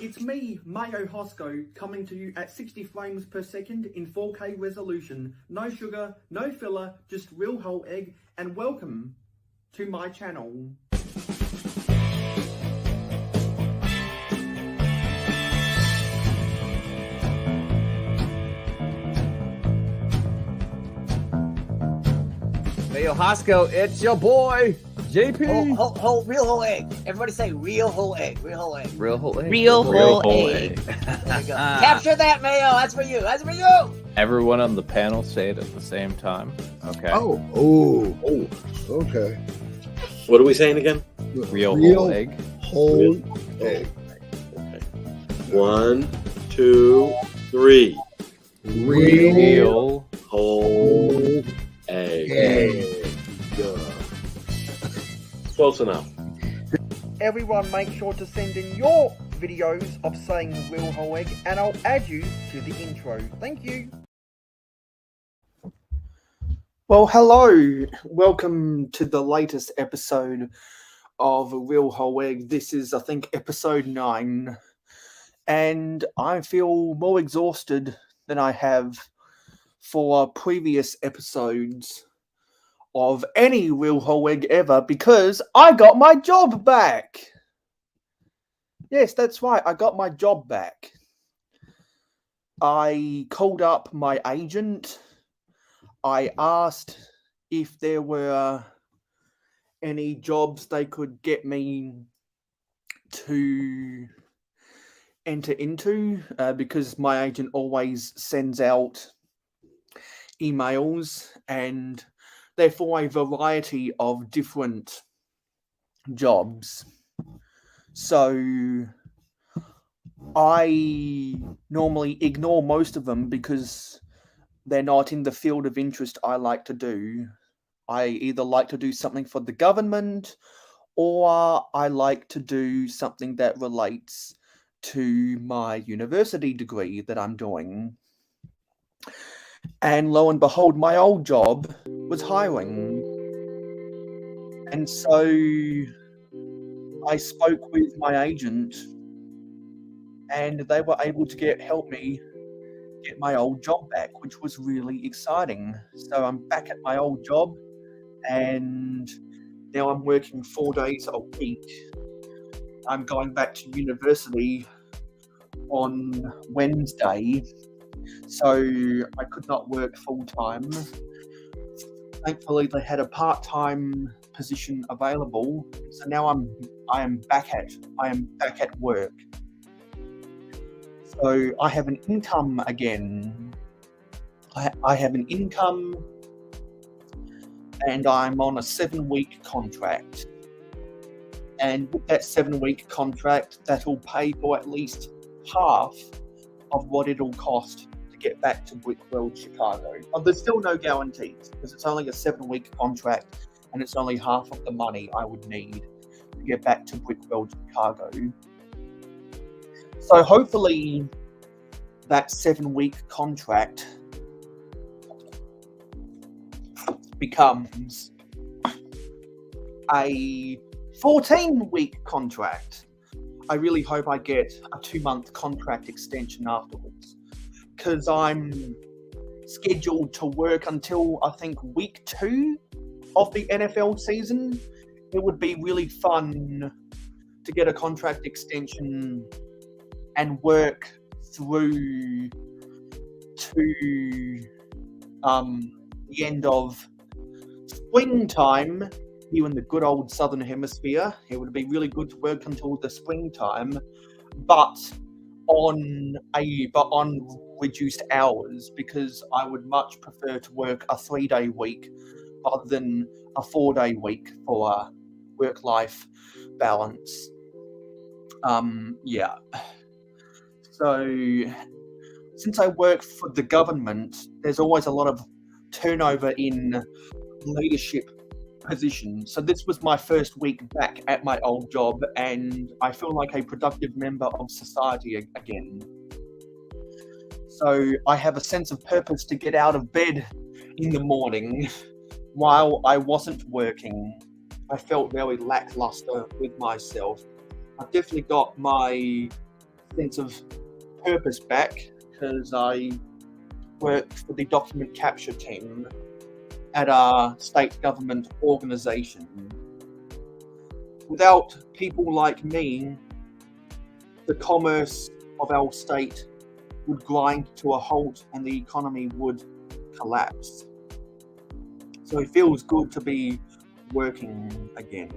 it's me, mayohosko, coming to you at 60 frames per second in 4K resolution. No sugar, no filler, just real whole egg, and welcome to my channel. Mayohosko, it's your boy, JP. Real whole egg. Everybody say real whole egg. Real whole egg. Real whole egg. Real whole egg. There you go. Capture that, Mayo. That's for you. That's for you. Everyone on the panel say it at the same time. Okay. Oh, okay. What are we saying again? Real whole egg. Whole egg. Okay. 1, 2, 3. Real Whole egg. Close enough. Everyone make sure to send in your videos of saying real whole egg, and I'll add you to the intro. Thank you. Well, hello. Welcome to the latest episode of Real Whole Egg. This is, I think, episode 9. And I feel more exhausted than I have for previous episodes of any Real Whole Egg ever, because I got my job back. Yes, that's right. I got my job back. I called up my agent. I asked if there were any jobs they could get me to enter into, because my agent always sends out emails, and they're for a variety of different jobs. So I normally ignore most of them because they're not in the field of interest I like to do. I either like to do something for the government, or I like to do something that relates to my university degree that I'm doing. And lo and behold, my old job was hiring. And so I spoke with my agent, and they were able to help me get my old job back, which was really exciting. So I'm back at my old job, and now I'm working 4 days a week. I'm going back to university on Wednesday, so I could not work full time. Thankfully, they had a part-time position available, so now I am back at work. So I have an income again. I have an income, and I'm on a 7-week contract. And with that 7-week contract, that'll pay for at least half of what it'll cost to get back to Brickworld, Chicago. There's still no guarantees, because it's only a 7-week contract, and it's only half of the money I would need to get back to Brickworld, Chicago. So hopefully that 7-week contract becomes a 14-week contract. I really hope I get a 2-month contract extension afterwards, because I'm scheduled to work until, I think, week 2 of the NFL season. It would be really fun to get a contract extension and work through to the end of springtime here in the good old southern hemisphere. It would be really good to work until the springtime, but on reduced hours, because I would much prefer to work a 3-day week rather than a 4-day week for work-life balance. Yeah. So since I work for the government, there's always a lot of turnover in leadership positions. So this was my first week back at my old job, and I feel like a productive member of society again. So I have a sense of purpose to get out of bed in the morning. While I wasn't working, I felt very lackluster with myself. I've definitely got my sense of purpose back because I work for the document capture team at our state government organisation. Without people like me, the commerce of our state would grind to a halt and the economy would collapse. So it feels good to be working again.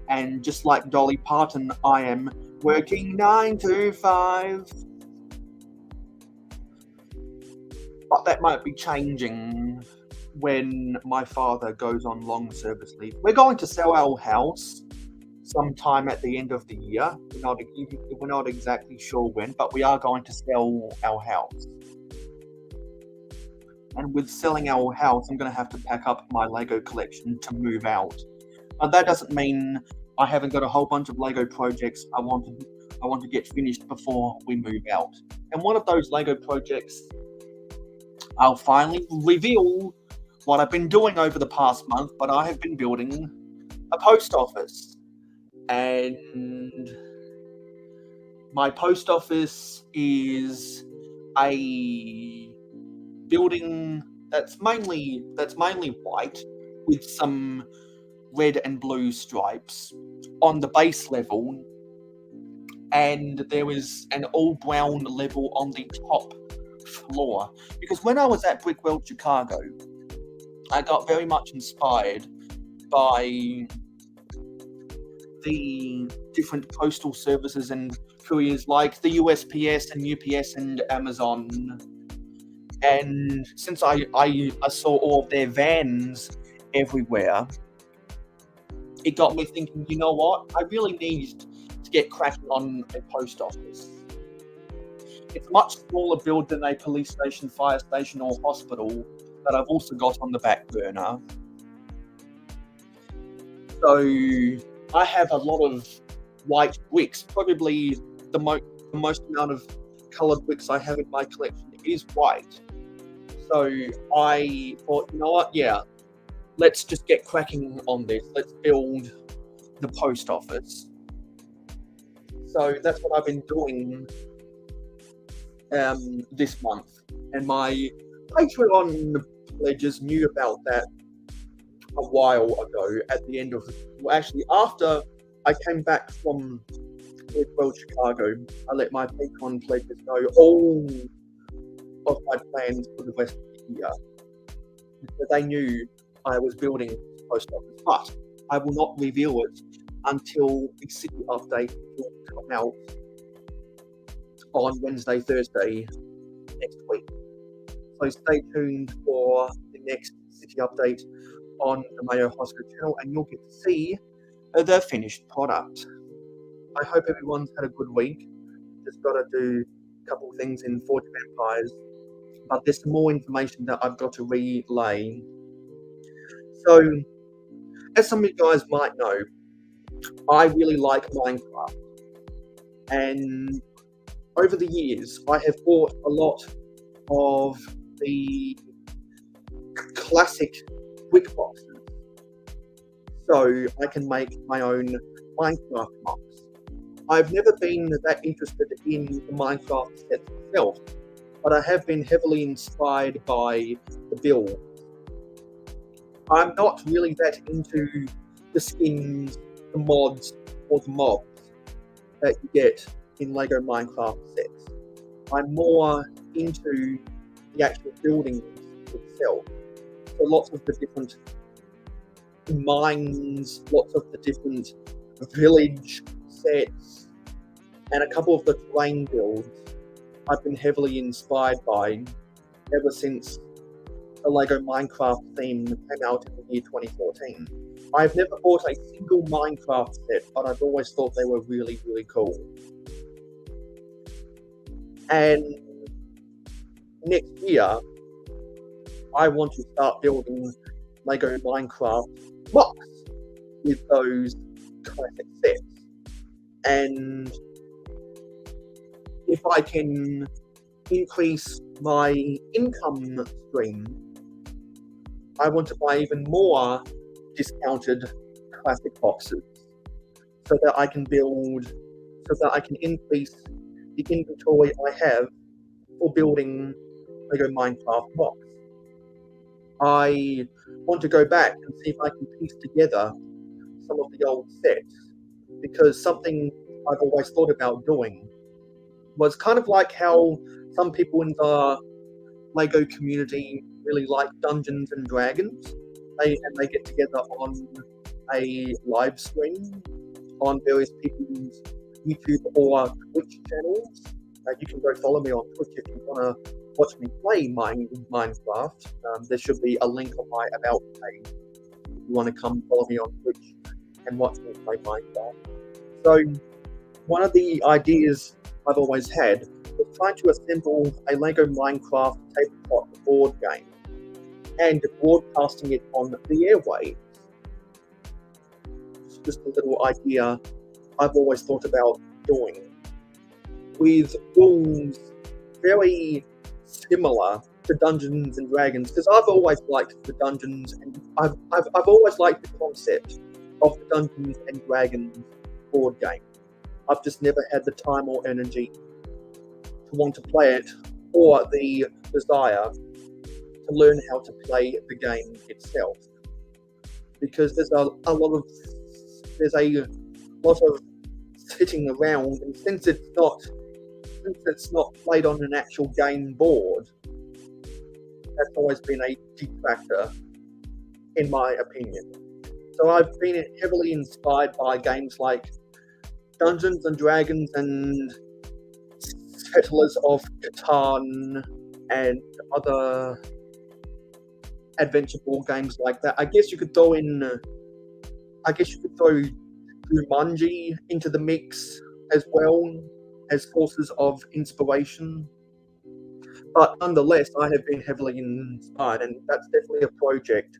And just like Dolly Parton, I am working 9 to 5. But that might be changing when my father goes on long service leave. We're going to sell our house sometime at the end of the year. We're not exactly sure when, but we are going to sell our house. And with selling our house, I'm going to have to pack up my Lego collection to move out. But that doesn't mean I haven't got a whole bunch of Lego projects I want to get finished before we move out. And one of those Lego projects, I'll finally reveal what I've been doing over the past month, but I have been building a post office. And my post office is a building that's mainly white with some red and blue stripes on the base level, and there is an all brown level on the top floor. Because when I was at Brickwell, Chicago, I got very much inspired by the different postal services and couriers like the USPS and UPS and Amazon. And since I saw all of their vans everywhere, it got me thinking, you know what? I really need to get cracking on a post office. It's a much smaller build than a police station, fire station, or hospital that I've also got on the back burner. So I have a lot of white bricks. Probably the most amount of coloured bricks I have in my collection is white. So I thought, you know what? Yeah, let's just get cracking on this. Let's build the post office. So that's what I've been doing this month. And my Patreon pledges knew about that a while ago at the end of, well, actually after I came back from Brickwell, Chicago, I let my Patreon pledges know all of my plans for the rest of the year. So they knew I was building this post office, but I will not reveal it until the city update will come out on Wednesday, Thursday next week. So stay tuned for the next city update on the mayohosko channel, and you'll get to see the finished product. I hope everyone's had a good week. Just got to do a couple of things in Forge of Empires, but there's some more information that I've got to relay. So, as some of you guys might know, I really like Minecraft, and over the years, I have bought a lot of the classic brick boxes, so I can make my own Minecraft box. I've never been that interested in the Minecraft set itself, but I have been heavily inspired by the build. I'm not really that into the skins, the mods, or the mobs that you get in LEGO Minecraft sets. I'm more into the actual building itself. So lots of the different mines, lots of the different village sets, and a couple of the terrain builds I've been heavily inspired by ever since the LEGO Minecraft theme came out in the year 2014. I've never bought a single Minecraft set, but I've always thought they were really, really cool. And next year, I want to start building LEGO Minecraft blocks with those classic sets. And if I can increase my income stream, I want to buy even more discounted classic boxes so that I can build so that I can increase the inventory I have for building Lego Minecraft blocks. I want to go back and see if I can piece together some of the old sets, because something I've always thought about doing was kind of like how some people in the Lego community really like Dungeons and Dragons. They get together on a live stream on various people's YouTube or Twitch channels. You can go follow me on Twitch if you want to watch me play Minecraft. There should be a link on my About page if you want to come follow me on Twitch and watch me play Minecraft. So one of the ideas I've always had was trying to assemble a Lego Minecraft tabletop board game and broadcasting it on the airwaves. It's just a little idea I've always thought about doing, with rules very similar to Dungeons and Dragons, because I've always liked the Dungeons and I've always liked the concept of the Dungeons and Dragons board game. I've just never had the time or energy to want to play it, or the desire to learn how to play the game itself, because there's a lot of sitting around, and since it's not played on an actual game board, that's always been a detractor, in my opinion. So I've been heavily inspired by games like Dungeons and Dragons and Settlers of Catan and other adventure board games like that. I guess you could throw Jumanji into the mix as well as sources of inspiration. But nonetheless, I have been heavily inspired, and that's definitely a project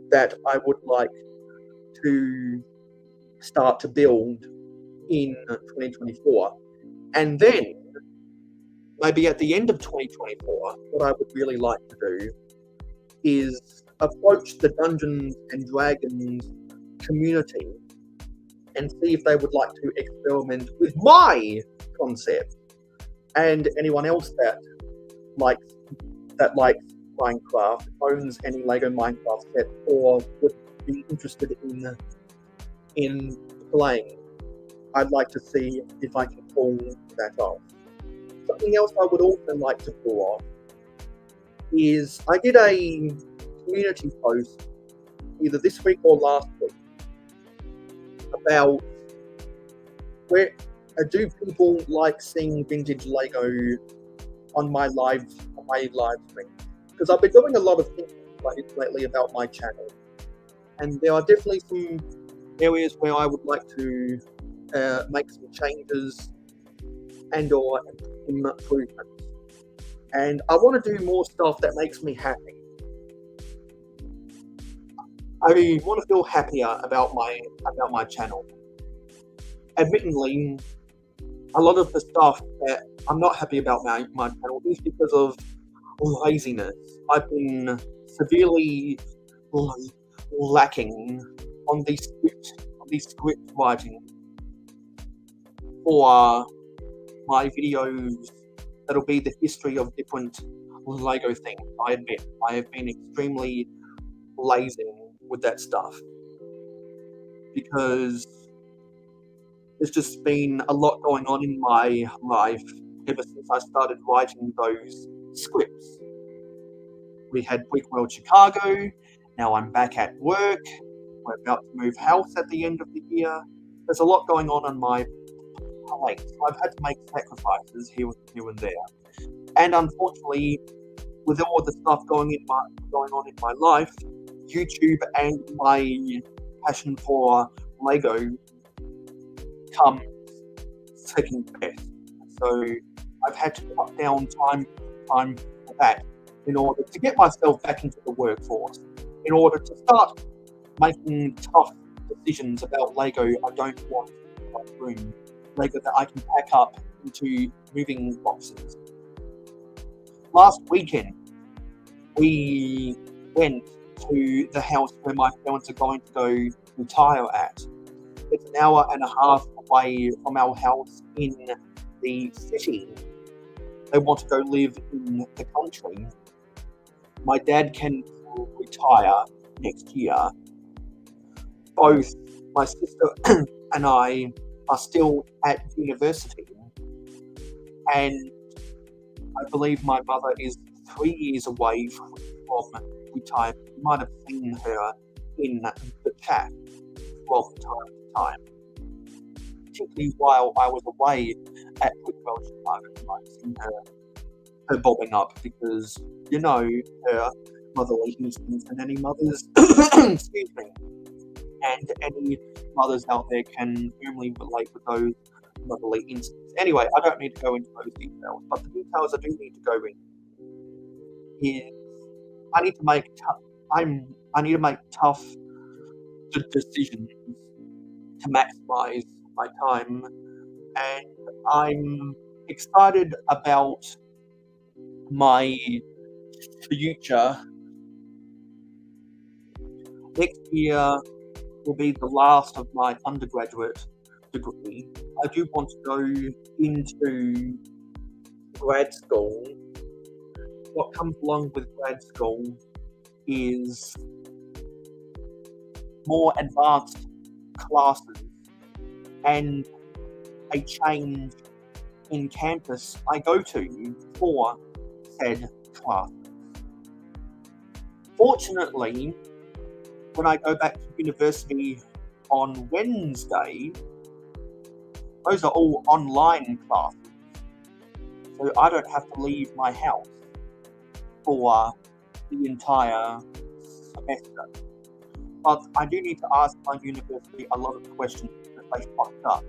that I would like to start to build in 2024. And then, maybe at the end of 2024, what I would really like to do is approach the Dungeons and Dragons community and see if they would like to experiment with my concept. And anyone else that likes Minecraft, owns any Lego Minecraft set, or would be interested in playing, I'd like to see if I can pull that off. Something else I would also like to pull off is I did a community post either this week or last week about where do people like seeing vintage Lego on my live stream, because I've been doing a lot of thinking lately about my channel, and there are definitely some areas where I would like to make some changes and or improvements, and I want to do more stuff that makes me happy. I want to feel happier about my channel. Admittedly, a lot of the stuff that I'm not happy about my channel is because of laziness. I've been severely lacking on the script writing for my videos that'll be the history of different Lego things. I admit I have been extremely lazy with that stuff because there's just been a lot going on in my life ever since I started writing those scripts. We had Brick World Chicago, now I'm back at work, we're about to move house at the end of the year. There's a lot going on my plate, so I've had to make sacrifices here and there. And unfortunately, with all the stuff going on in my life, YouTube and my passion for Lego comes second best. So I've had to cut down time for that in order to get myself back into the workforce, in order to start making tough decisions about Lego I don't want in my room, Lego that I can pack up into moving boxes. Last weekend, we went to the house where my parents are going to go retire at. It's an hour and a half away from our house in the city. They want to go live in the country. My dad can retire next year. Both my sister and I are still at university, and I believe my mother is 3 years away from retirement. You might have seen her in the chat from time to time. Particularly while I was away at Welsh Private, I've seen her bobbing up because, you know, her motherly instincts and any mothers, excuse me, and any mothers out there can firmly relate with those motherly instincts. Anyway, I don't need to go into those details, but the details I do need to go in is I need to make tough decisions to maximize my time, and I'm excited about my future. Next year will be the last of my undergraduate degree. I do want to go into grad school. What comes along with grad school is more advanced classes and a change in campus I go to for said class. Fortunately, when I go back to university on Wednesday, those are all online classes, so I don't have to leave my house for the entire semester. But I do need to ask my university a lot of questions because they fucked up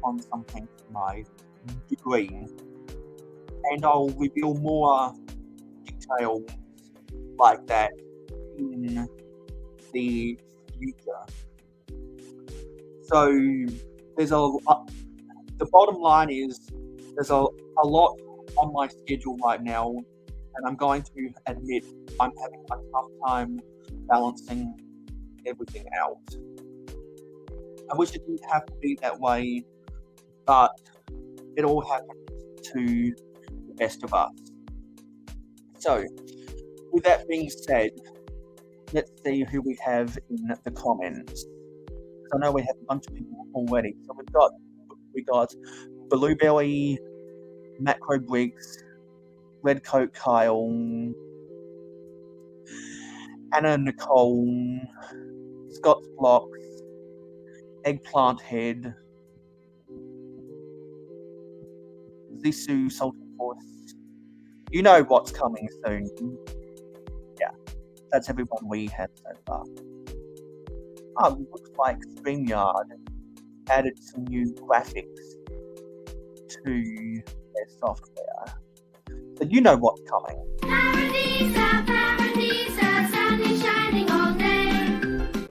on something for my degree, and I'll reveal more details like that in the future. So there's the bottom line is there's a lot on my schedule right now, and I'm going to admit I'm having a tough time balancing everything out. I wish it didn't have to be that way, but it all happens to the best of us. So, with that being said, let's see who we have in the comments. I know we have a bunch of people already. So we got Blueberry, Macro Briggs, Red Coat Kyle, Anna Nicole, Scott's Blocks, Eggplant Head, Zisu Salted Force. You know what's coming soon. Yeah, that's everyone we have so far. Looks like StreamYard added some new graphics to their software. So you know what's coming. Paradisa, sun is shining all day.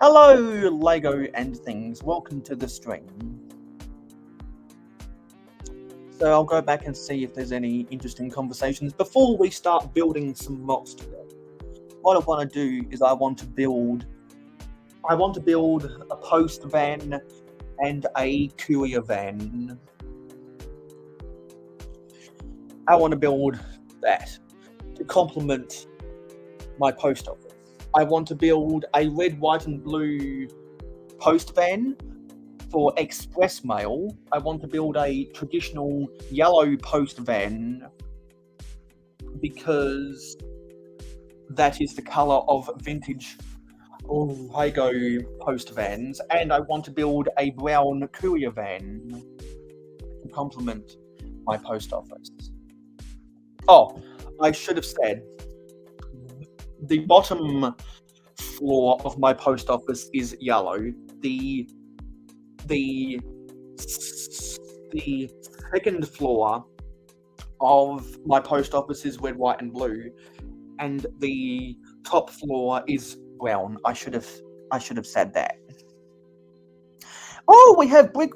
Hello, Lego and things. Welcome to the stream. So I'll go back and see if there's any interesting conversations before we start building some mocks today. What I want to do is I want to build a post van and a courier van. I want to build that to complement my post office. I want to build a red, white, and blue post van for express mail. I want to build a traditional yellow post van because that is the colour of vintage Lego post vans, and I want to build a brown courier van to complement my post office. Oh, I should have said, the bottom floor of my post office is yellow. The second floor of my post office is red, white, and blue, and the top floor is brown. I should have said that. Oh, we have Brick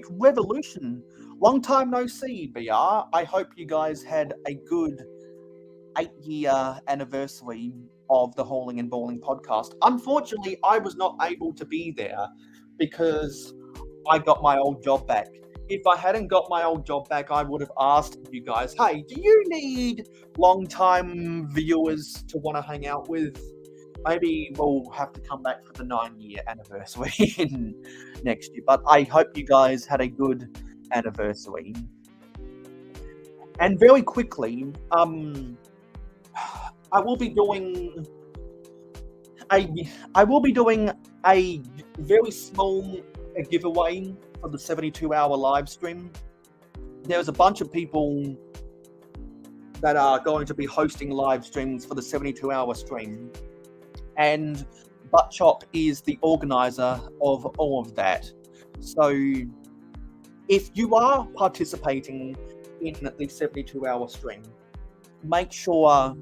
Revolution. Long time no see, BR. I hope you guys had a good 8-year anniversary of the Hauling and Balling podcast. Unfortunately, I was not able to be there because I got my old job back. If I hadn't got my old job back, I would have asked you guys, hey, do you need long-time viewers to want to hang out with? Maybe we'll have to come back for the 9-year anniversary next year. But I hope you guys had a good anniversary. And very quickly, I will be doing a very small giveaway for the 72-hour live stream. There's a bunch of people that are going to be hosting live streams for the 72-hour stream, and Buttchop is the organizer of all of that. So if you are participating in the 72-hour stream, make sure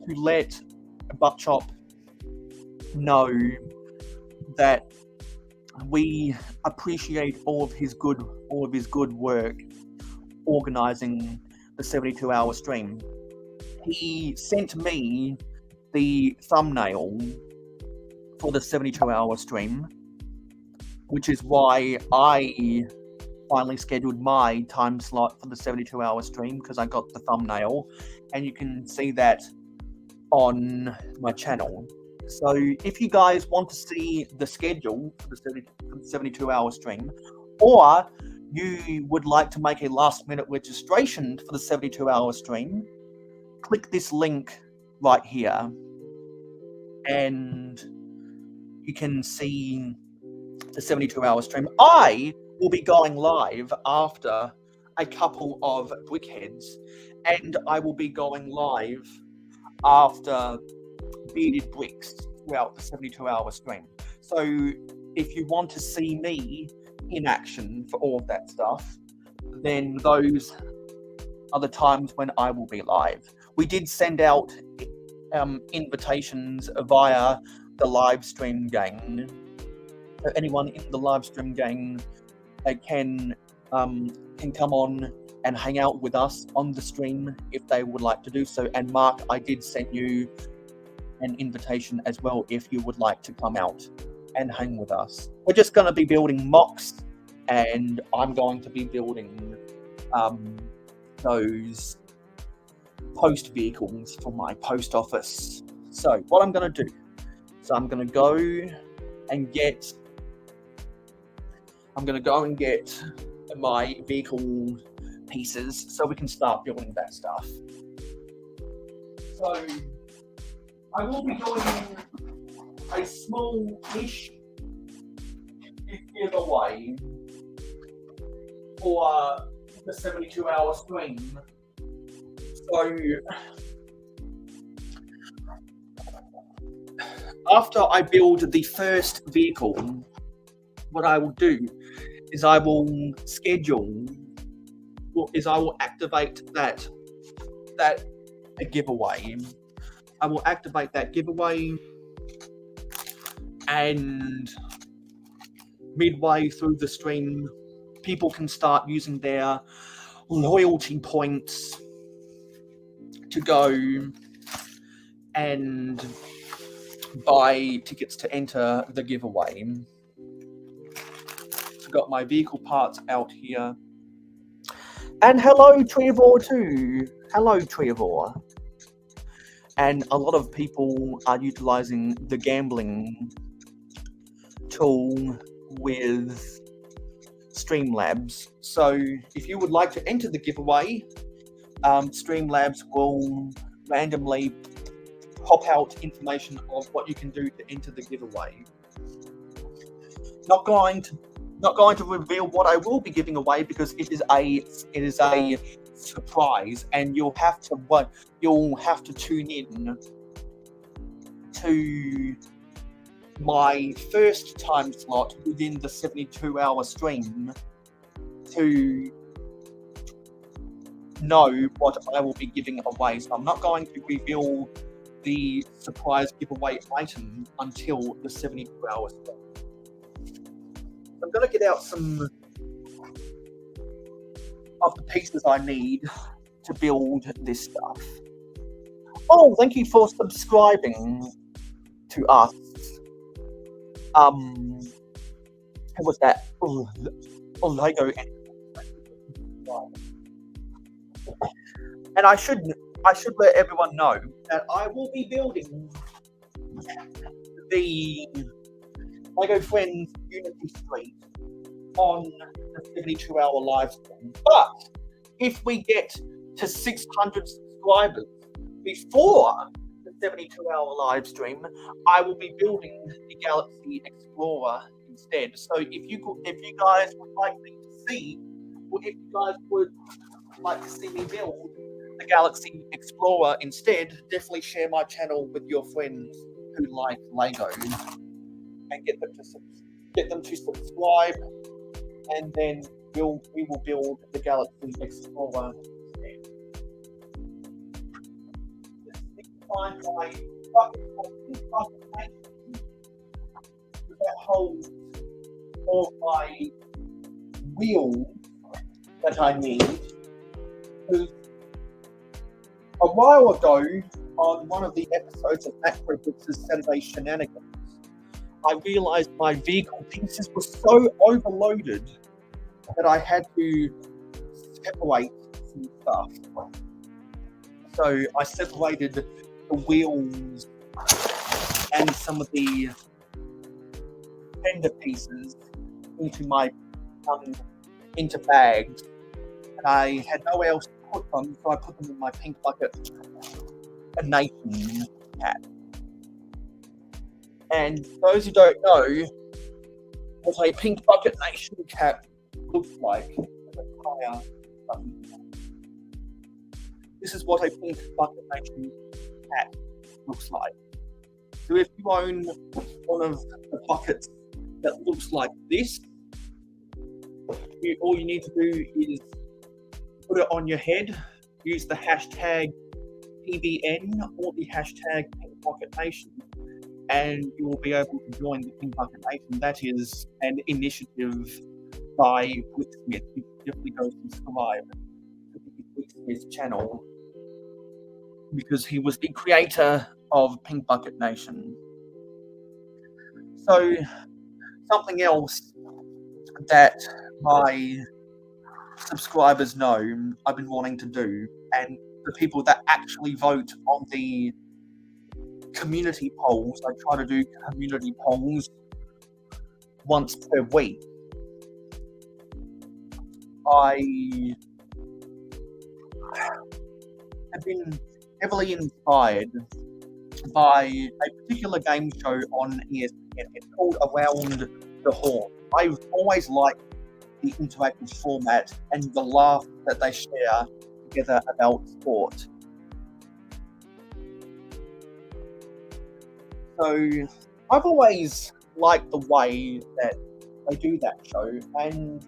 to let Buttchop know that we appreciate all of his good work organizing the 72-hour stream. He sent me the thumbnail for the 72-hour stream, which is why I finally scheduled my time slot for the 72-hour stream, because I got the thumbnail, and you can see that on my channel. So if you guys want to see the schedule for the 72-hour stream, or you would like to make a last-minute registration for the 72-hour stream, click this link right here, and you can see the 72-hour stream. I will be going live after a couple of brickheads, and I will be going live after bearded bricks throughout the 72-hour stream. So if you want to see me in action for all of that stuff, then those are the times when I will be live. We did send out invitations via the live stream gang. So anyone in the live stream gang can come on and hang out with us on the stream if they would like to do so. And Mark, I did send you an invitation as well if you would like to come out and hang with us. We're just going to be building mocks, and I'm going to be building those post vehicles for my post office. So what I'm going to do, so I'm going to go and get my vehicle pieces so we can start building that stuff. So I will be doing a small-ish giveaway for the 72-hour stream. So after I build the first vehicle, what I will do is I will activate that giveaway. I will activate that giveaway, and midway through the stream, people can start using their loyalty points to go and buy tickets to enter the giveaway. I've got my vehicle parts out here. And hello, Trevor, too. Hello, Trevor. And a lot of people are utilizing the gambling tool with Streamlabs. So if you would like to enter the giveaway, Streamlabs will randomly pop out information of what you can do to enter the giveaway. Not going to reveal what I will be giving away because it is a surprise, and you'll have to tune in to my first time slot within the 72-hour stream to know what I will be giving away. So I'm not going to reveal the surprise giveaway item until the 72-hour stream. I'm going to get out some of the pieces I need to build this stuff. Oh, thank you for subscribing to us. who was that? Lego. And I should let everyone know that I will be building the Lego Friends Unity Street on the 72-hour live stream. But if we get to 600 subscribers before the 72-hour live stream, I will be building the Galaxy Explorer instead. So if you guys would like me to see, or if you guys would like to see me build the Galaxy Explorer instead, definitely share my channel with your friends who like Lego and get them to subscribe, and then we will build the Galaxy Explorer instead. Find my that holds all my wheels that I need. Because a while ago, on one of the episodes of Macro Bricks' Saturday Shenanigans, I realized my vehicle pieces were so overloaded that I had to separate some stuff. So I separated the wheels and some of the fender pieces into bags, and I had nowhere else to put them, so I put them in my Pink Bucket Nation hat. And those who don't know what a Pink Bucket Nation cap looks like, this is what a Pink Bucket Nation hat looks like. So if you own one of the buckets that looks like this, all you need to do is put it on your head, use the hashtag PBN or the hashtag Pink Bucket Nation, and you will be able to join the Pink Bucket Nation. That is an initiative by Blitzsmith. You should definitely go subscribe to Blitzsmith's channel, because he was the creator of Pink Bucket Nation. So, something else that my subscribers know I've been wanting to do, and the people that actually vote on the community polls, I try to do community polls once per week. I have been heavily inspired by a particular game show on ESPN. It's called Around the Horn. I've always liked the interactive format and the laugh that they share together about sport. So I've always liked the way that they do that show, and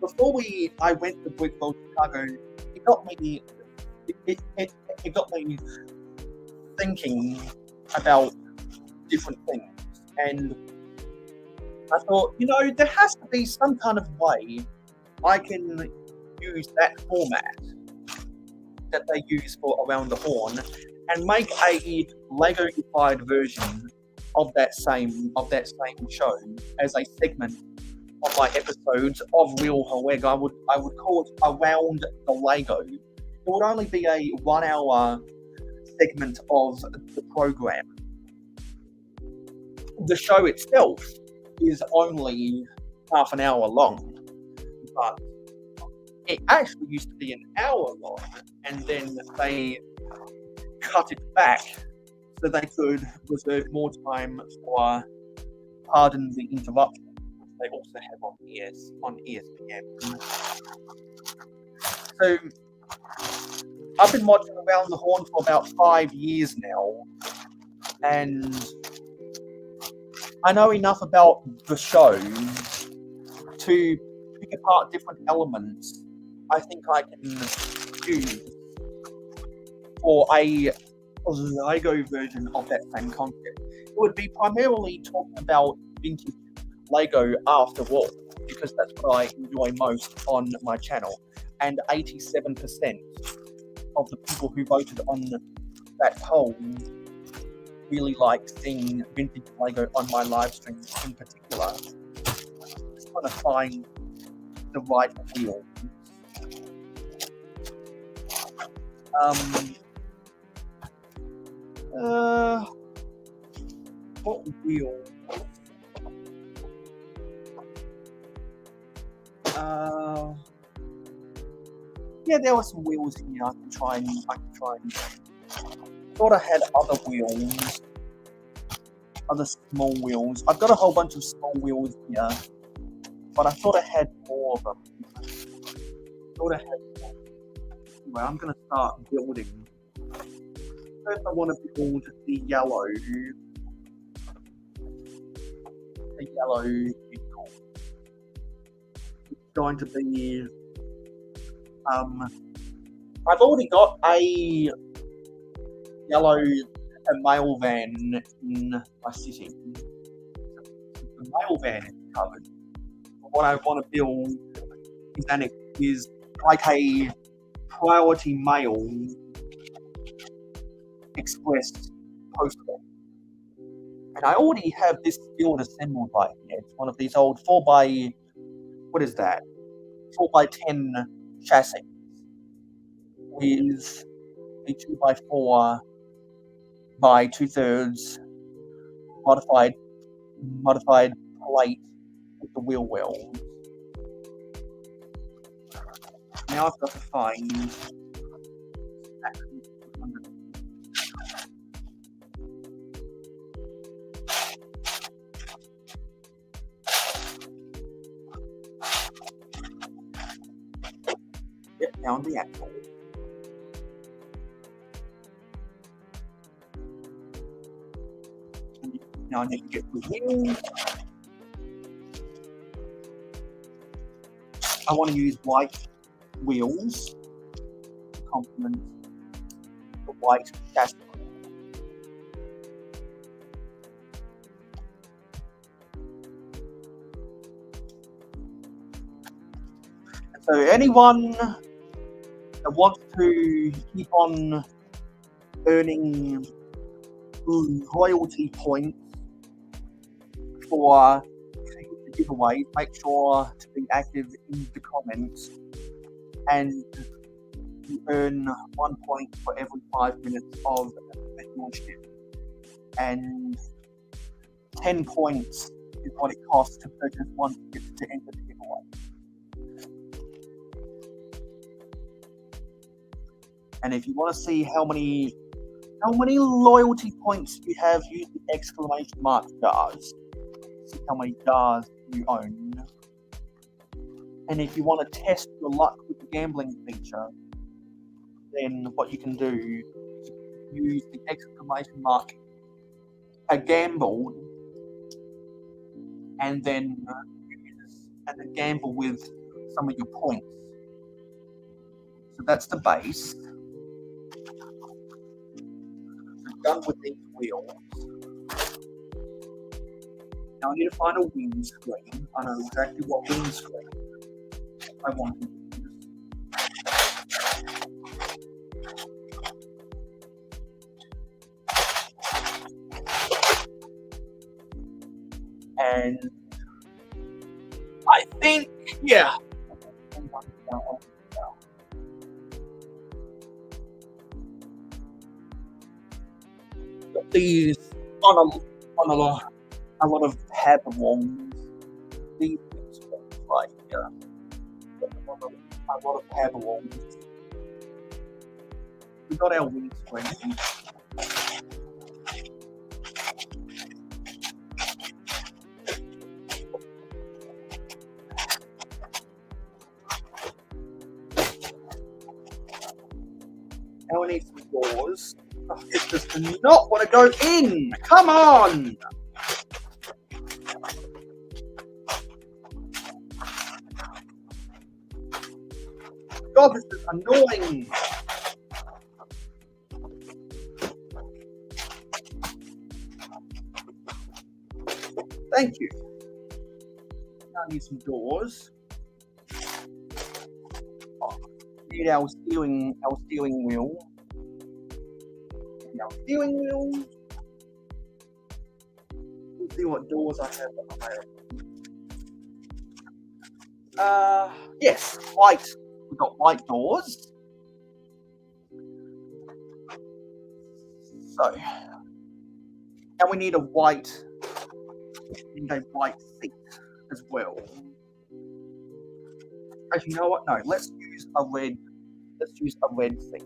before I went to Brick World Chicago, it got me thinking about different things, and I thought, there has to be some kind of way I can use that format that they use for Around the Horn and make a Lego-ified version of that same show as a segment of my episodes of Real Hoeg. I would call it Around the Lego. It would only be a 1 hour segment of the program. The show itself is only half an hour long, but it actually used to be an hour long, and then they cut it back so they could reserve more time for Pardon the Interruption, which they also have on ESPN. So I've been watching Around the Horn for about 5 years now, and I know enough about the show to pick apart different elements I think I can use for a Lego version of that same concept. It would be primarily talking about vintage Lego after war, because that's what I enjoy most on my channel. And 87% of the people who voted on that poll really like seeing vintage Lego on my live streams in particular. Just trying to find the right wheel. What wheel? Yeah, there were some wheels here. I can try and. Thought I had other wheels, other small wheels. I've got a whole bunch of small wheels here, but I thought I had more of them. Anyway, I'm gonna start building. First, I want to build the yellow vehicle. It's going to be. I've already got a yellow mail van in my city. The mail van is covered. But what I want to build is like a priority mail express post office. And I already have this build assembled right here. It's one of these old 4x10 chassis with a 2x4 by 2/3 modified plate with the wheel wells. Now I've got to find get down the axle. Now I need to get the wheels. I want to use white wheels to complement the white chassis. So anyone that wants to keep on earning loyalty points for the giveaways, make sure to be active in the comments, and you earn 1 point for every 5 minutes of viewership, and 10 points is what it costs to purchase one ticket to enter the giveaway. And if you want to see how many loyalty points you have, use the exclamation mark jars. See how many jars you own. And if you want to test your luck with the gambling feature, then what you can do is use the exclamation mark a gamble, and then gamble with some of your points. So that's the base. Done with these wheels. Now I need to find a windscreen. I know exactly what windscreen I want to use. And I think, yeah. These on a lot of pad walls. These right here. A lot of pad walls. We got our windscreen. Now we need some doors. Oh, it just does not want to go in. Come on. God, this is annoying. Thank you. Now I need some doors. Oh, need our steering wheel. Our steering wheel. Let's see what doors I have available. Yes, white. We've got white doors. So, and we need a white seat as well. Actually, you know what? No, let's use a red seat.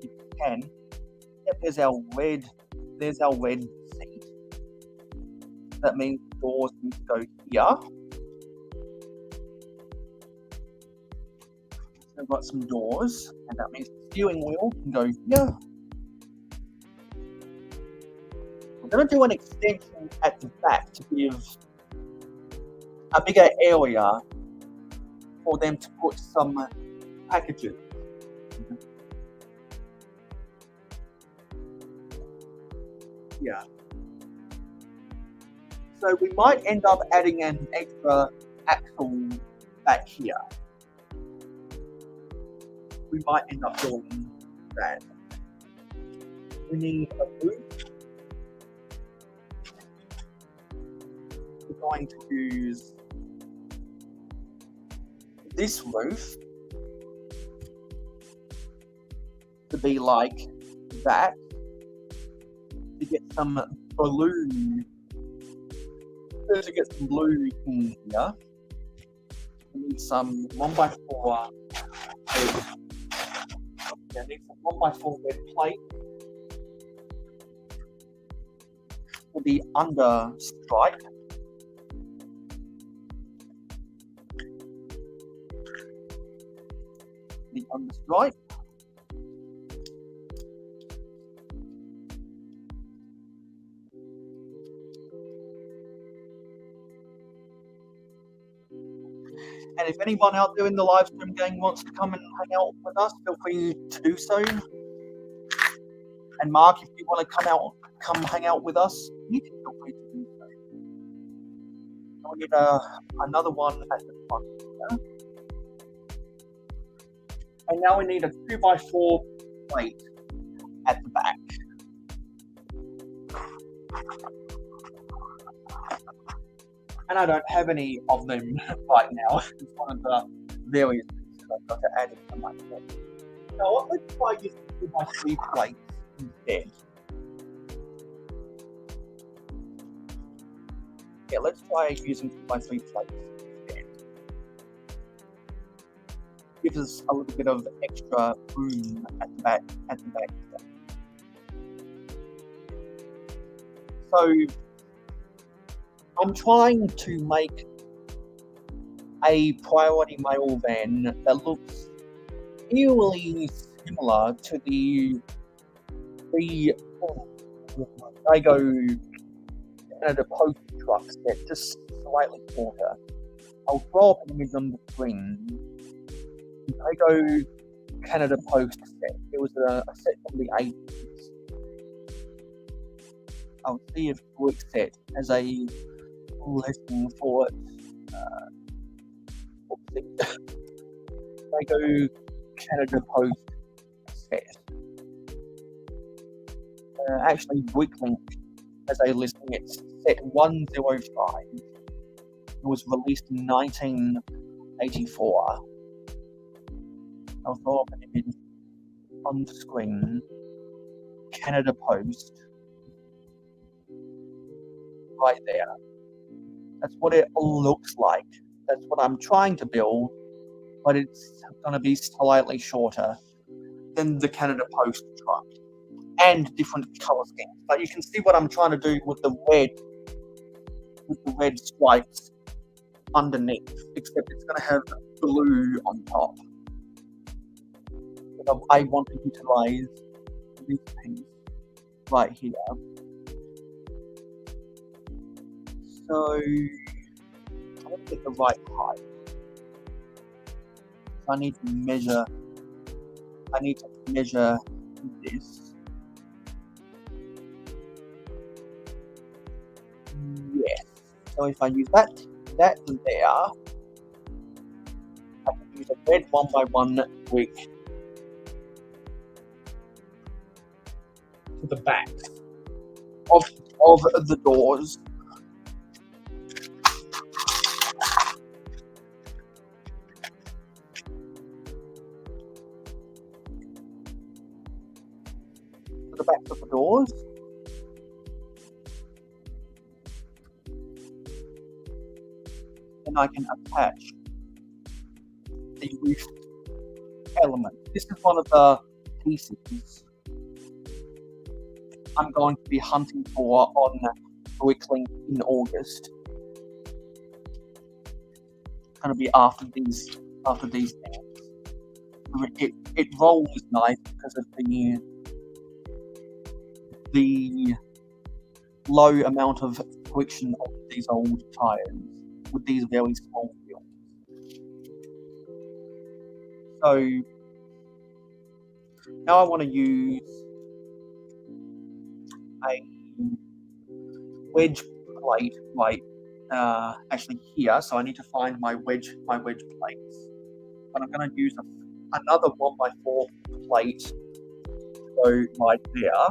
If you can. Yep, there's our red seat. That means the doors need to go here. So we've got some doors, and that means the steering wheel can go here. We're going to do an extension at the back to give a bigger area for them to put some packages. Yeah. So we might end up adding an extra axle back here. We might end up doing that. We need a roof. We're going to use this roof to be like that, to get some blue, to get some blue in here. We need some 1x4 I need some 1x4 red plate for the under stripe. The under stripe. And if anyone out there in the live stream gang wants to come and hang out with us, feel free to do so. And Mark, if you want to come hang out with us, you can feel free to do so. And we need another one at the front here. And now we need a 2x4 plate at the back. And I don't have any of them right now. It's one of the various things that I've got to add into my set. So let's try using 2x3 plates instead. Yeah, let's try using 2x3 plates instead. Gives us a little bit of extra room at the back. So I'm trying to make a priority mail van that looks eerily similar to the Canada Post truck set, just slightly shorter. I'll throw up an image on the screen. The Canada Post set. It was a set from the 80s. I'll see if Quick set as a listing for it. Canada Post set. Actually, Wicklink as a listing, it's set 105. It was released in 1984. I'll throw up an image on the screen. Canada Post. Right there. That's what it looks like. That's what I'm trying to build, but it's going to be slightly shorter than the Canada Post truck and different color schemes. But you can see what I'm trying to do with the red stripes underneath, except it's going to have blue on top. But I want to utilize this piece right here. So I want to get the right height. So I need to measure this. Yes. So if I use that there, I can use a red 1x1 brick to the back of of the doors. To the backs of the doors. And I can attach the roof element. This is one of the pieces I'm going to be hunting for on Bricklink in August. It's going to be after these things. It rolls nice because of the low amount of friction of these old tires with these very small wheels. So now I want to use a wedge plate right actually here, so I need to find my wedge plates. But I'm going to use another 1x4 plate so right there.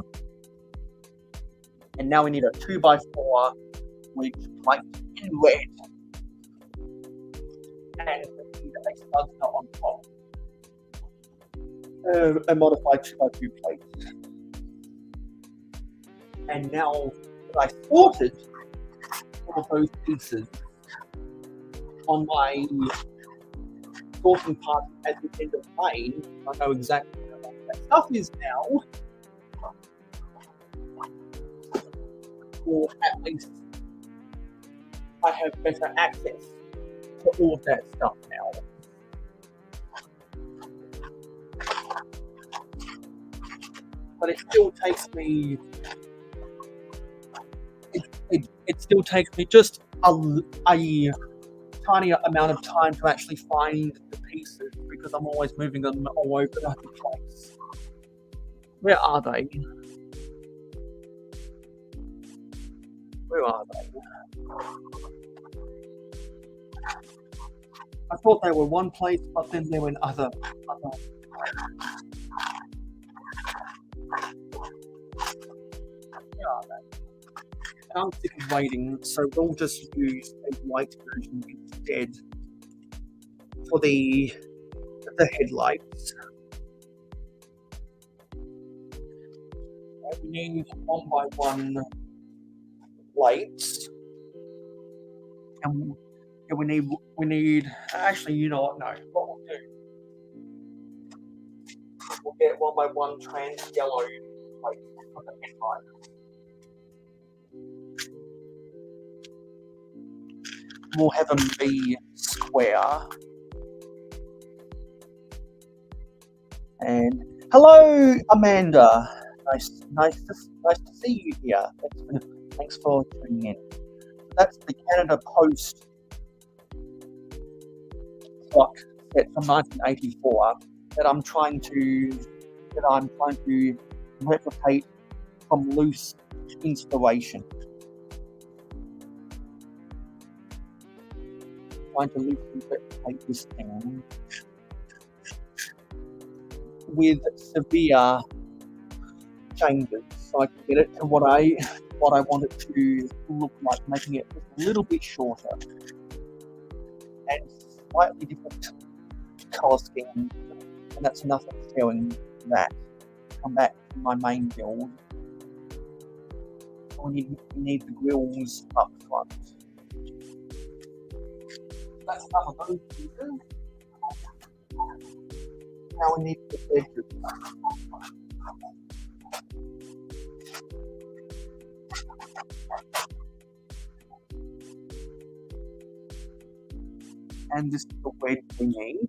And now we need a 2x4 wedge plate in red. And we need a stud nut on top. A modified 2x2 plate. And now that I sorted all of those pieces on my sorting part at the end of May, I know exactly what that stuff is now. Or at least I have better access to all of that stuff now. But it still takes me it still takes me just a tiny amount of time to actually find the pieces because I'm always moving them all over the place. Where are they? Where are they? I thought they were one place, but then they were in other. Where are they? I'm sick of waiting, so we'll just use a white version instead for the headlights. We need 1x1 lights, and we need. Actually, you know what? No, what we'll do, we'll get 1x1 trans yellow lights for the headlights. We'll have them be square. And hello, Amanda. Nice to see you here. Thanks for tuning in. That's the Canada Post clock set from 1984 that I'm trying to replicate from loose inspiration. Trying to loosely replicate this thing with severe changes so I can get it to what I want it to look like, making it just a little bit shorter and slightly different colour scheme, and that's enough of showing that. Come back to my main build. We need the grills up front. That's enough of those pieces. Now we need the bedroom. And this is the wedge we need.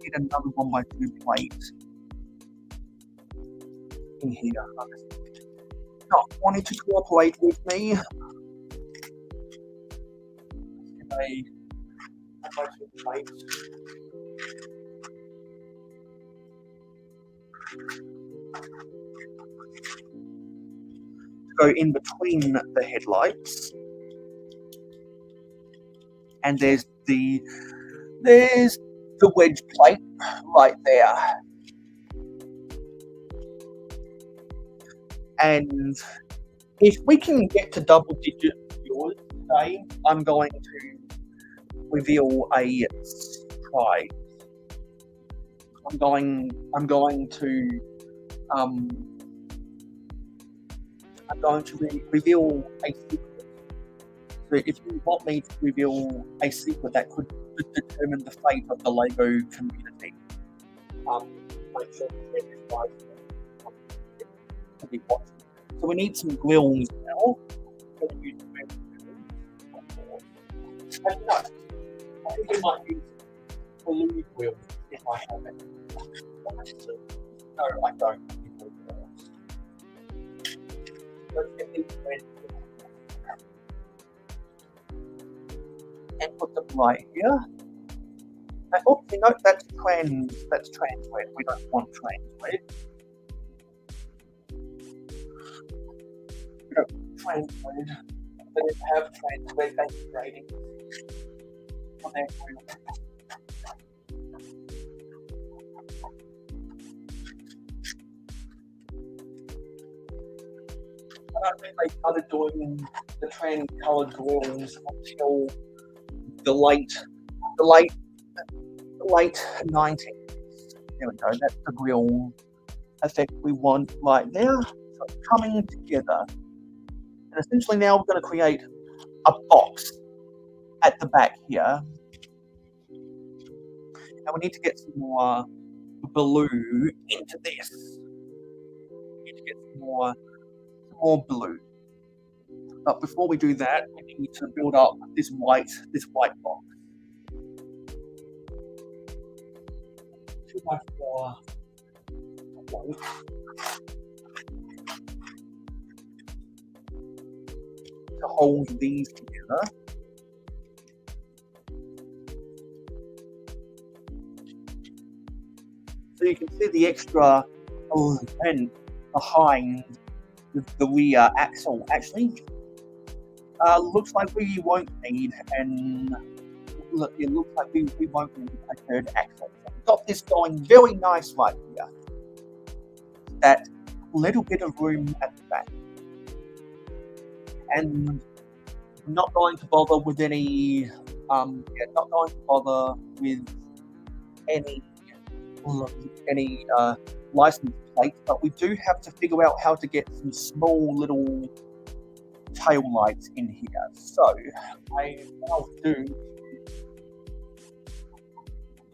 Need another 1x2 plate in here. Not wanting to cooperate with me. A 1x2 plate. Go in between the headlights, and there's the wedge plate right there. And if we can get to double-digit viewers today, I'm going to reveal a prize. I'm going to reveal a secret. So if you want me to reveal a secret that could determine the fate of the Lego community, make sure to share this prize to be watching. So we need some grills now. And no, I think we might use blue grills if I have it. No, I don't. Let's get these red and put them right here. And you note that's trans red. We don't want trans red. We don't trans red. But if we have trans red, that's grading. On their grill. I don't think they started doing the trans coloured grills until the late 90s. There we go. That's the grill effect we want right there. So it's coming together, and essentially now we're going to create a box at the back here. Now we need to get some more blue into this. We need to get some more blue. But before we do that, we need to build up this white box. 2x4 white. To hold these together. So you can see the extra vent behind the rear axle. Actually, looks like we won't need, and it looks like we won't need a third axle. So we've got this going very nice right here. That little bit of room at the back. And I'm not going to bother with any license plates, but we do have to figure out how to get some small little tail lights in here. So I'll do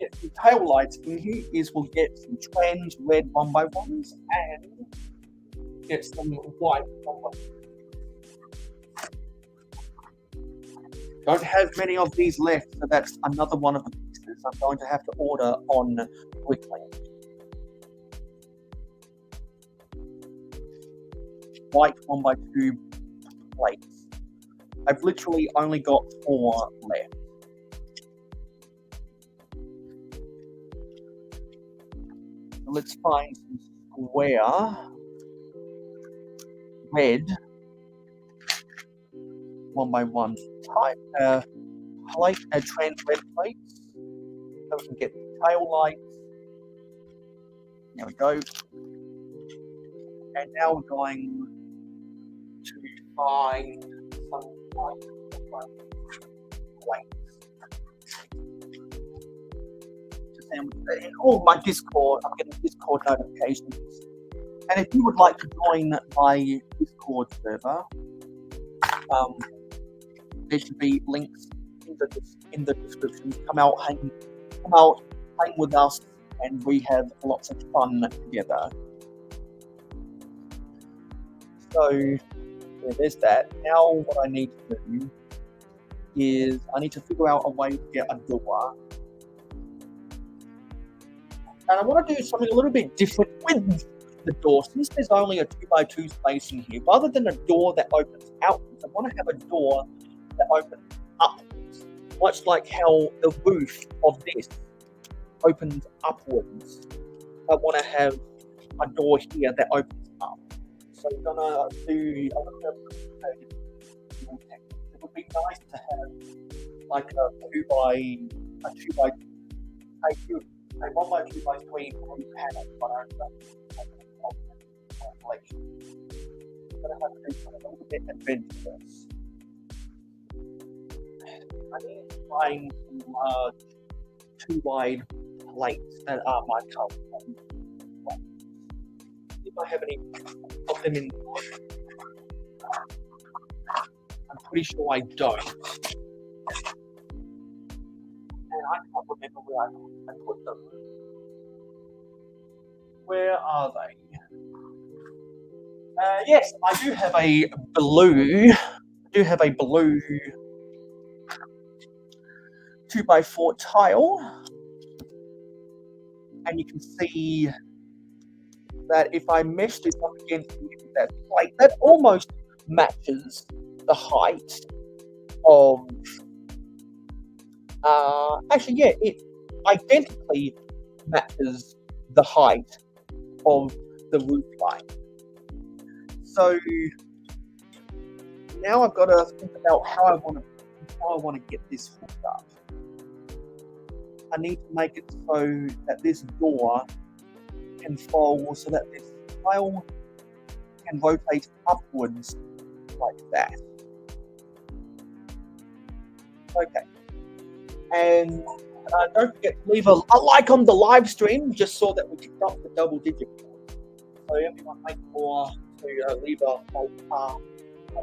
get some tail lights in here is we'll get some trans red 1x1s and get some white 1x1s. Don't have many of these left, so that's another one of the pieces I'm going to have to order on quickly. White 1x2 plates. I've literally only got 4 left. So let's find some square red 1x1 type trans red plates. So we can get the tail lights. There we go. And now we're going to find some white plates. In all my Discord, I'm getting Discord notifications. And if you would like to join my Discord server, there should be links in the description. Come out, hang with us, and we have lots of fun together. So yeah, there's that. Now what I need to do is I need to figure out a way to get a door. And I want to do something a little bit different with the door. Since there's only a 2x2 space in here, rather than a door that opens outwards, I want to have a door that opens upwards. Much like how the roof of this opens upwards, I want to have a door here that opens up. So I'm gonna do. It would be nice to have like a 1x2x3 blue panel, but I don't collection. going to have to do something a little bit adventurous. I need to find some large, too wide plates that are my colour. If I have any of them in, I'm pretty sure I don't. And I can't remember where I put them. Where are they? Yes, I do have a blue. 2x4 tile, and you can see that if I mesh this up against that plate, that almost matches the height of. Actually, yeah, it identically matches the height of the roof line. So now I've got to think about how I want to get this hooked up. I need to make it so that this door can fall, so that this tile can rotate upwards like that. Okay. And don't forget to leave a like on the live stream. Just saw that we kicked off the double digit. So everyone make sure to leave a like on the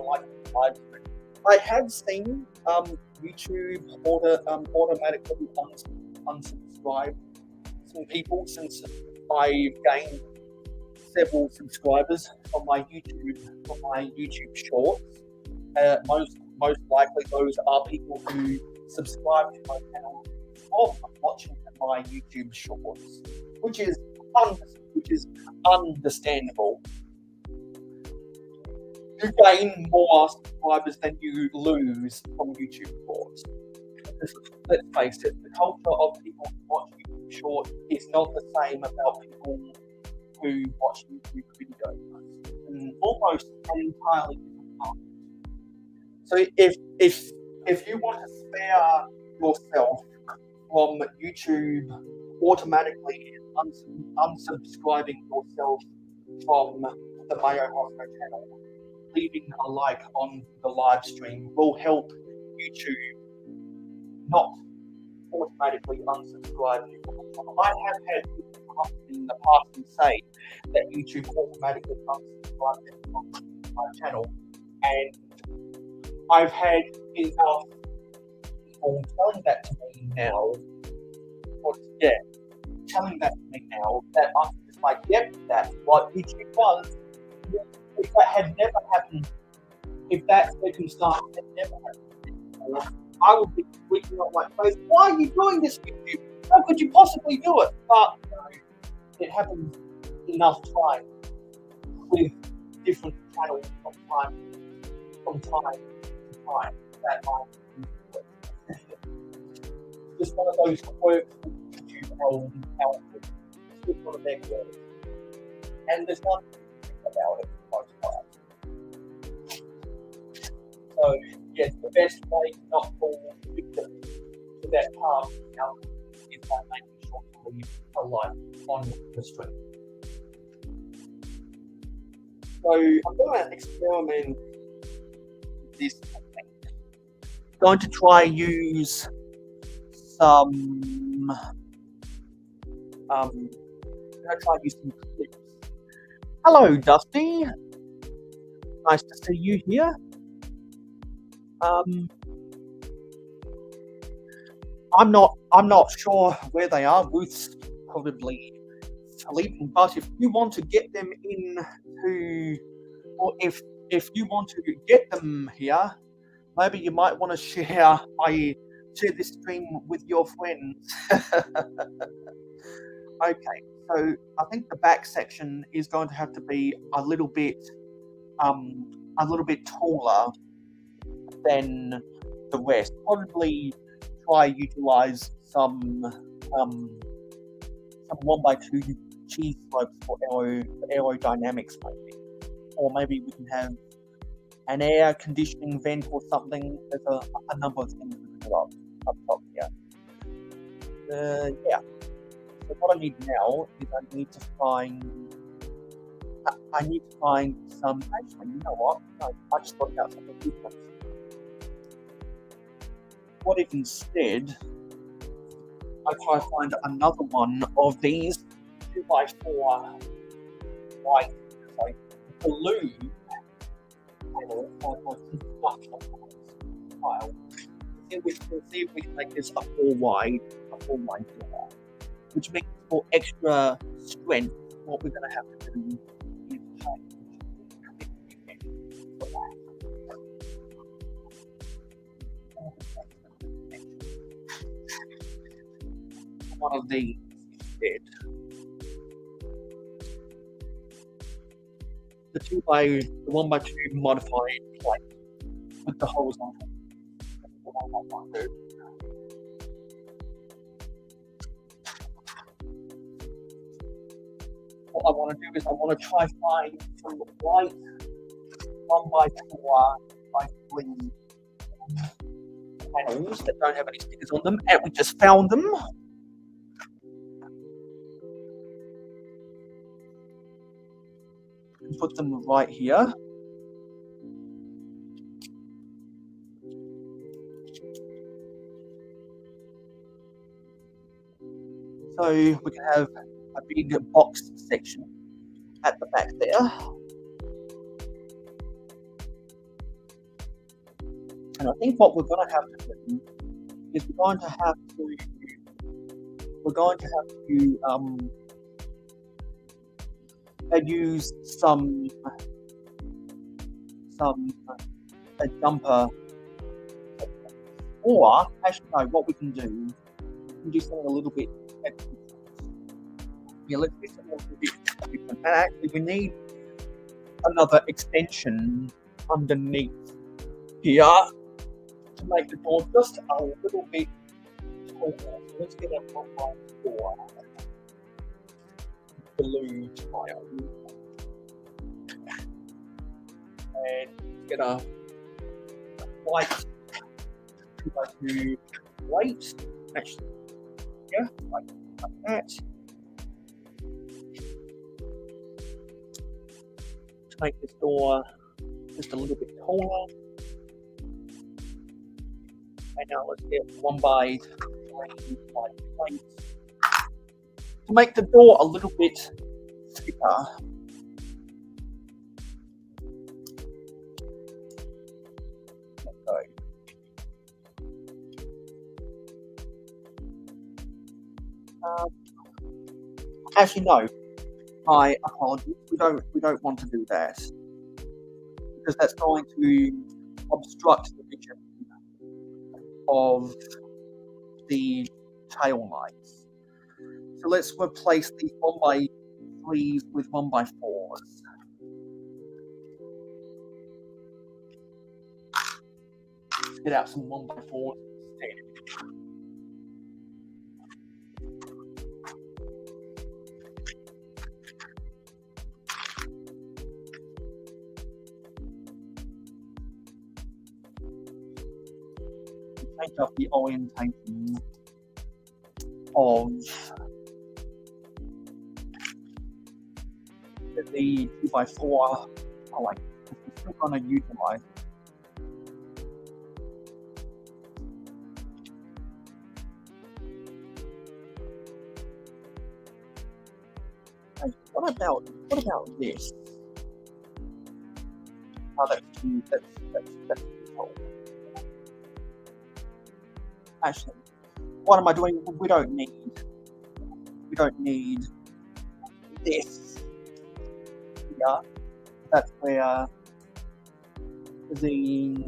live stream. I have seen YouTube automatically unsubscribe some people since I've gained several subscribers from my YouTube shorts. Most likely those are people who subscribe to my channel or watching my YouTube shorts, which is understandable. You gain more subscribers than you lose from YouTube shorts. Let's face it, the culture of people who watch YouTube shorts is not the same about people who watch YouTube videos. And almost an entirely different market. So if you want to spare yourself from YouTube automatically unsubscribing yourself from the mayohosko channel, leaving a like on the live stream will help YouTube not automatically unsubscribe you from the channel. I have had people come up in the past and say that YouTube automatically unsubscribed them from my channel, and I've had enough people telling that to me now, that I'm just like, yep, that's what YouTube does. If that had never happened, if that circumstance had never happened before, I would be tweaking up my face. Why are you doing this, YouTube? How could you possibly do it? But it happens enough times with different channels from time to time that I do it. Just one of those quirks of YouTube algorithm. It's just one of their quirks. And there's nothing about it for the most part. So, yes, the best way to not fall victim to that path is by making sure to leave a like on the stream. So, I'm going to experiment with this technique. I'm going to try use some clips. Hello, Dusty. Nice to see you here. I'm not sure where they are. Ruth's probably sleeping, but if you want to get them if you want to get them here, maybe you might want to share this stream with your friends. Okay, so I think the back section is going to have to be a little bit taller than the rest. Probably try utilize some 1x2 cheese slopes for aerodynamics, maybe, or maybe we can have an air conditioning vent or something. There's a number of things we can do up top here. Yeah. So what I need now is I need to find I need to find some. Actually, you know what? No, I just thought about something different. What if instead I try to find another one of these 2x4 white, sorry, blue panels on my construction tile? See if we can make this a 4 wide door, which means for extra strength, what we're going to have to do is change for that. One of these instead. The 1x2 modified plate with the horizontal. The one I want to do. What I want to do is I want to try find some white 1x4 by 3 panels that don't have any stickers on them, and we just found them. Put them right here. So we can have a big box section at the back there. And I think what we're going to have to do is we're going to have to use a jumper, or actually no, what we can do something a little bit different. Yeah, let's do something a little bit different. And actually we need another extension underneath here to make the door just a little bit taller. So let's get a 1x4 blue tile and get a white 2x2 plate. Actually, yeah, like that. To make this door just a little bit taller. And now let's get 1x3 plates to make the door a little bit thicker. Actually, no. My apologies. We don't want to do that because that's going to obstruct the vision of the tail lights. So let's replace these 1x3s with 1x4s. Let's get out some 1x4s instead. Change up the orientation of the 2x4 palette. We're still going to utilize it. Hey, what about this? Oh, that's cool. Actually, what am I doing? We don't need this here. That's where the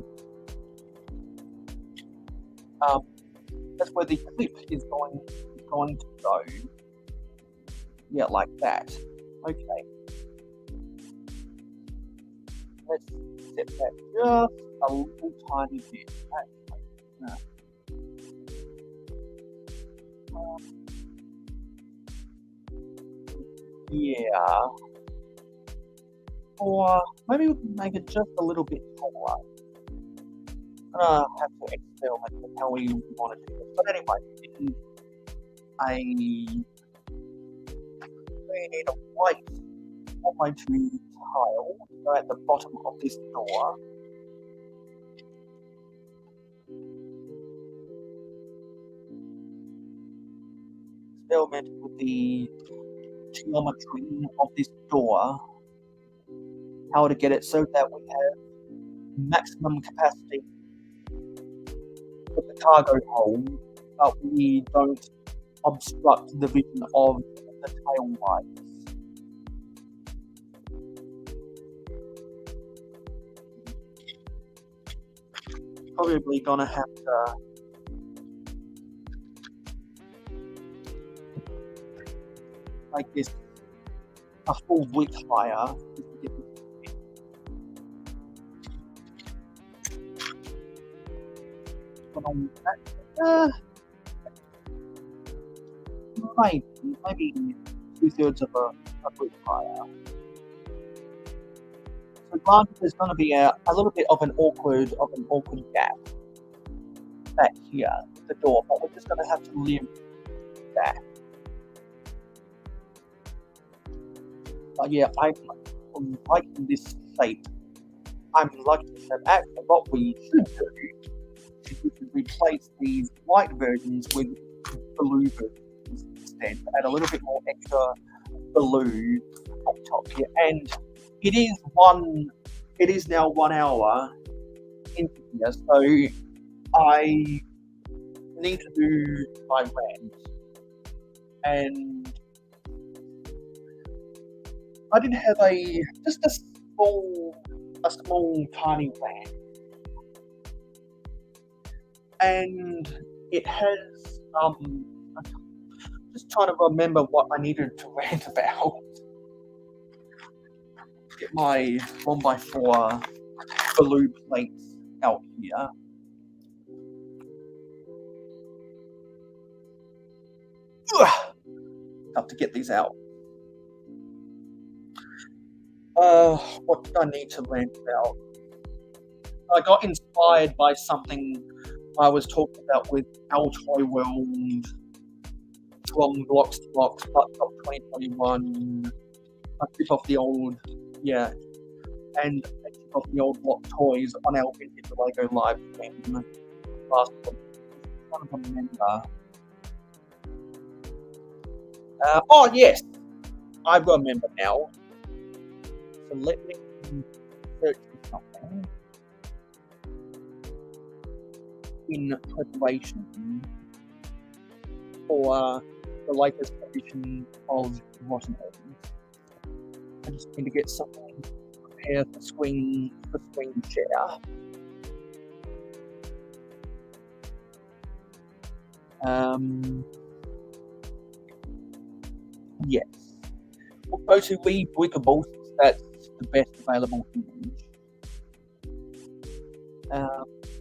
clip is going to go. Yeah, like that. Okay. Let's set that just a little tiny bit. Actually. Yeah. Or maybe we can make it just a little bit taller. I'm gonna have to experiment with how we want to do this. But anyway, we need a white on my two tile, so at the bottom of this door. Experimented with the geometry of this door, how to get it so that we have maximum capacity for the cargo hold, but we don't obstruct the vision of the tail lights. Probably gonna have to make this a full width higher. Maybe 2/3 of a width higher. So granted, there's going to be a little bit of an awkward gap back here at the door, but we're just going to have to live with that. But yeah, I'm liking this shape. I'm liking that actually what we should do is we should replace these white versions with blue versions instead. Add a little bit more extra blue up top here. And it is now 1 hour into here, so I need to do my rant. And I did have just a small tiny rant. And it has I'm just trying to remember what I needed to rant about. Get my 1x4 blue plates out here. Have to get these out. What did I need to rant about? I got inspired by something I was talking about with Altoy World from Blocks to Blocks, Part Top 2021. I tip off the old, and I tip off the old block toys on our Vintage Lego live stream last week. I can't remember. Yes, I remember now. So let me search for something in preparation for the latest edition of Rotten Eggs. I just need to get something prepared for screen share. Yes. We'll go to Rebreakable since that's the best available image.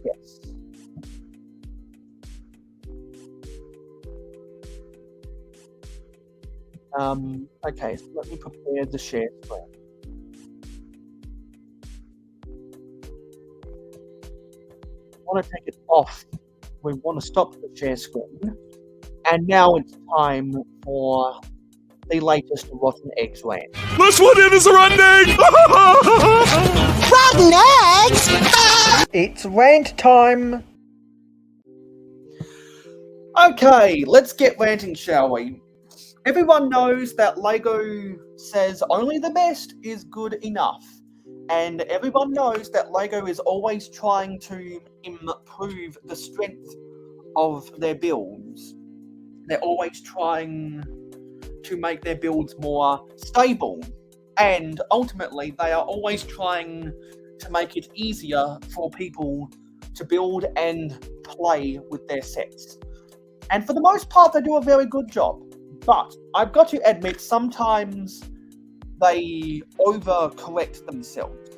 Yes. Okay, so let me prepare the share screen. We want to take it off. We want to stop the share screen. And now it's time for the latest Rotten Eggs rant. This one is a rotten egg! Rotten eggs! It's rant time! Okay, let's get ranting, shall we? Everyone knows that LEGO says only the best is good enough. And everyone knows that LEGO is always trying to improve the strength of their builds. They're always trying to make their builds more stable. And ultimately, they are always trying to make it easier for people to build and play with their sets. And for the most part, they do a very good job. But I've got to admit, sometimes they overcorrect themselves.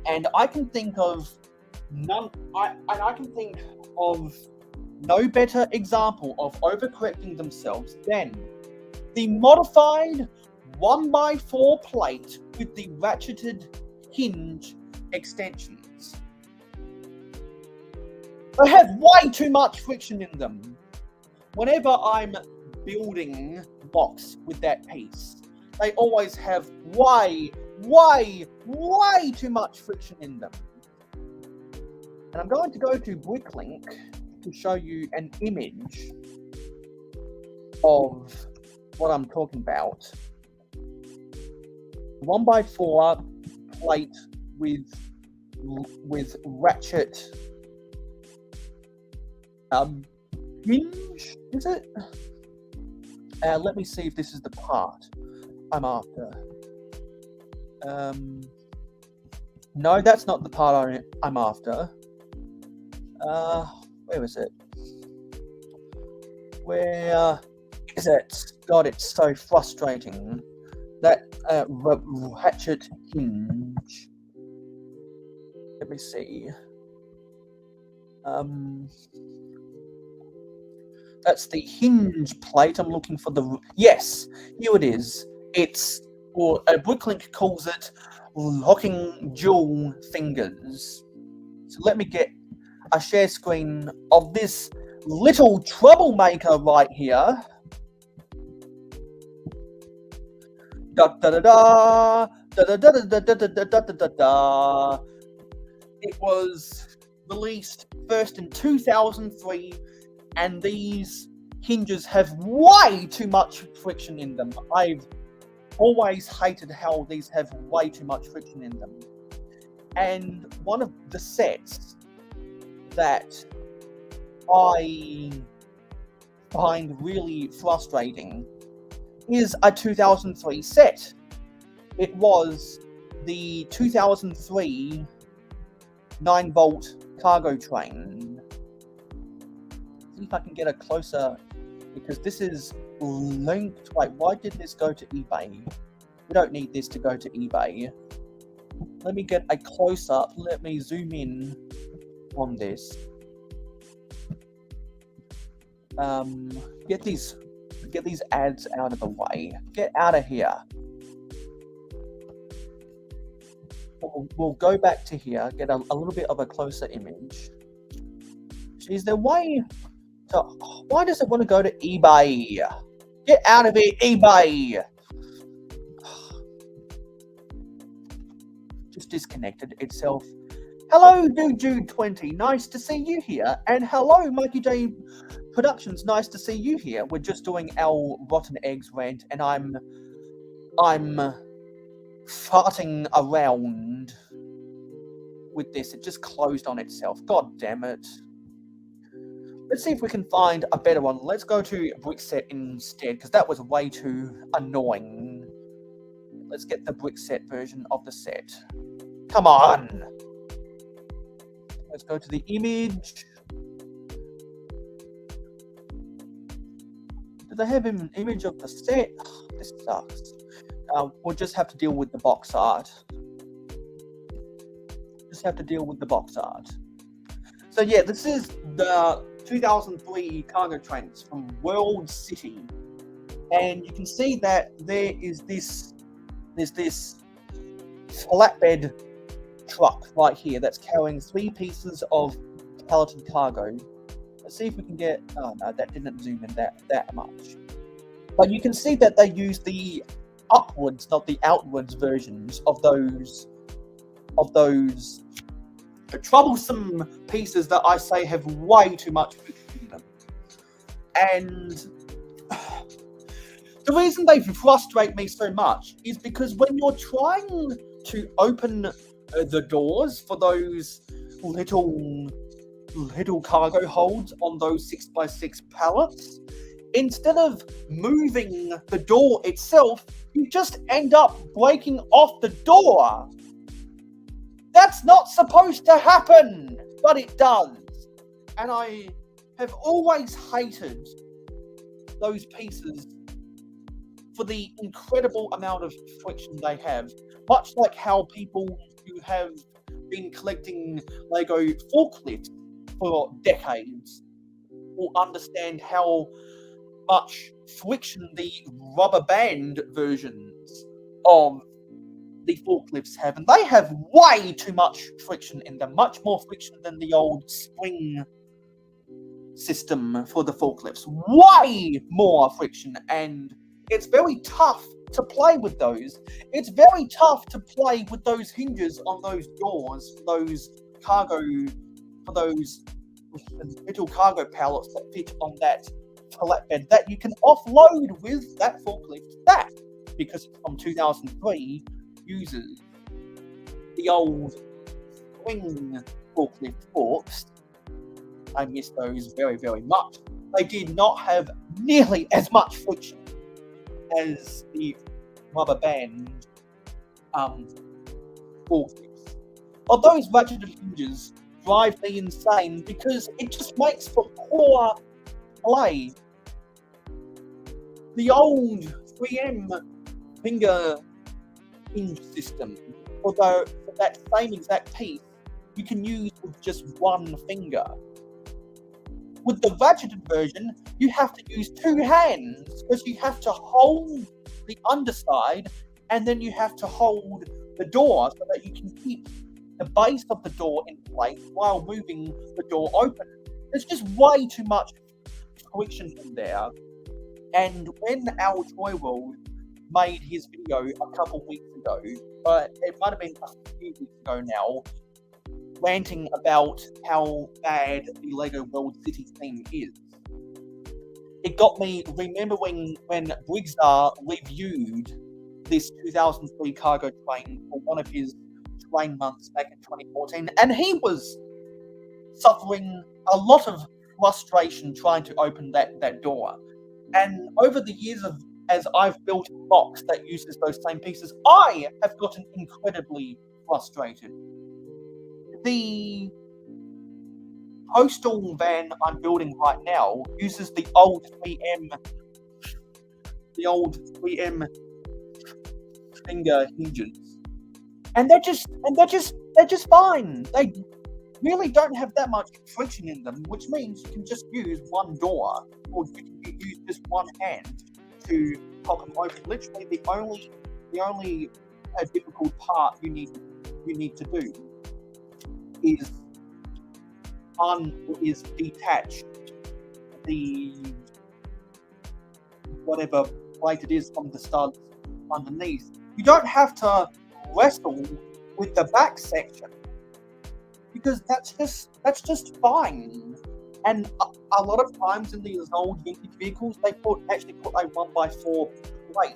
And I can think of no better example of overcorrecting themselves than the modified 1x4 plate with the ratcheted hinge extensions. They have way too much friction in them. Whenever I'm building blocks with that piece, they always have way too much friction in them. And I'm going to go to Bricklink to show you an image of what I'm talking about. 1x4 plate with ratchet hinge, is it? Let me see if this is the part I'm after. No, that's not the part I'm after. Where is it? Where is it? God, it's so frustrating. That ratchet hinge. Let me see. That's the hinge plate. I'm looking for the... Yes, here it is. It's, or Bricklink calls it, locking dual fingers. So let me get a share screen of this little troublemaker right here. Da da da da da da da da da da da da da. It was released first in 2003, and these hinges have way too much friction in them. I've always hated how these have way too much friction in them. And one of the sets that I find really frustrating is a 2003 set. It was the 2003 9-volt cargo train. See if I can get a closer, because this is linked. Wait, why did this go to eBay? We don't need this to go to eBay. Let me get a close-up. Let me zoom in on this. Get these ads out of the way. Get out of here. We'll go back to here, get a little bit of a closer image. Is there a way to... Why does it want to go to eBay? Get out of here, eBay! Just disconnected itself. Hello, Jude20. Nice to see you here. And hello, Mikey J Productions. Nice to see you here. We're just doing our Rotten Eggs rant, and I'm farting around with this. It just closed on itself. God damn it. Let's see if we can find a better one. Let's go to Brickset instead, because that was way too annoying. Let's get the Brickset version of the set. Come on! Let's go to the image. Do they have an image of the set? Oh, this sucks. We'll just have to deal with the box art. Just have to deal with the box art. So yeah, this is the 2003 cargo trains from World City, and you can see that there's this flatbed truck right here that's carrying 3 pieces of palleted cargo. Let's see if we can get... Oh no, that didn't zoom in that much. But you can see that they use the upwards, not the outwards versions of those troublesome pieces that I say have way too much friction in them. And the reason they frustrate me so much is because when you're trying to open the doors for those little cargo holds on those 6x6 pallets, instead of moving the door itself, you just end up breaking off the door. That's not supposed to happen, but it does. And I have always hated those pieces for the incredible amount of friction they have. Much like how people who have been collecting Lego forklifts for decades will understand how much friction the rubber band versions of the forklifts have, and they have way too much friction in them, much more friction than the old spring system for the forklifts. Way more friction, and it's very tough to play with those. It's very tough to play with those hinges on those doors, those little cargo pallets that fit on that flatbed that you can offload with that forklift stack, because it's from 2003, uses the old swing forklift forks. I miss those very, very much. They did not have nearly as much friction as the rubber band forklifts. But those ratcheted hinges drive me insane because it just makes for poor play. The old 3M finger hinge system, although for that same exact piece, you can use with just one finger. With the ratcheted version, you have to use two hands because you have to hold the underside and then you have to hold the door so that you can keep the base of the door in place while moving the door open. There's just way too much friction in there. And when Al Troyworld made his video a couple weeks ago, it might have been a few weeks ago now, ranting about how bad the Lego World City theme is, it got me remembering when Briggstar reviewed this 2003 cargo train for one of his train months back in 2014, and he was suffering a lot of frustration trying to open that door. And over the years as I've built a box that uses those same pieces, I have gotten incredibly frustrated. The postal van I'm building right now uses the old 3M finger hinges, and they're just fine. They really don't have that much friction in them, which means you can just use one door, or you can use just one hand to pop them open. Literally, the only difficult part you need to do is detach the whatever plate it is from the studs underneath. You don't have to wrestle with the back section because that's just fine. And a lot of times in these old vintage vehicles, they actually put a 1x4 plate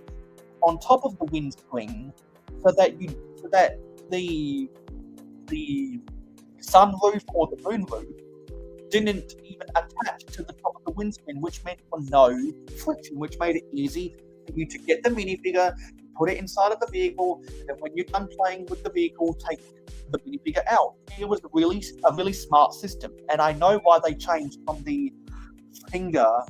on top of the windscreen so that the sunroof or the moonroof didn't even attach to the top of the windscreen, which meant for no friction, which made it easy for you to get the minifigure, put it inside of the vehicle, and then when you're done playing with the vehicle, take the minifigure out. It was a really smart system, and I know why they changed from the finger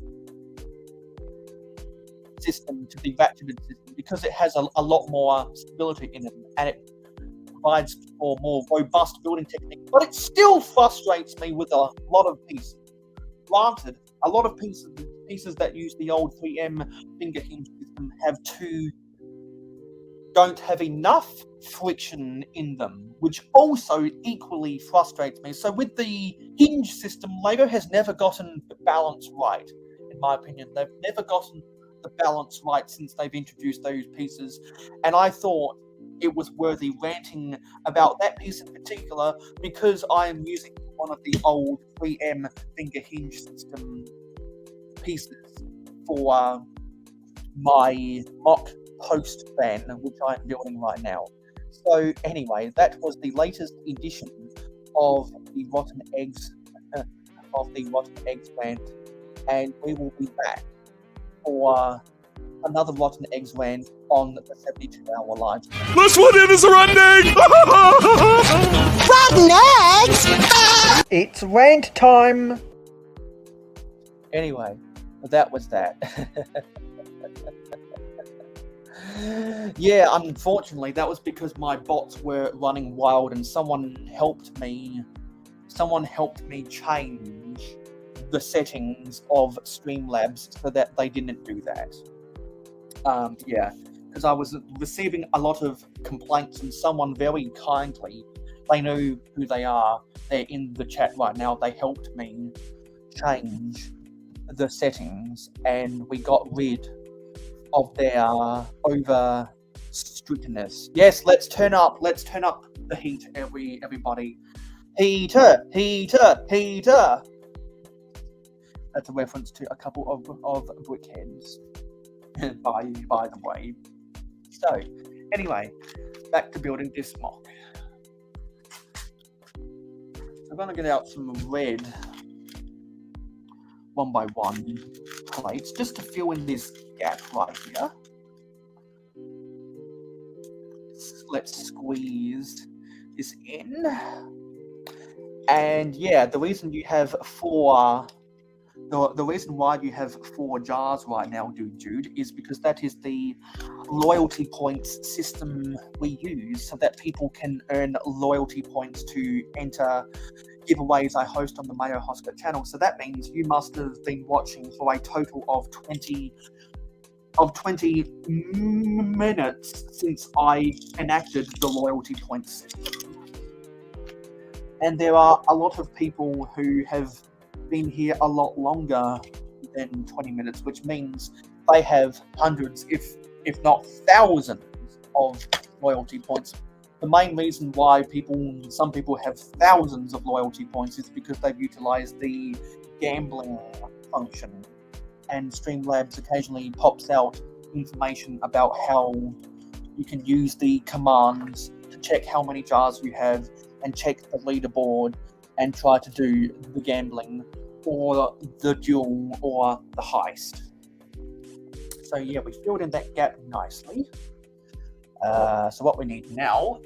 system to the ratcheted system, because it has a lot more stability in it, and it provides for more robust building technique. But it still frustrates me with a lot of pieces. Granted, a lot of pieces that use the old 3M finger hinge system don't have enough friction in them, which also equally frustrates me. So with the hinge system, Lego has never gotten the balance right, in my opinion. They've never gotten the balance right since they've introduced those pieces, and I thought it was worthy ranting about that piece in particular because I am using one of the old 3M finger hinge system pieces for my mock post van, which I'm building right now. So anyway, that was the latest edition of the Rotten Eggs rant, and we will be back for another Rotten Eggs rant on the 72-hour live stream. This one is running! Rotten eggs! It's rant time! Anyway, that was that. Yeah, unfortunately, that was because my bots were running wild and someone helped me change the settings of Streamlabs so that they didn't do that. Yeah, because I was receiving a lot of complaints and someone very kindly, they know who they are, they're in the chat right now, they helped me change the settings and we got rid of their over strictness. Yes, let's turn up the heat, everybody. Heater. That's a reference to a couple of brickheads, by the way. So, anyway, back to building this mock. I'm going to get out some red 1x1 plates just to fill in this gap right here. Let's squeeze this in. And yeah, the reason you have the reason why you have 4 jars right now, Jude, is because that is the loyalty points system we use so that people can earn loyalty points to enter giveaways I host on the mayohosko channel. So that means you must have been watching for a total of 20 minutes since I enacted the loyalty points system. And there are a lot of people who have been here a lot longer than 20 minutes, which means they have hundreds, if not thousands, of loyalty points. The main reason why some people have thousands of loyalty points is because they've utilized the gambling function, and Streamlabs occasionally pops out information about how you can use the commands to check how many jars you have and check the leaderboard and try to do the gambling or the duel or the heist. So yeah, we filled in that gap nicely. So what we need now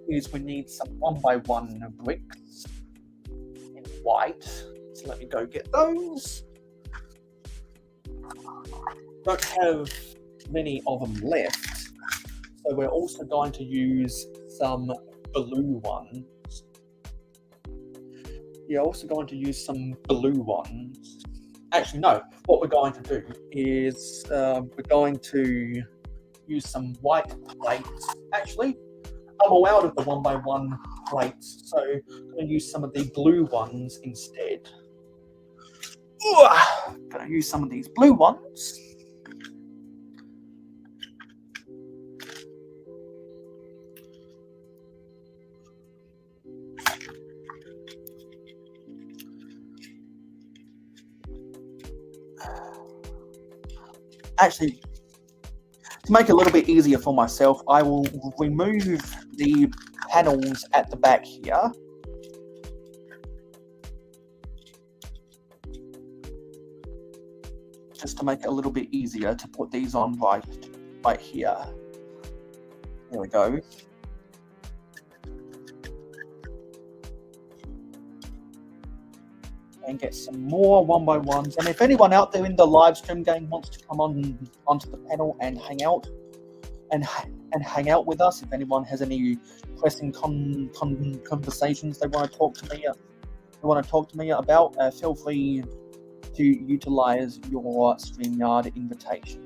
is we need some 1x1 bricks in white. So let me go get those. Don't have many of them left, so we're also going to use some blue ones. Yeah, also going to use some blue ones. Actually, no. What we're going to do is we're going to use some white plates. Actually, I'm all out of the 1x1 plates, so I'm going to use some of the blue ones instead. Going to use some of these blue ones. Actually, to make it a little bit easier for myself, I will remove the panels at the back here. Just to make it a little bit easier to put these on right here. There we go. And get some more 1x1s. And if anyone out there in the live stream game wants to come onto the panel and hang out with us, if anyone has any pressing conversations they want to talk to me about, feel free to utilize your StreamYard invitation.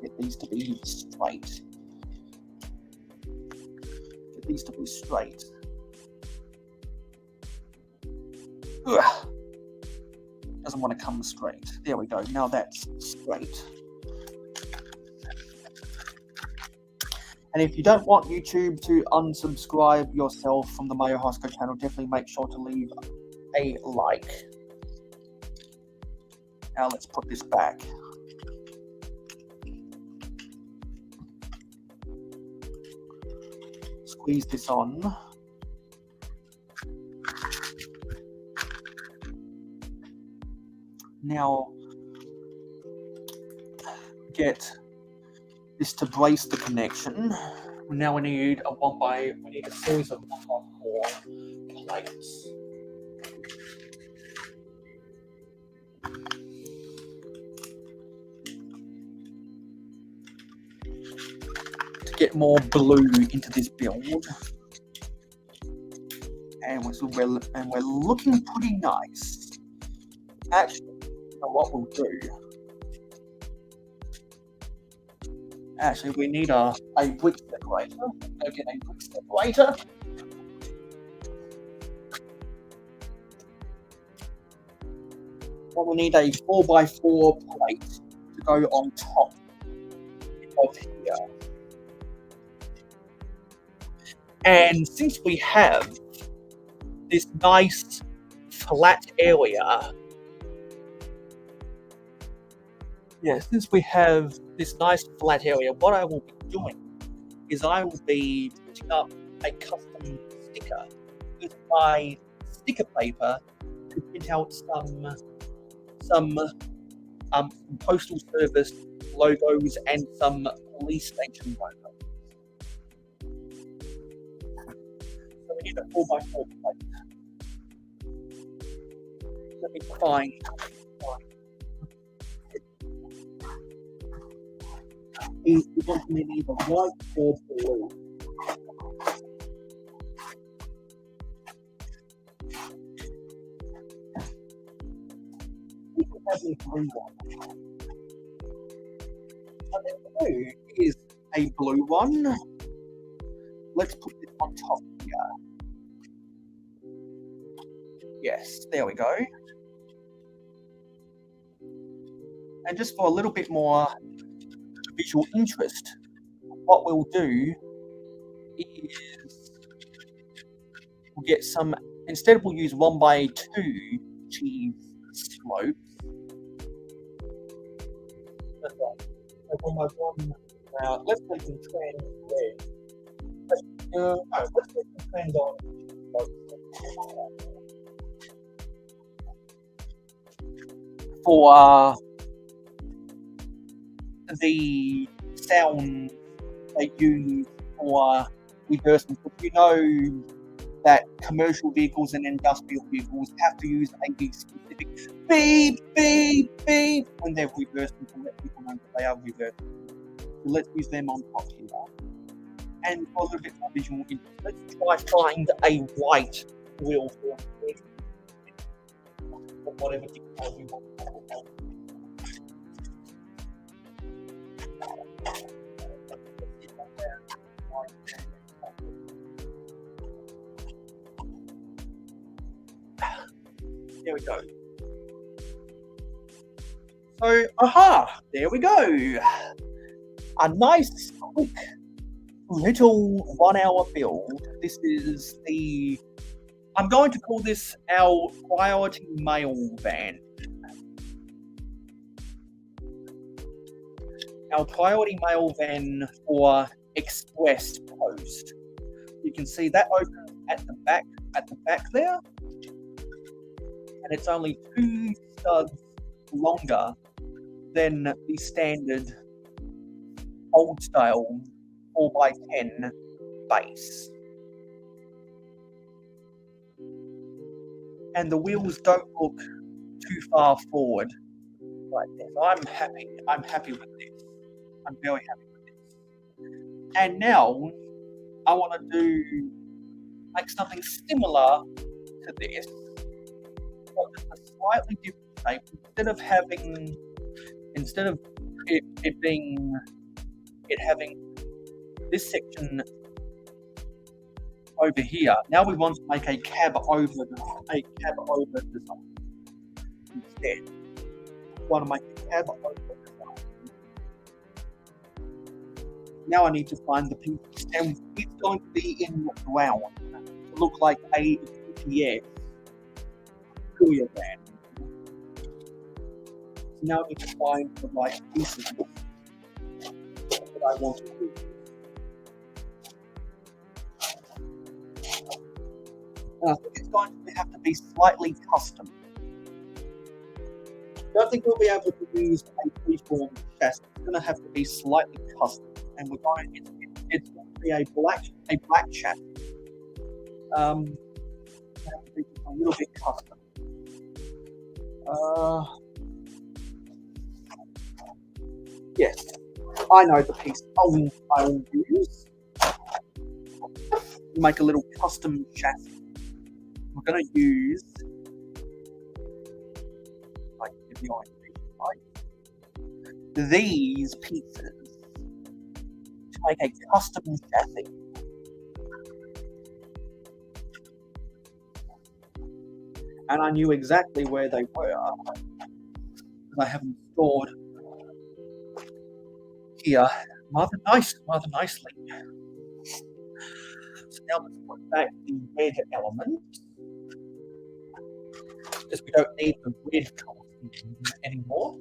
Get these to be straight. These to be straight. Ugh. Doesn't want to come straight. There we go. Now that's straight. And if you don't want YouTube to unsubscribe yourself from the mayohosko channel, definitely make sure to leave a like. Now let's put this back. Squeeze this on. Now get this to brace the connection. Now we need a series of 1x4 plates. Get more blue into this build, and we're looking pretty nice. Actually, you know what we'll do? Actually, we need a brick separator. Go get a brick separator. going to need a 4x4 plate to go on top of here. And since we have this nice flat area, what I will be doing is I will be putting up a custom sticker with my sticker paper to print out some postal service logos and some police station logos. So we need a 4x4 plate. Let me find. We want them in either white or blue. We can have a blue one. And then blue is a blue one. Let's put this on top here. Yes, there we go. And just for a little bit more visual interest, what we'll do is we'll get some, instead we'll use 1x2 cheese slopes. That's right. So 1x1, let's make them trend red. Let's make them trend on. For the sound they use for reversing. You know that commercial vehicles and industrial vehicles have to use a specific beep, beep, beep when they're reversing to let people know that they are reversing. So let's use them on top here. And for a little bit more visual interest, let's try find a white wheel for it. Or whatever detail we want. There we go. So, there we go. A nice, quick, little 1 hour build. This is I'm going to call this our priority mail van. Our priority mail van for express post. You can see that opens at the back there. And it's only 2 studs longer than the standard old style 4x10 base. And the wheels don't look too far forward like this. I'm happy with this. I'm very happy with this. And now I want to make something similar to this, but just a slightly different shape. Instead of it having this section over here. Now we want to make a cab over design. Instead, we want to make a cab over design. Now I need to find the pieces, and it's going to be in brown to look like a GPS courier van. So now I need to find the right pieces that I want to do. And I think it's going to have to be slightly custom. I don't think we'll be able to use a freeform chassis. It's going to have to be slightly custom, and it's going to be a black chassis. Have to be a little bit custom. Yes, I know the piece I will use. Make a little custom chassis. We're going to use these pieces to make a custom chassis. And I knew exactly where they were. I have them stored here rather nicely. So now let's put back the red element, because we don't need the red color anymore.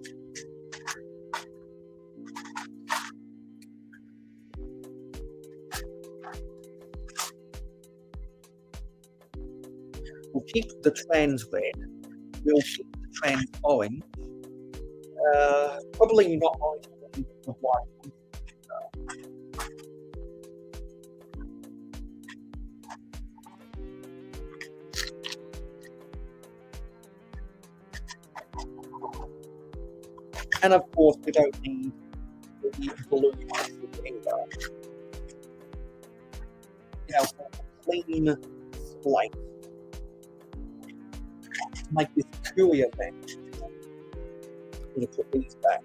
We'll keep the trans red. We'll keep the trans orange. Probably not orange, but the white. And of course, we don't need the blue either. Clean slate. To make this cooler event, I'm going to put these back.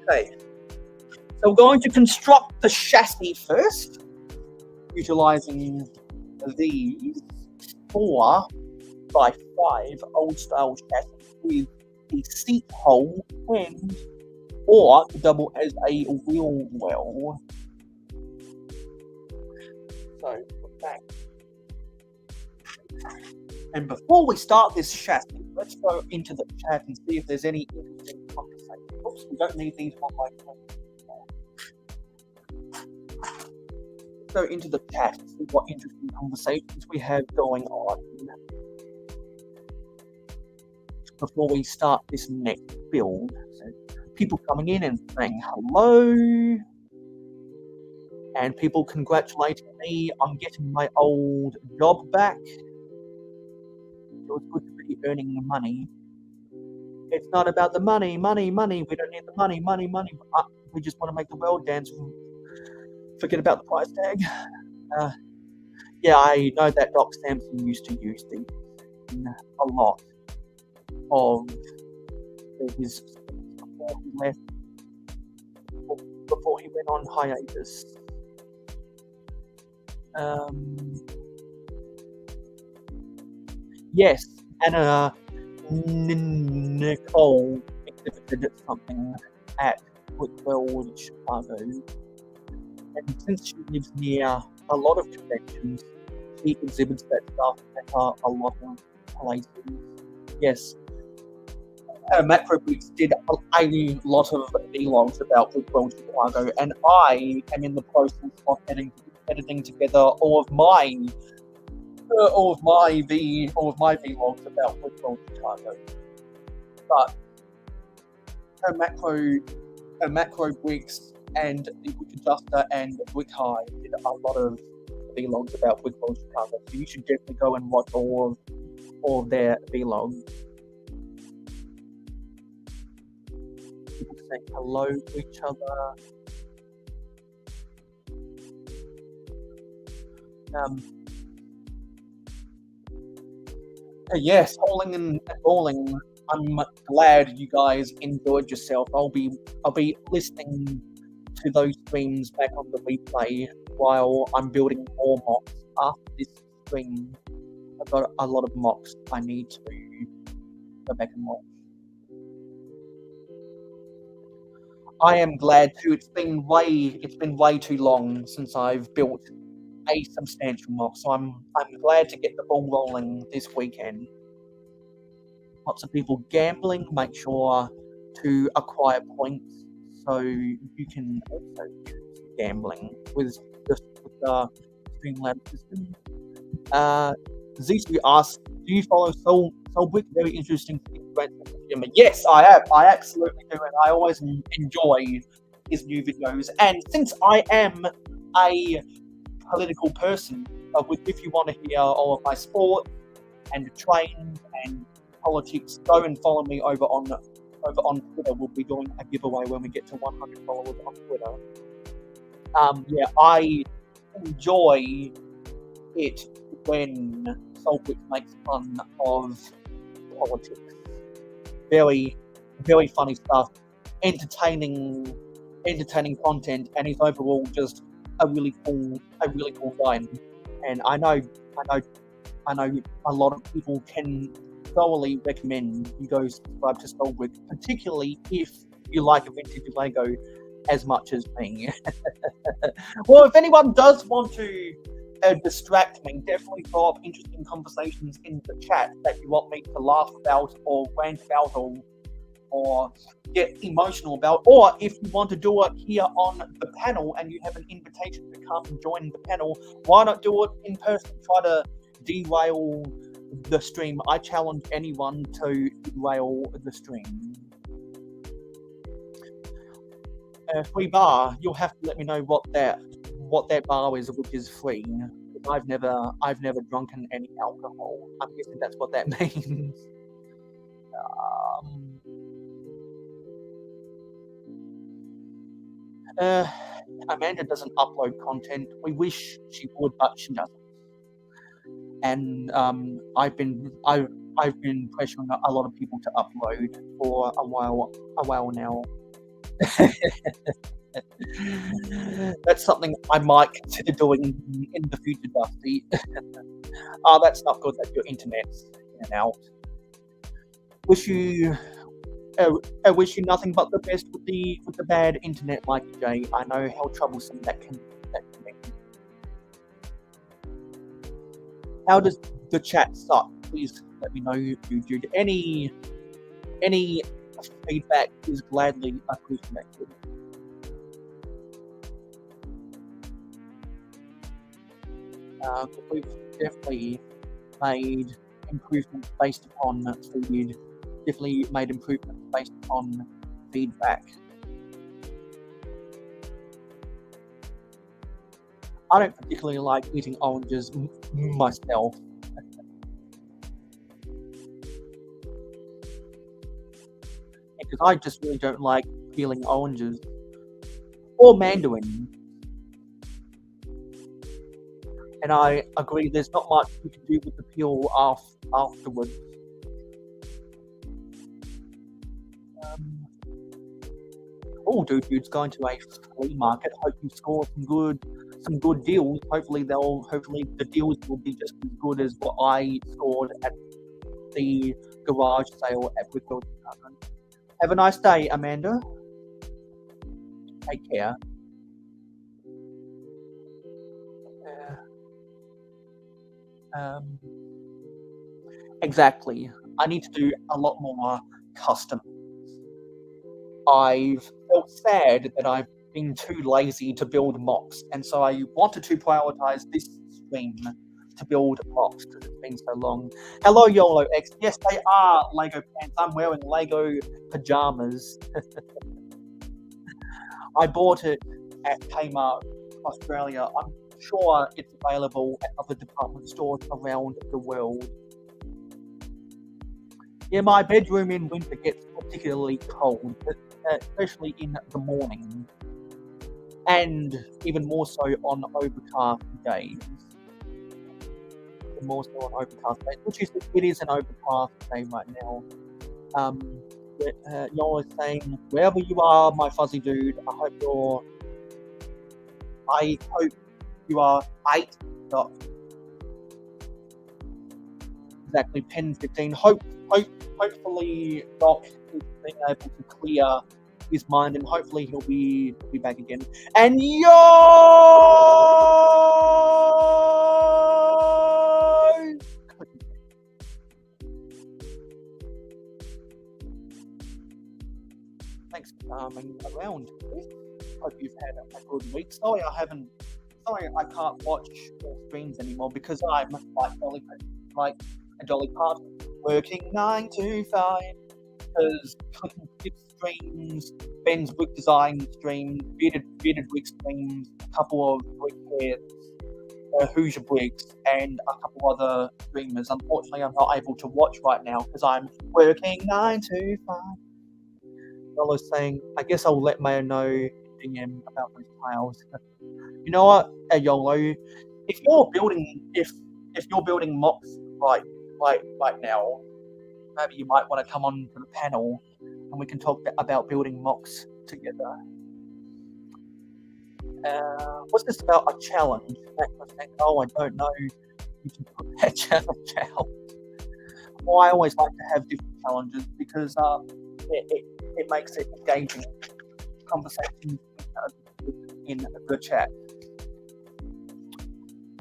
Okay, so we're going to construct the chassis first, utilizing these 4x5 old style chassis with a seat hole and or to double as a wheel well. So put that. And before we start this chassis, let's go into the chat and see if there's any interesting conversation. Oops, we don't need these one by one. Let's go into the chat and see what interesting conversations we have going on before we start this next build. So people coming in and saying hello, and people congratulating me on getting my old job back. It was good to be earning the money. It's not about the money. We don't need the money. We just want to make the world dance. Forget about the price tag. Yeah, I know that Doc Samson used to use these in a lot of his before he left, before he went on hiatus. Yes, Anna Nicole exhibited something at Woodwell, Chicago. And since she lives near a lot of conventions, she exhibits that stuff at a lot of places. Yes. Macro Boots did a lot of vlogs about Woodwell, Chicago, and I am in the process of editing together all of my vlogs about Woodwell, Chicago. But Macro Bricks and the Wick Adjuster and Wick High did a lot of vlogs about Woodwell, Chicago. So you should definitely go and watch all of their vlogs. People saying hello to each other. Yes, hauling and bowling. I'm glad you guys enjoyed yourself. I'll be listening to those streams back on the replay while I'm building more mocks after this stream. I've got a lot of mocks I need to go back and watch. I am glad too. It's been way too long since I've built a substantial mock, so I'm glad to get the ball rolling this weekend. Lots of people gambling. Make sure to acquire points so you can also use gambling with the Streamlab system. Zisu asks, do you follow Soulbrick? Very interesting. Yes, I have. I absolutely do, and I always enjoy his new videos. And since I am a political person, if you want to hear all of my sport and trends and politics, go and follow me over on Twitter. We'll be doing a giveaway when we get to 100 followers on Twitter. Yeah, I enjoy it when Soulbrick makes fun of politics. Very, very funny stuff. Entertaining content, and he's overall just a really cool guy. and I know a lot of people can thoroughly recommend you go subscribe to Soulbrick, particularly if you like a vintage Lego as much as me. Well, if anyone does want to distract me, definitely throw up interesting conversations in the chat that you want me to laugh about or rant about or get emotional about, or if you want to do it here on the panel and you have an invitation to come and join the panel, why not do it in person? Try to derail the stream. I challenge anyone to derail the stream. Free bar. You'll have to let me know what that bar is, which is free. I've never drunken any alcohol. I'm guessing that's what that means. Amanda doesn't upload content. We wish she would, but she doesn't. And I've been pressuring a lot of people to upload for a while now. That's something I might consider doing in the future, Dusty. That's not good that your internet's in and out. I wish you nothing but the best with the bad internet, Mikey J. I know how troublesome that can be. How does the chat suck? Please let me know, dude. Any feedback is gladly appreciated. We've definitely made improvements based upon feed. Definitely made improvements based on feedback. I don't particularly like eating oranges myself. Because I just really don't like peeling oranges. Or mandarins. And I agree there's not much you can do with the peel afterwards. Dude's going to a flea market. Hope you score some good deals. Hopefully the deals will be just as good as what I scored at the garage sale at Whitfield Department. Have a nice day, Amanda. Take care. Exactly. I need to do a lot more custom. I've felt sad that I've been too lazy to build mocks, and so I wanted to prioritize this stream to build mocks because it's been so long. Hello, YOLO X. Yes, they are Lego pants. I'm wearing Lego pajamas. I bought it at Kmart, Australia. I'm sure it's available at other department stores around the world. Yeah, my bedroom in winter gets particularly cold, especially in the morning, and even more so on overcast days. Which is it is an overcast day right now. Y'all are saying, wherever you are, my fuzzy dude, I hope you are 8. Exactly, pen 15. Hopefully Doc is being able to clear his mind, and hopefully he'll be back again. And yo! Thanks for coming around. Hope you've had a good week. Sorry I can't watch your streams anymore because I'm like a Dolly Parton, working 9 to 5. Because Clip streams, Ben's Brick Design streams, Bearded Brick streams, a couple of Brick Heads, Hoosier Bricks, and a couple other streamers. Unfortunately, I'm not able to watch right now because I'm working 9 to 5. Yolo's saying, I guess I'll let Mayo know in DM about those tiles. You know what, Yolo? If you're building mocks right now, maybe you might want to come on to the panel and we can talk about building mocks together. What's this about a challenge? Oh, I don't know. You can put that challenge out. Well, I always like to have different challenges because it makes it engaging conversation in the chat.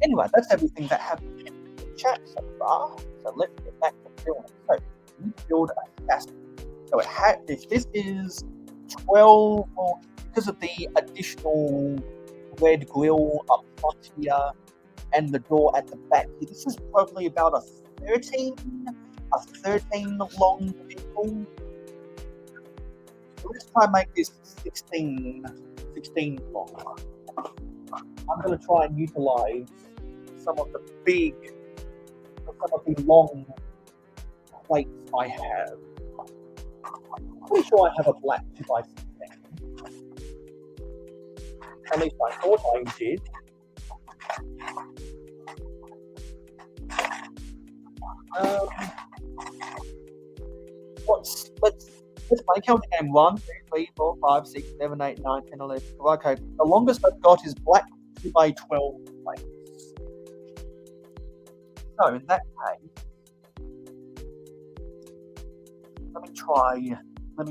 Anyway, that's everything that happened in the chat so far. So let's get back to building. So we build a castle. So if this is 12, well, because of the additional red grill up front here and the door at the back here, this is probably about a 13 long vehicle. So let's try and make this 16 long. I'm going to try and utilize some of the long plates I have. I'm pretty sure I have a black 2x16. At least I thought I did. Let's play counting game 1, 2, 3, 4, 5, 6, 7, 8, 9, 10, 11. Okay, the longest I've got is black 2x12 plates. So in that case, let me try this. Let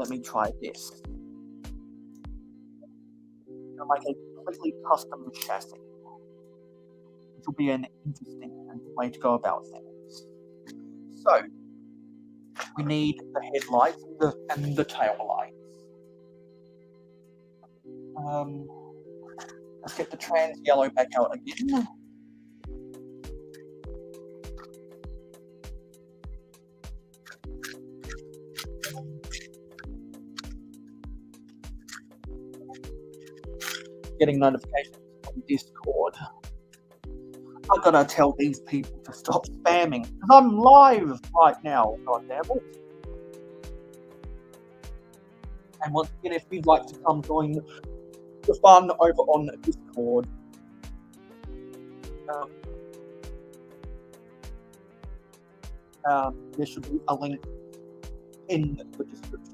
me try this. I'll make a completely custom chassis, which will be an interesting way to go about things. So we need the headlights and the tail lights. Let's get the trans yellow back out again. Getting notifications on Discord. I've got to tell these people to stop spamming because I'm live right now. God damn it! And once again, if you'd like to come join the fun over on Discord, there should be a link in the description.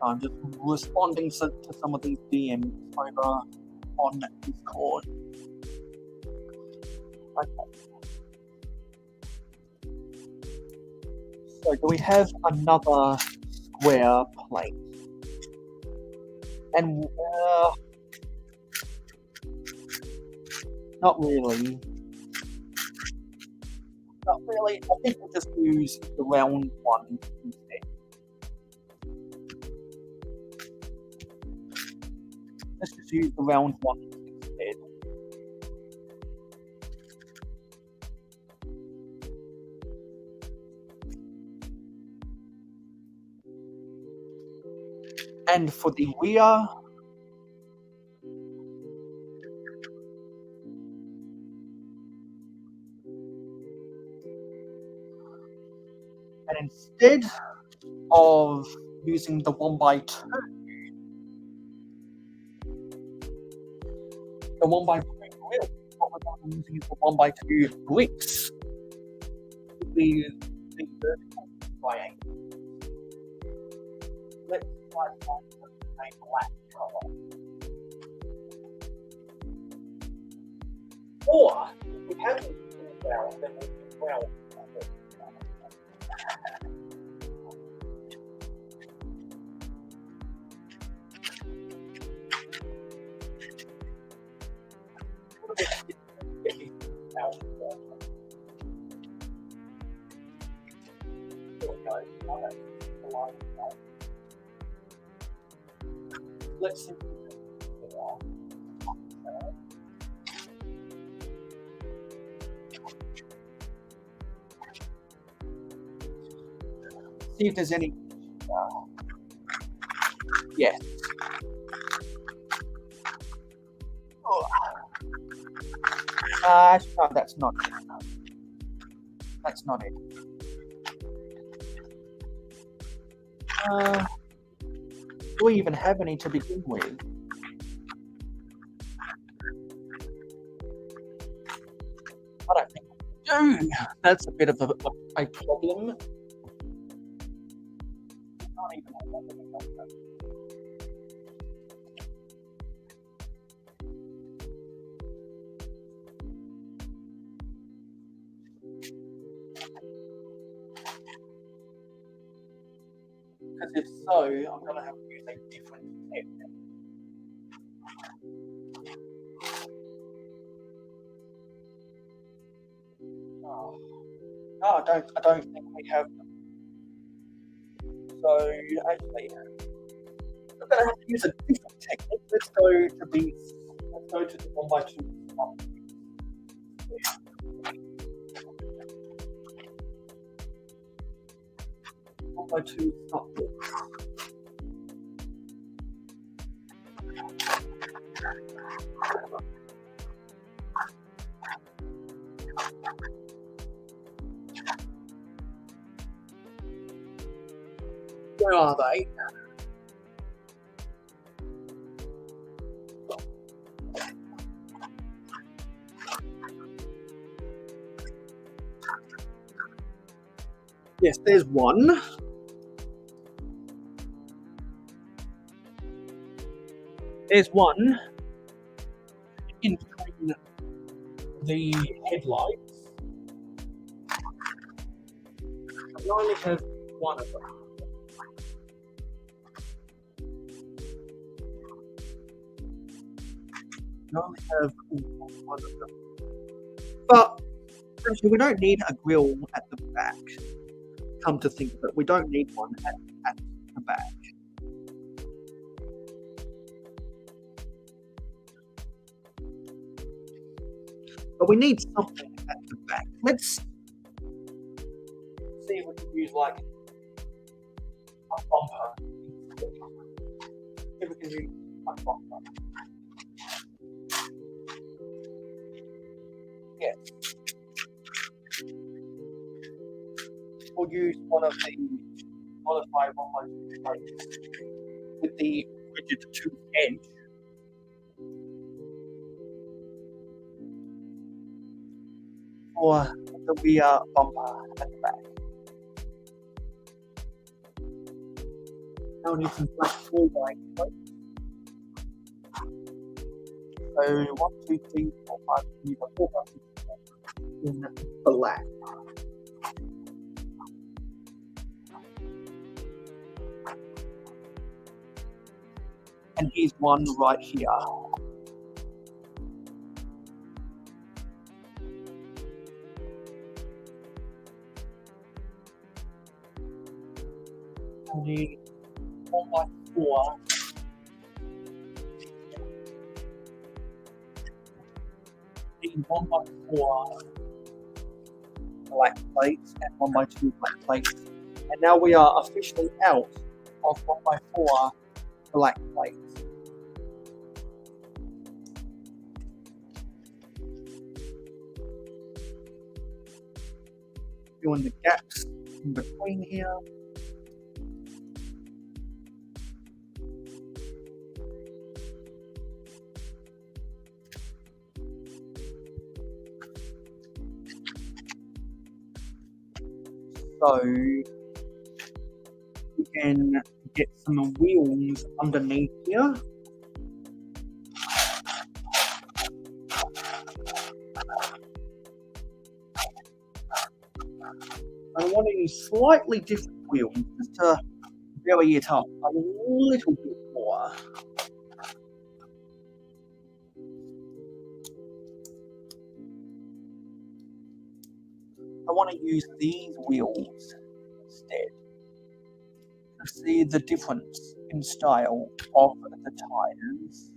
I'm just responding to some of these DMs over on Discord. Okay. So do we have another square plate? And not really. Not really. I think we'll just use the round one instead. Let's just use the round one instead. And for the rear, and instead of using the 1x2, the 1x2 grill, what we're going to be using is the 1x2 bricks. The vertical triangle. Let's try to find a black color. Or if we haven't been brown, then we'll do brown. Let's see. See if there's any. Yes. Oh. No, that's not it. That's not it. Do we even have any to begin with? I don't think we do. That's a bit of a problem. Can't even have that many of them. Because if so, I'm going to have to use a different technique. Oh. No, I don't think we have them. So actually, I'm going to have to use a different technique. Let's go to the 1x2 stop. 1x2 stop. Where are they? Yes, there's one. There's one in between the headlights. I only have one of them. I only have one of them. But actually, we don't need a grill at the back. Come to think of it, we don't need one at the back. But we need something at the back. Let's see if we can use like a bumper. If we can use a bumper. Yes. We'll use one of the modified 1x2 plates with the rigid tooth edge. For the rear bumper at the back. Now we need some black 4x plates. So 1, 2, 3, 4, 5, we need a 4x in black. And here's one right here. I need 1x4. Need 1x4 black plates and 1x2 black plates. And now we are officially out of 1x4 black plates. Fill in the gaps in between here. So we can get some wheels underneath here. I want to use slightly different wheels just to vary it up a little bit more. I want to use these wheels instead to see the difference in style of the tires.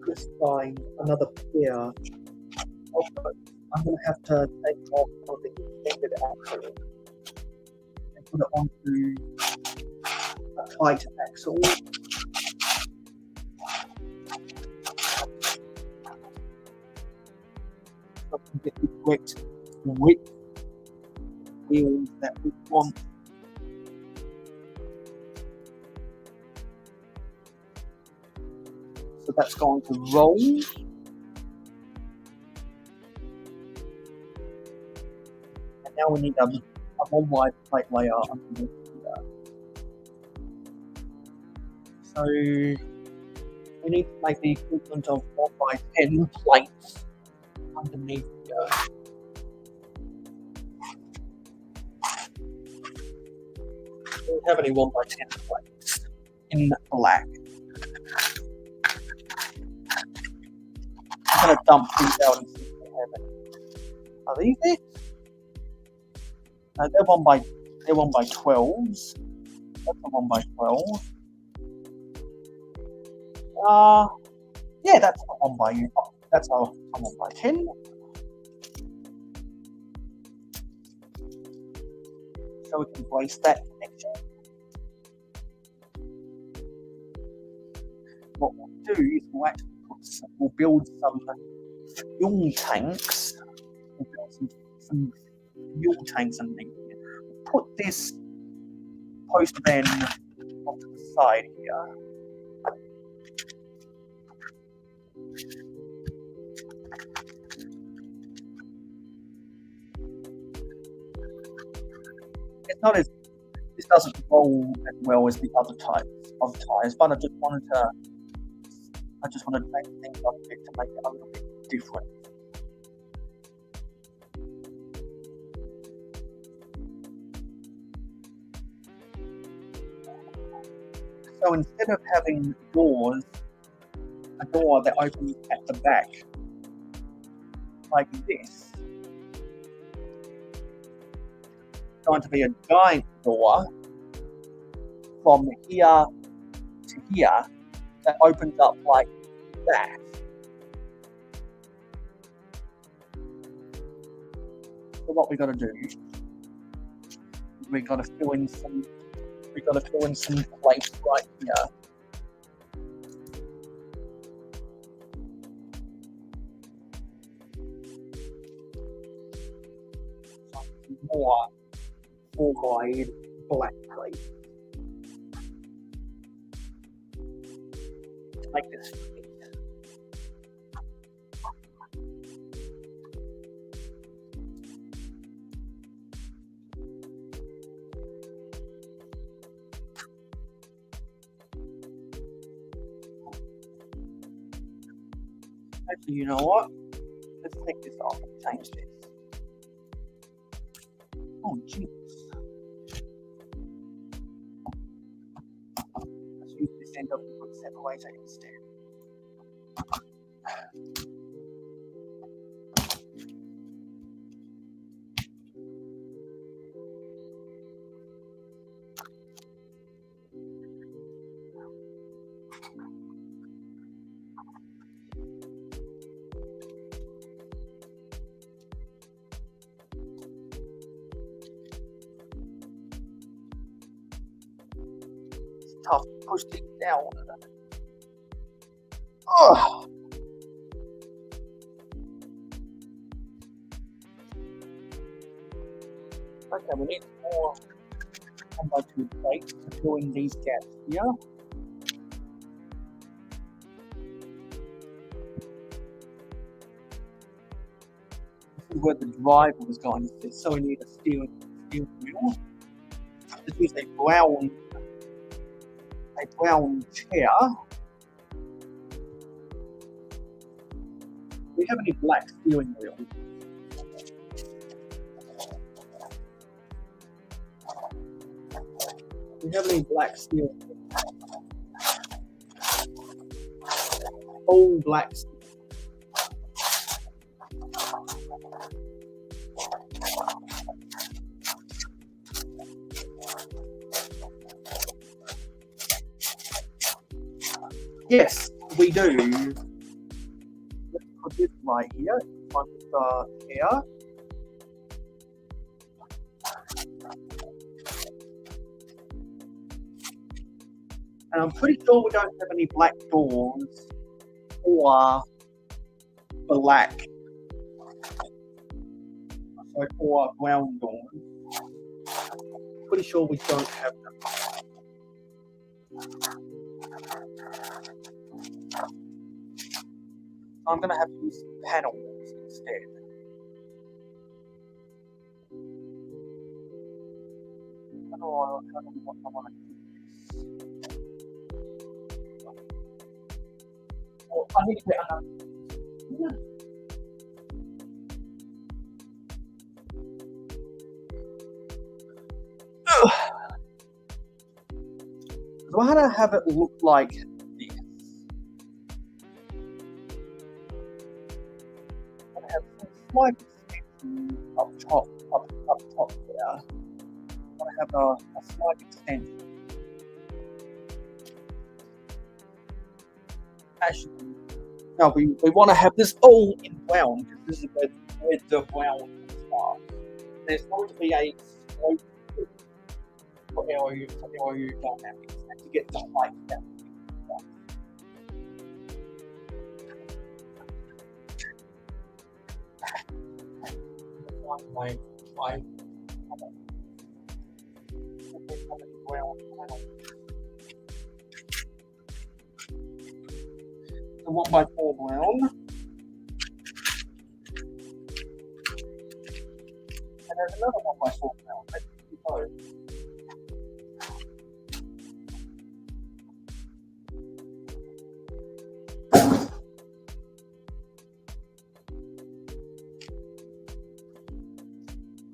Just find another pair of them. I'm going to have to take off of the extended axle and put it onto a tight axle. So I can get the correct width wheels that we want. So that's going to roll. And now we need a one wide plate layer underneath here. So we need to make the equivalent of 1 by 10 plates underneath here. We don't have any 1 by 10 plates in black. I'm going to dump these out and see if we have any. Are these it? No, they're 1 by 12s. That's a 1 by 12. Yeah, that's a 1 by 10. So we can place that connection. What we'll do is we'll build some fuel tanks. We'll build some fuel tanks underneath here. We'll put this post van onto the side here. It's not as this doesn't roll as well as the other types of tires, but I just wanted to make things up a bit to make it a little bit different. So instead of having doors, a door that opens at the back, like this, it's going to be a giant door from here to here that opens up like that. So what we got to do, we got to fill in some plates right here. More wide black plate. Like this. Actually, you know what? Let's take this off and change this. Oh, jeez. Let's use this end of the quick separator instead. Tough to push it down. Oh. Okay, we need more 1 by 2 plates to fill in these gaps here. This is where the driver is going to sit, so we need a steering wheel. This is a brown chair. Do we have any black steering wheels? Do we have any black steering wheels? All black. Yes, we do. Let's put this right here. One here. And I'm pretty sure we don't have any black doors or black So for ground dawn, pretty sure we don't have them. I'm going to have to use panels instead. How do I want to do this? Oh, I need to get another. So I'm going to have it look like this. I'm going to have some slight extension up top there. I'm going to have a slight extension. Actually, no, we want to have this all in brown because this is where the brown starts. There's going to be a slope for aerodynamics and to get the height down. The 1x4 brown. And there's another 1x4 brown. Let's keep going.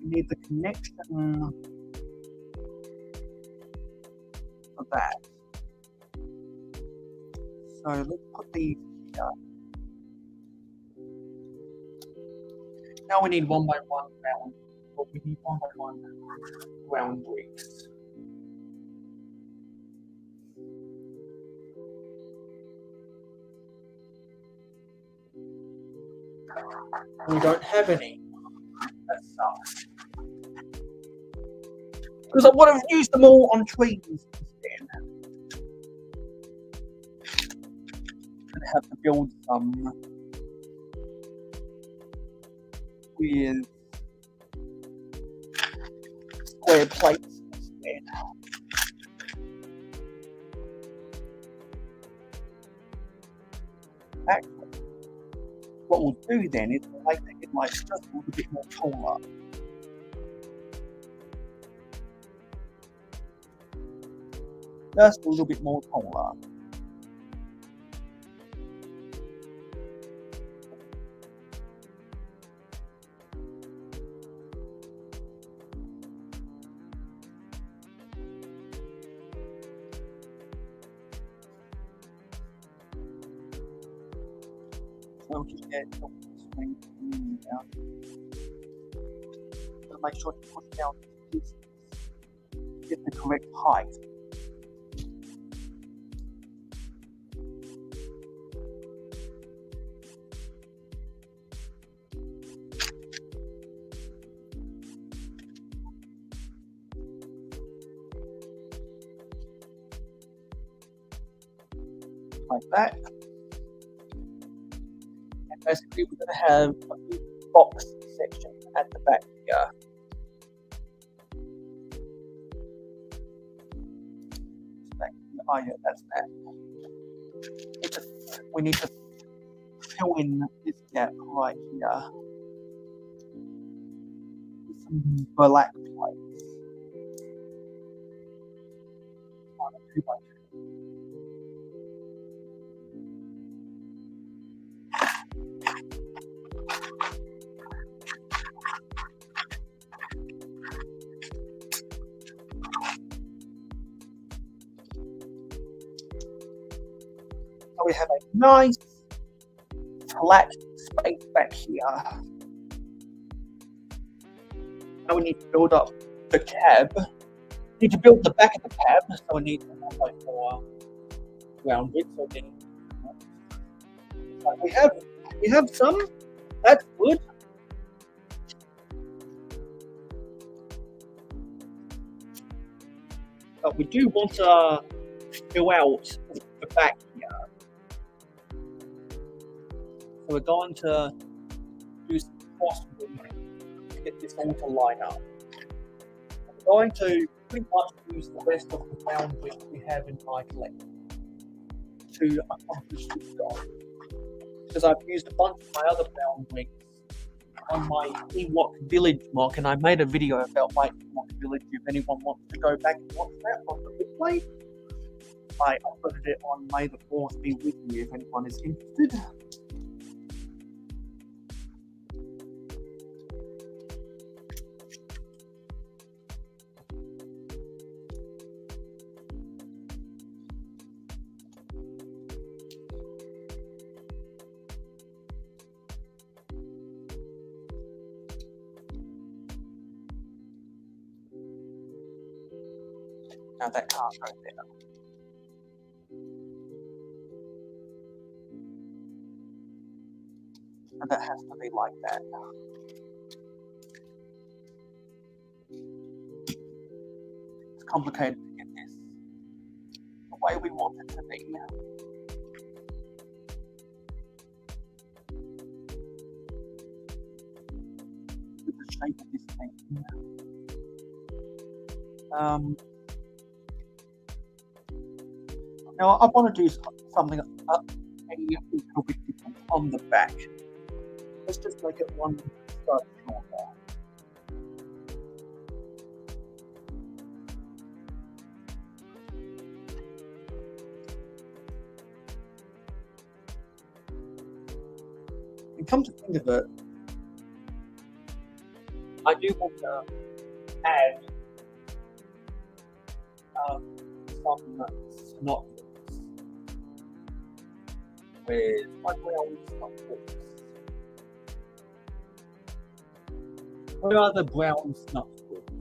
We need the connection for that. So let's put these here. Now we need 1x1 round, but we need 1x1 round bricks. We don't have any. That sucks. Because I would have used them all on trees instead. And have to build some with square plates instead. Actually, what we'll do then is we'll make it like just a little bit more taller. Just a little bit more taller. So just get the string down. So make sure to push down these pieces. Get the correct height. Like that. And basically we're going to have a big box section at the back here. Oh yeah, that's that. We need to fill in this gap right here with some black plates. 2x2. So we have a nice flat space back here. Now we need to build up the cab. We need to build the back of the cab, so we need 1x4 round bricks. So we have some. That's good. But we do want to fill out the back here. So we're going to do some cross get this all to line up. I'm going to pretty much use the rest of the brown bricks we have in my collection to accomplish this goal. Because I've used a bunch of my other brown bricks on my Ewok Village mock, and I made a video about my Ewok Village. If anyone wants to go back and watch that on the replay, I uploaded it on May the 4th be with you if anyone is interested. Now that can't go there. And that has to be like that. It's complicated to get this the way we want it to be. With the shape of this thing. Now I want to do something a little bit different on the back. Let's just make it one stud shorter. And come to think of it, I do want to add some snot with my brown snot bricks. Where are the brown snot bricks?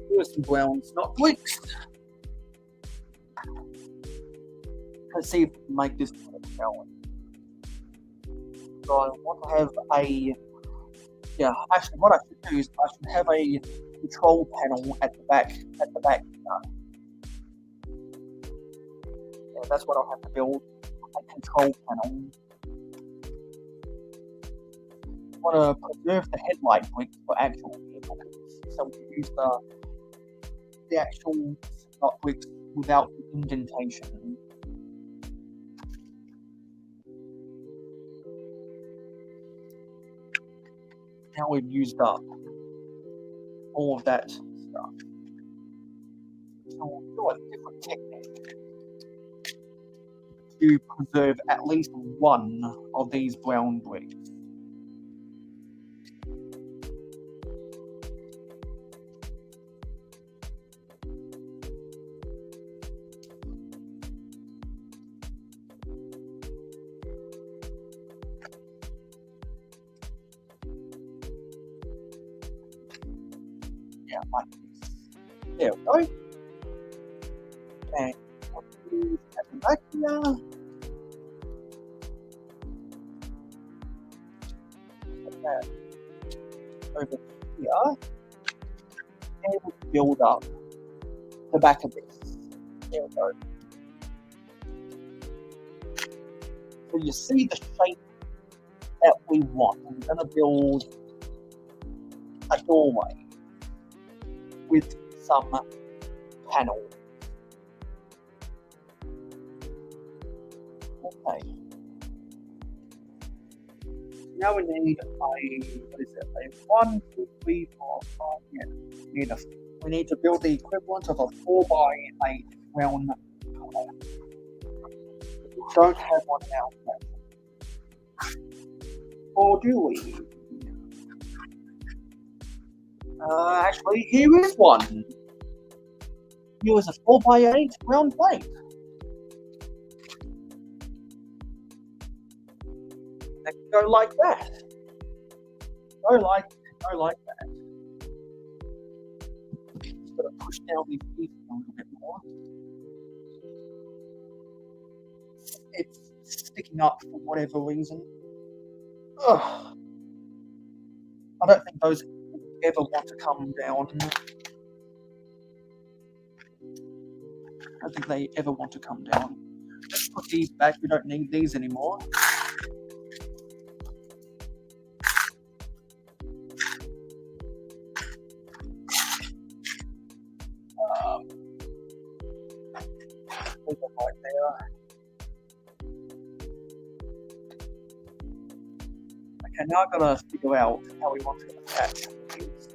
Here are some brown snot bricks. Let's see if we can make this going. So I want to have actually what I should do is I should have a control panel at the back. Yeah, that's what I'll have to build, a control panel. I want to preserve the headlight bricks for actual vehicles, so we can use the actual slot bricks without the indentation. Now we've used up all of that stuff. So we'll do a different technique to preserve at least one of these brown bricks. Yeah, like this. There we go. And we'll do that back here. Put that over here. And we'll build up the back of this. There we go. So you see the shape that we want. We're going to build a doorway with some panel. Okay. Now we need a 1, 2, 3, 4, 5. Yeah. We need to build the equivalent of a 4x8 round color. We don't have one now. Or do we? Actually, here is one. Here is a 4x8 round plate. They can go like that. Go like that. Just gotta push down these pieces a little bit more. It's sticking up for whatever reason. Ugh. I don't think those ever want to come down. I don't think they ever want to come down. Let's put these back. We don't need these anymore. There's a right there. Okay, now I've got to figure out how we want to attach these.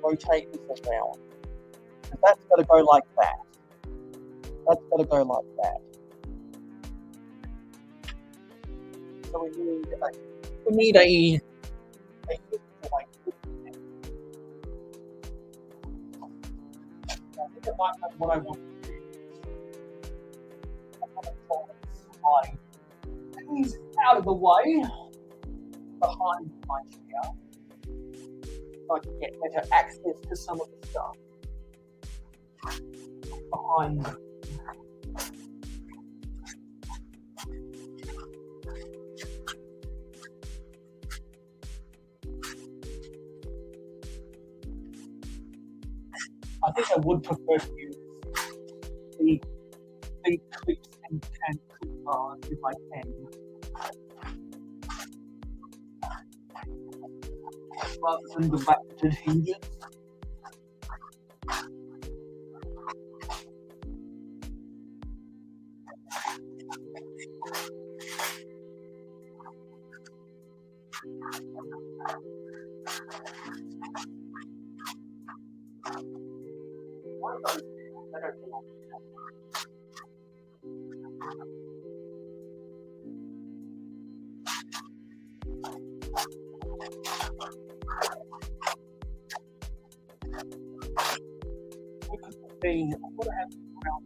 Rotate this around. And that's got to go like that. That's got to go like that. So we need a like, I think it might have what I want to do. I'm going to slide things out of the way behind my chair so I can get better access to some of the stuff behind. I think I would prefer to use the clips and clip bars if I can. Rather than the ratcheted hinges. What are those? I don't know. Because the what I have around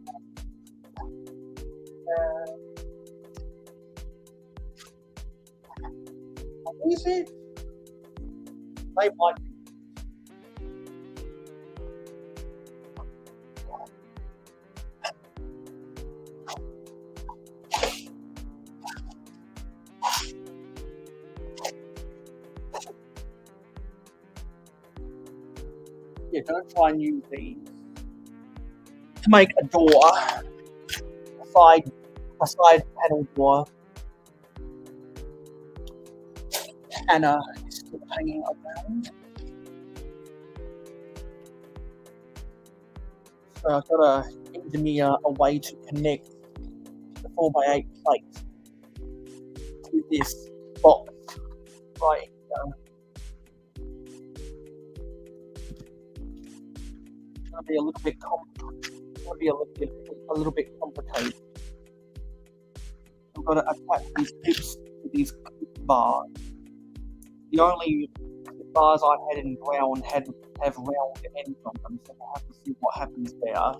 is it? They might be. Yeah, don't try and use these to make a door, a side panel door. Anna is still hanging around. So I've got to engineer a way to connect the 4x8 plate to this box right here. It's going to be a little bit complicated. I've got to attach these clips to these clip bars. The only bars I had in brown have round ends on them, so we'll have to see what happens there.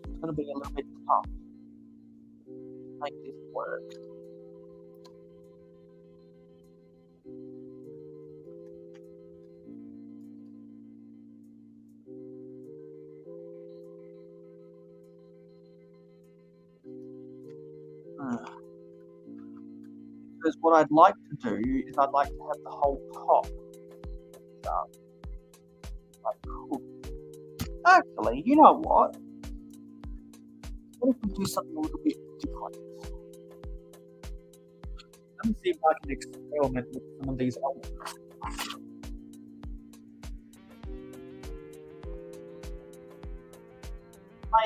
It's going to be a little bit tough to make this work. Because what I'd like to do is I'd like to have the whole top like cooked. Actually, you know what? What if we do something a little bit different? Let me see if I can experiment with some of these elements.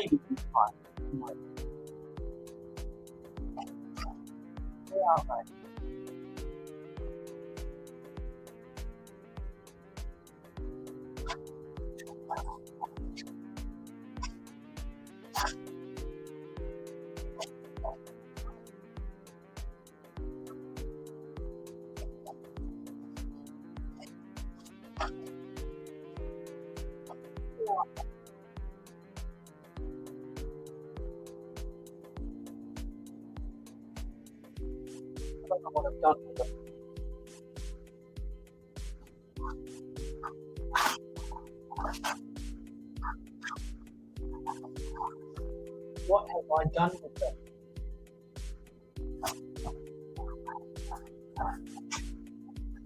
Maybe we try. Where are they? I don't know what I've done with them. What have I done with them?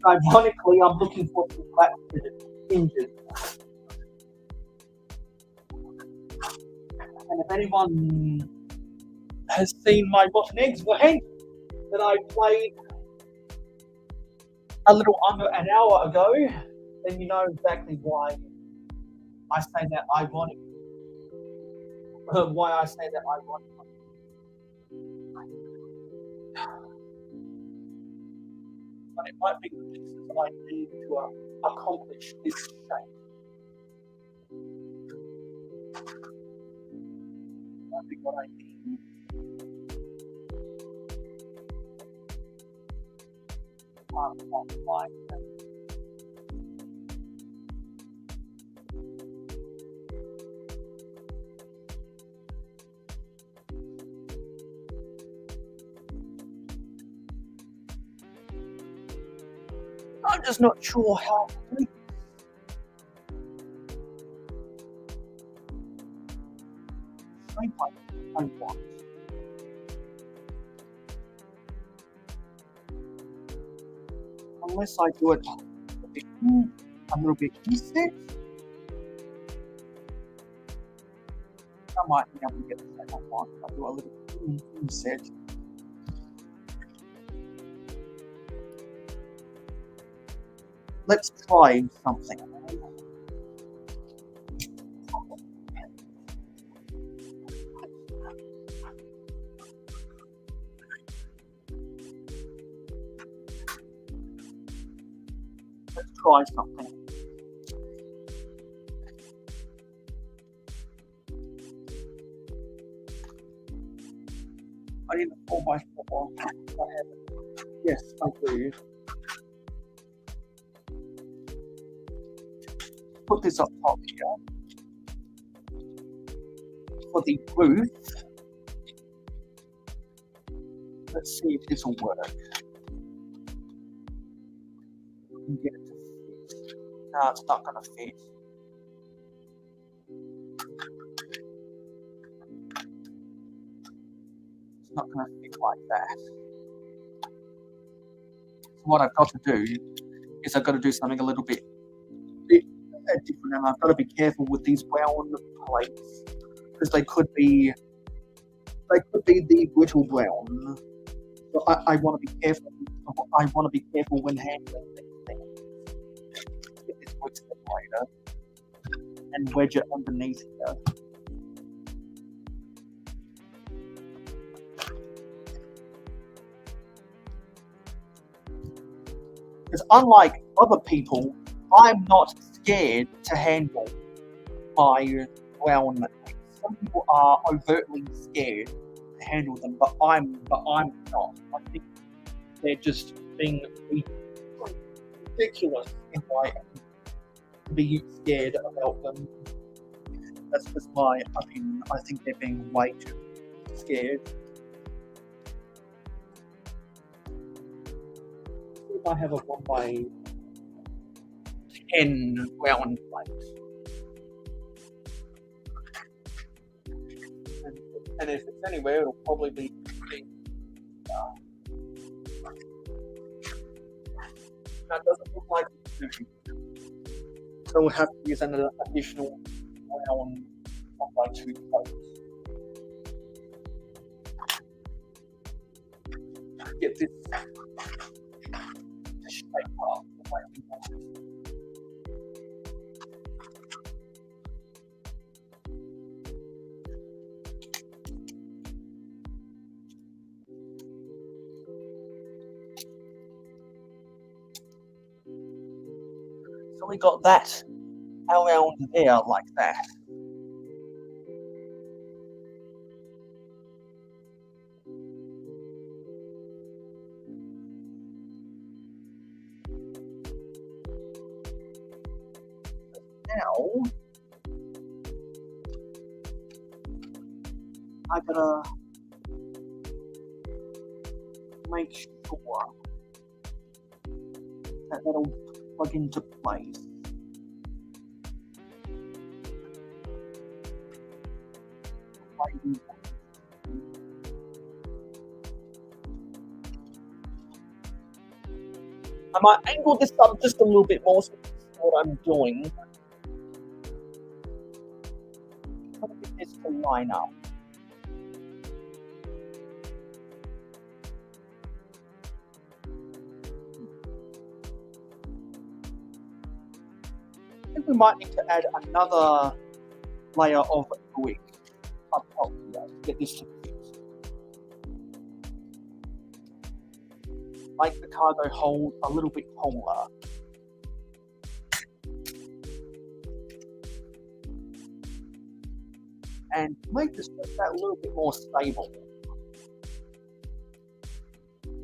Ironically, I'm looking for some flat hinges. anyone has seen my rotten eggs were hanged that I played a little under an hour ago, then you know exactly why I say that ironic. Why I say that ironic. But it might be the pieces I need to accomplish this shape. Might be what I need. I'm not like that. I'm just not sure how to do it. Shape I want. Unless I do it a little bit easier, I might be able to get the second one. I'll do a little inset. Let's try something. Let's try something. I need a 4x4. I have it. Yes, I do. Put this up top here. For the roof, let's see if this will work. Get it to fit. No, it's not going to fit. It's not going to fit like that. So what I've got to do is I've got to do something a little bit different, and I've got to be careful with these brown plates because they could be the brittle brown. So I want to be careful. I want to be careful when handling these things. Get this wood separator and wedge it underneath here. Because unlike other people, I'm not scared to handle my brown plates. Some people are overtly scared to handle them, but I'm not. I think they're just being ridiculous in my end to be scared about them. That's just my opinion. I think they're being way too scared. If I have a 1x10 round plate. And if it's anywhere, it'll probably be that doesn't look like it's doing. So we'll have to use an additional round 1x2 plate. Get this shape up the way we want it. So we got that around there like that. Now I gotta make sure that that'll plug into place. I might angle this up just a little bit more so you see what I'm doing. Try to get this to line up. think we might need to add another layer of brick up top here to get this to fit. Make the cargo hold a little bit taller. And make this that a little bit more stable.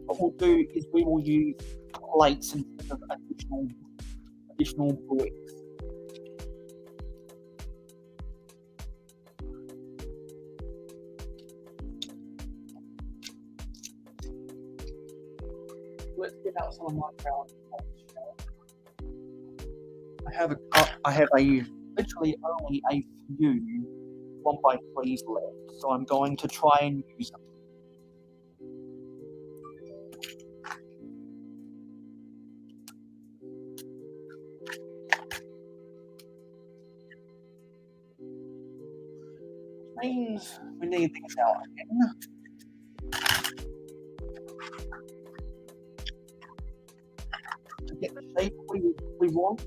What we'll do is we will use plates instead of additional bricks. Let's get out some of my brown plates. I have literally only a few 1x3s left, so I'm going to try and use them. Means we need these out again. To get the shape we want.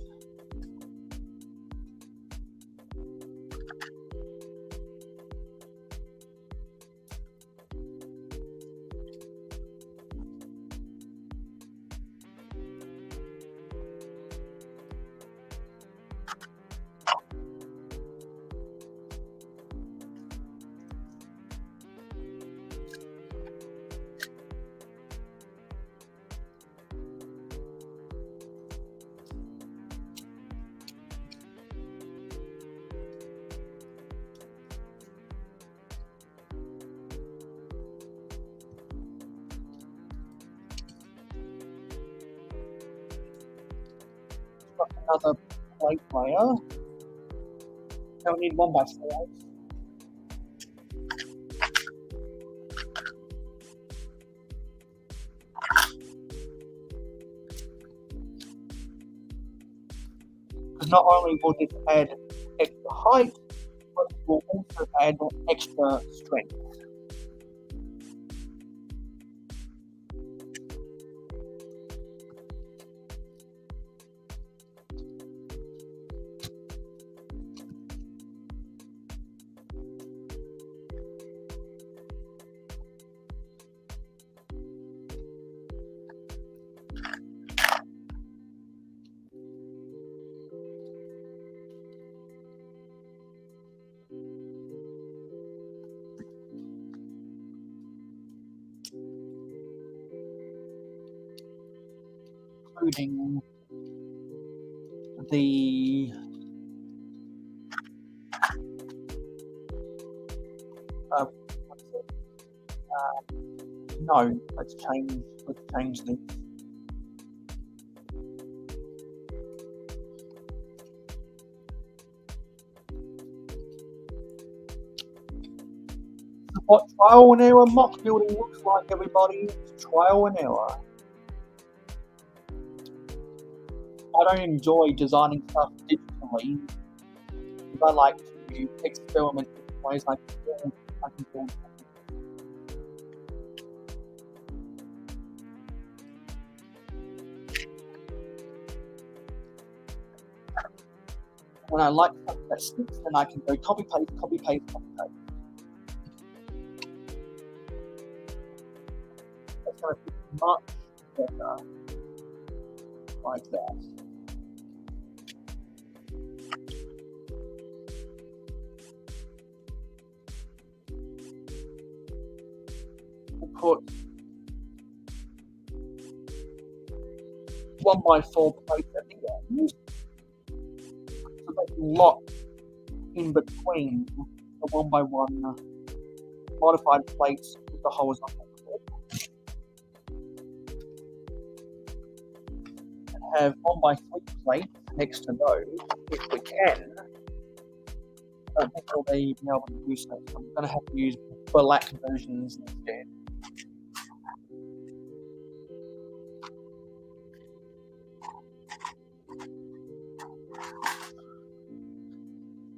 Another plate layer. Now we need 1x4. Because not only will this add extra height, but it will also add extra strength. Including the what's it? No, let's change this. What trial and error mock building looks like, everybody. It's trial and error. I don't enjoy designing stuff digitally because I like to experiment with ways I can build. When I like something that sticks, then I can go copy paste, copy paste, copy paste. That's going to be much better like that. Put 1x4 plates at the end, so they can lock in between the 1x1 modified plates with the horizontal clip. And have 1x3 plates next to those if we can. I don't think they'll be able to do so, so I'm going to have to use black versions instead.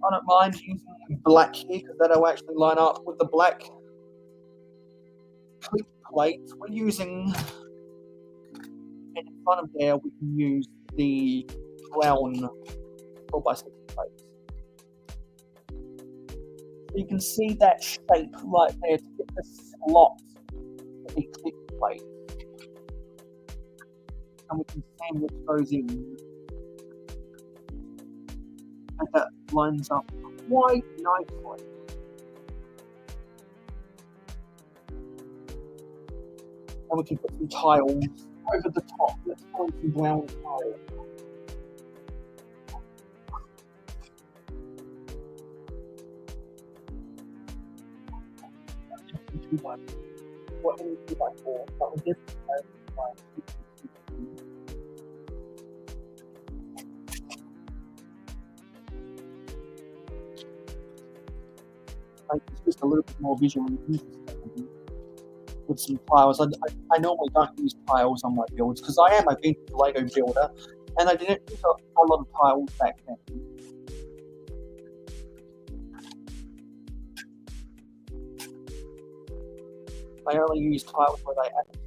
I don't mind using black here because that'll actually line up with the black clip plates we're using. And in front of there, we can use the brown 12x6 plates. So you can see that shape right there to get the slot for the clip plate. And we can sandwich those in. And that lines up quite nicely. And we can put some tiles over the top. Let's find some brown tiles. What do we do by 4? But we did it's just a little bit more visually interesting with some tiles. I normally don't use tiles on my builds because I am a vintage Lego builder and I didn't use a lot of tiles back then. I only use tiles where they actually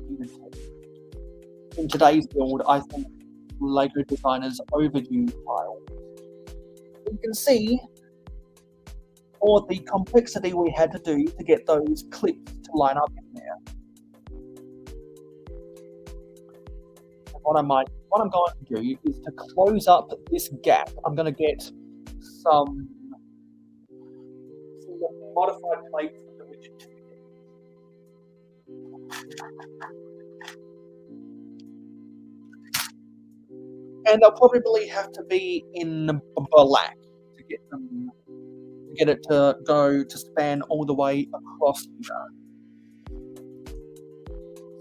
needed to. In today's build, I think Lego designers overuse tiles. You can see all the complexity we had to do to get those clips to line up in there. And what I'm going to do is to close up this gap. I'm going to get some modified plates from the widget 2. And they'll probably have to be in black to get them, to get it to go to span all the way across here.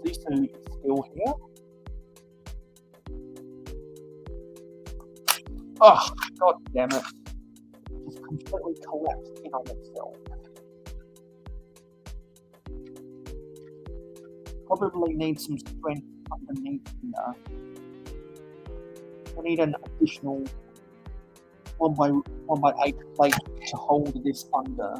These two is still here. Oh, god damn it. Just completely collapsed in on itself. Probably need some strength underneath here. We need an additional 1x8 plate to hold this under.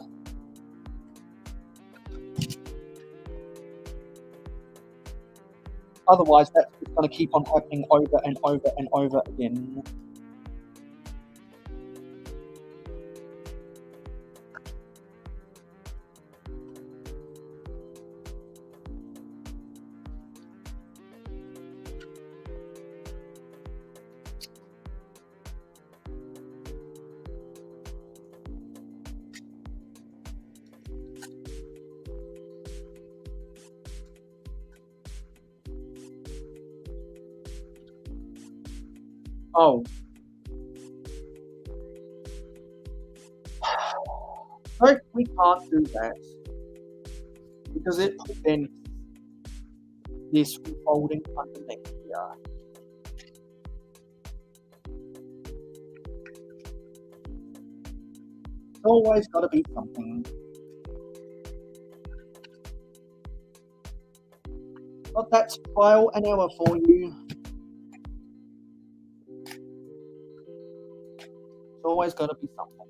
Otherwise, that's just going to keep on happening over and over and over again. Oh. No, we can't do that. Because it prevents this folding underneath here. It's always got to be something. But that's trial and error for you. Always got to be something.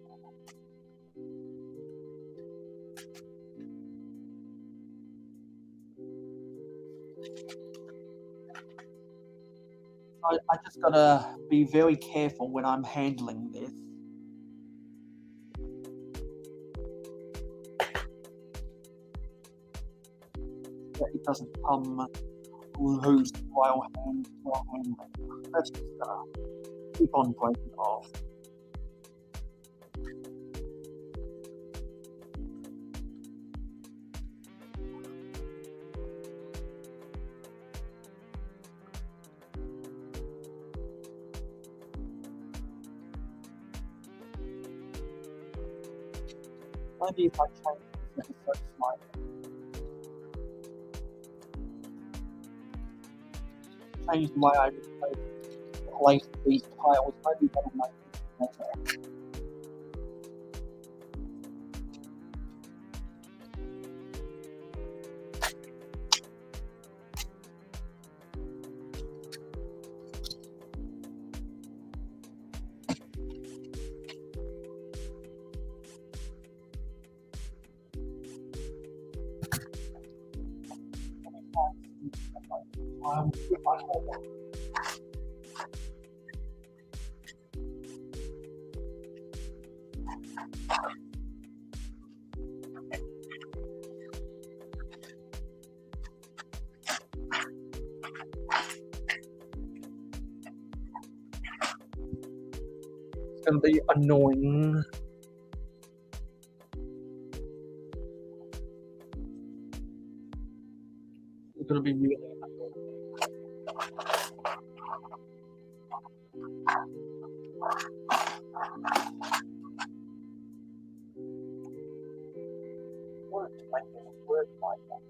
I just got to be very careful when I'm handling this. That it doesn't come loose while handling. That's just keep on breaking off. Maybe if I change this episode slightly. Change the way I place these tiles, maybe that'll make it better. gonna be annoying. It's gonna be really annoying. I wanted to make it work like that.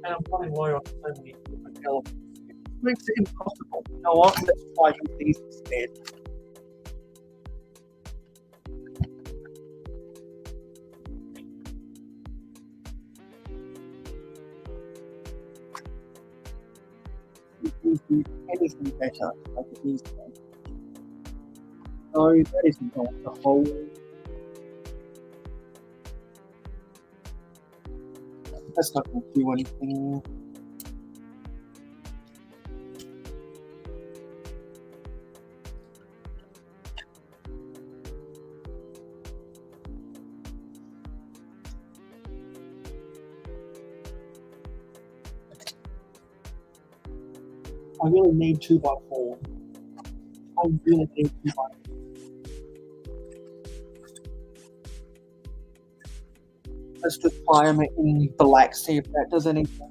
And I'm wondering why on so many different elements. It makes it impossible. You know what? Let's try with these instead. Anything better, like it needs to. No, that isn't going to hold. That's not going to do anything. I really need 2x4. I really need 2x4. Let's just try them in black, see if that does anything.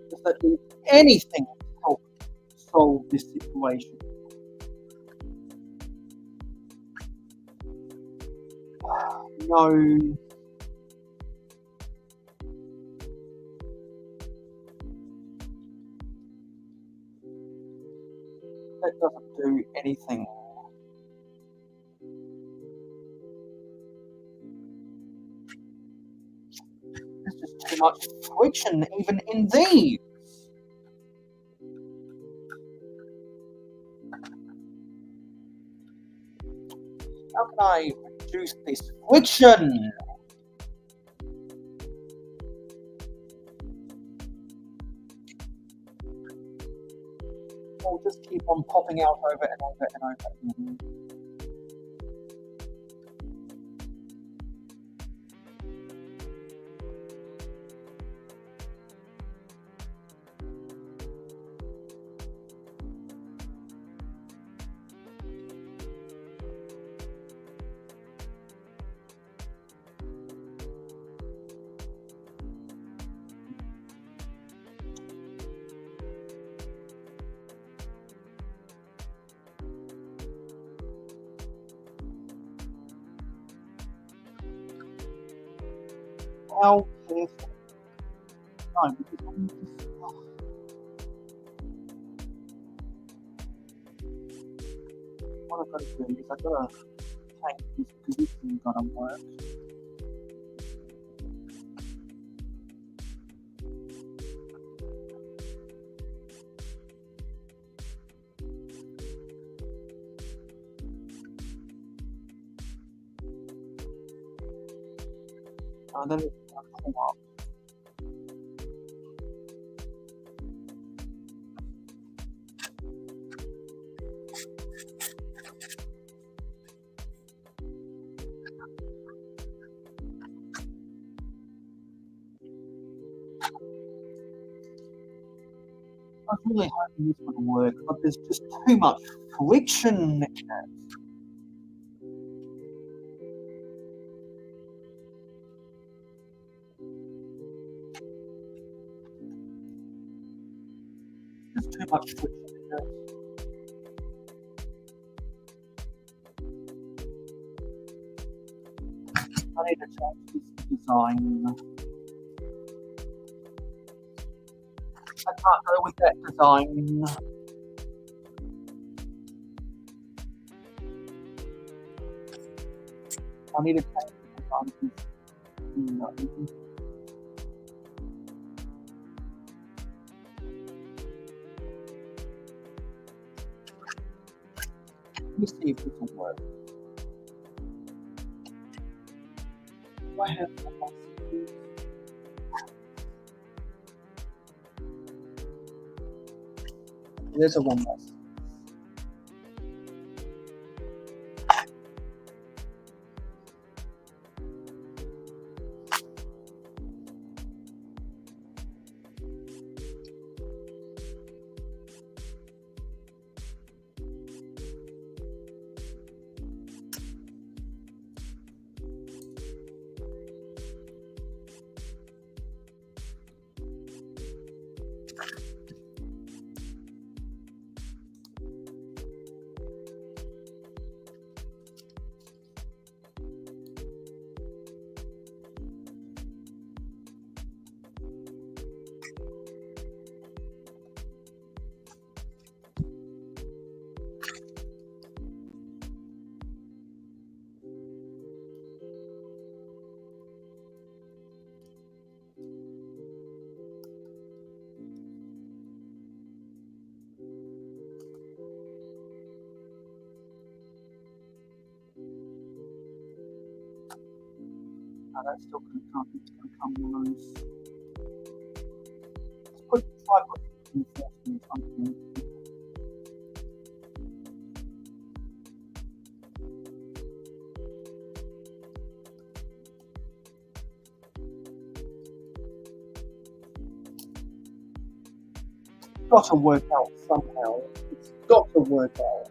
Does that do anything to help solve this situation? No. That doesn't do anything. There's just too much friction even in these. How can I reduce this friction? Or just keep on popping out over and over and over again. How careful? No, because I'm just. What I've got to do is I've got to take this position got to work. And then it's going to come up. I was really hoping this would work, but there's just too much friction in it. There's too much friction in it. I need to change this design. I can't go with that design. I need to change the design. Let me see if this will work. Do I have capacity? There's a one more. That's still going to come. It's going to come loose. Let's try put reinforcement underneath. It's got to work out somehow. It's got to work out.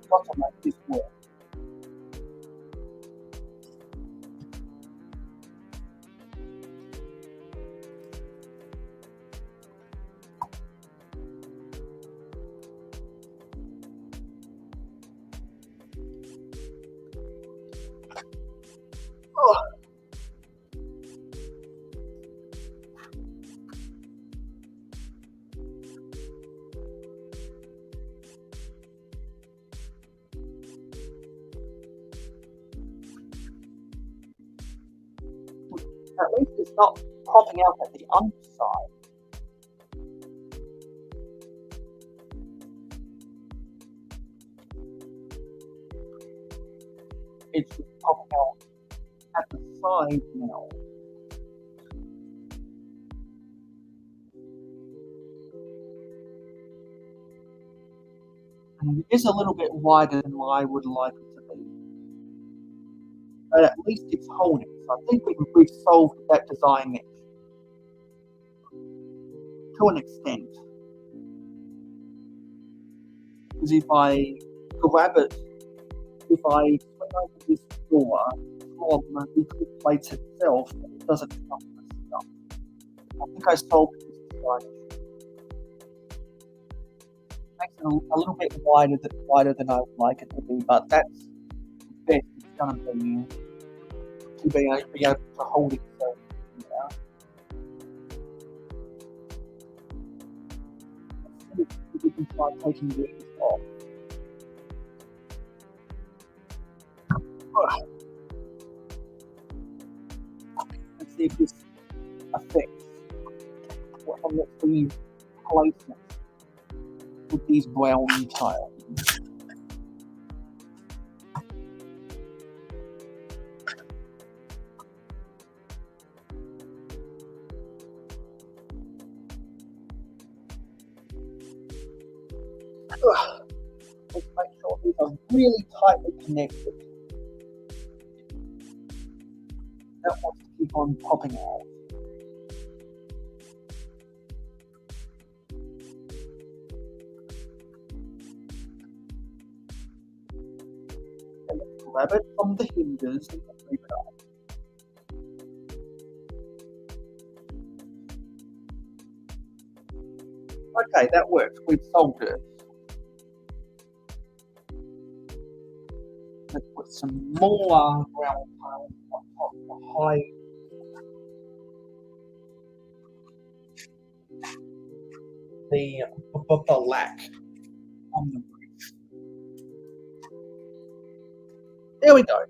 Got to make this work. Oh. At least it's not popping out at the underside. It's just popping out at the side now. And it is a little bit wider than I would like it to be. But at least it's holding. So I think we've solved that design issue to an extent. Because if I grab it, if I swing over this door from the clip plates itself, it doesn't come this up. I think I solved this design issue. Makes it a little bit wider than I would like it to be, but that's the best it's going to be. To be able to hold itself. Yeah. Let's see if we can try taking these off. Let's see if this affects what I'm actually placing with these brown tiles. Let's make sure these are really tightly connected. Don't want to keep on popping out. And let's grab it from the hinges and leave it on. Okay, that works. We've solved it. Let's put some more ground tiles on top to hide the black on the roof. There we go.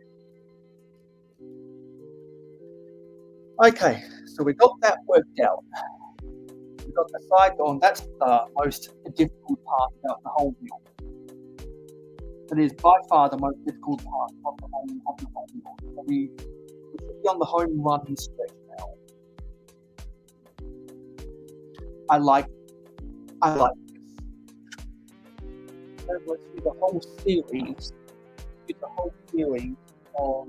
Okay, so we got that worked out. you've got the side door, and that's the most difficult part about the whole wheel. It is by far the most difficult part of the whole wheel. So we should be on the home run stretch now. I like this. So let's do the whole series. Do the whole series on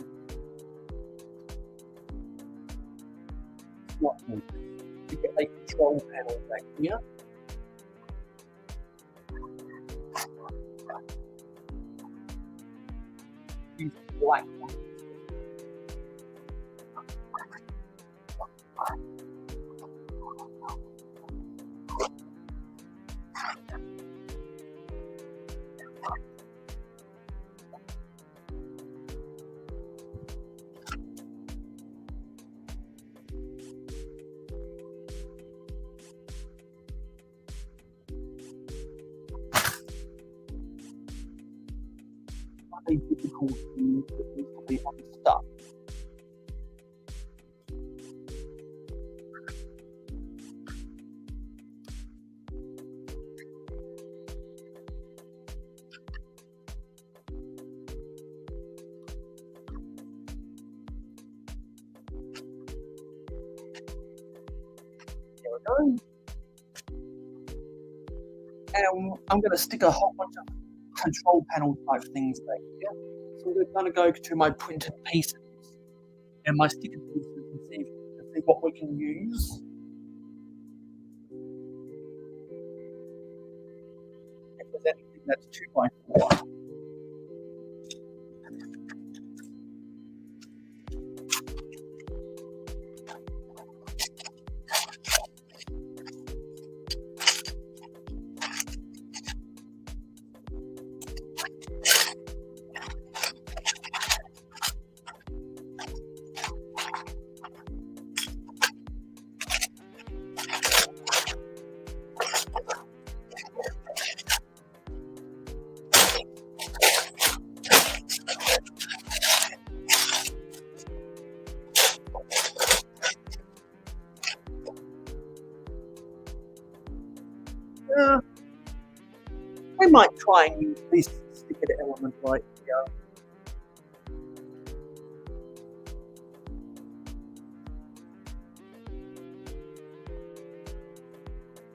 what to get a control panel back here. Use black one. A difficult thing that needs to be unstuck. There we go. And I'm going to stick a whole bunch of control panel type things back here. So we're going to go to my printed pieces and my sticker pieces and see what we can use. If there's anything that's 2x4. I might try and use this sticker element right here.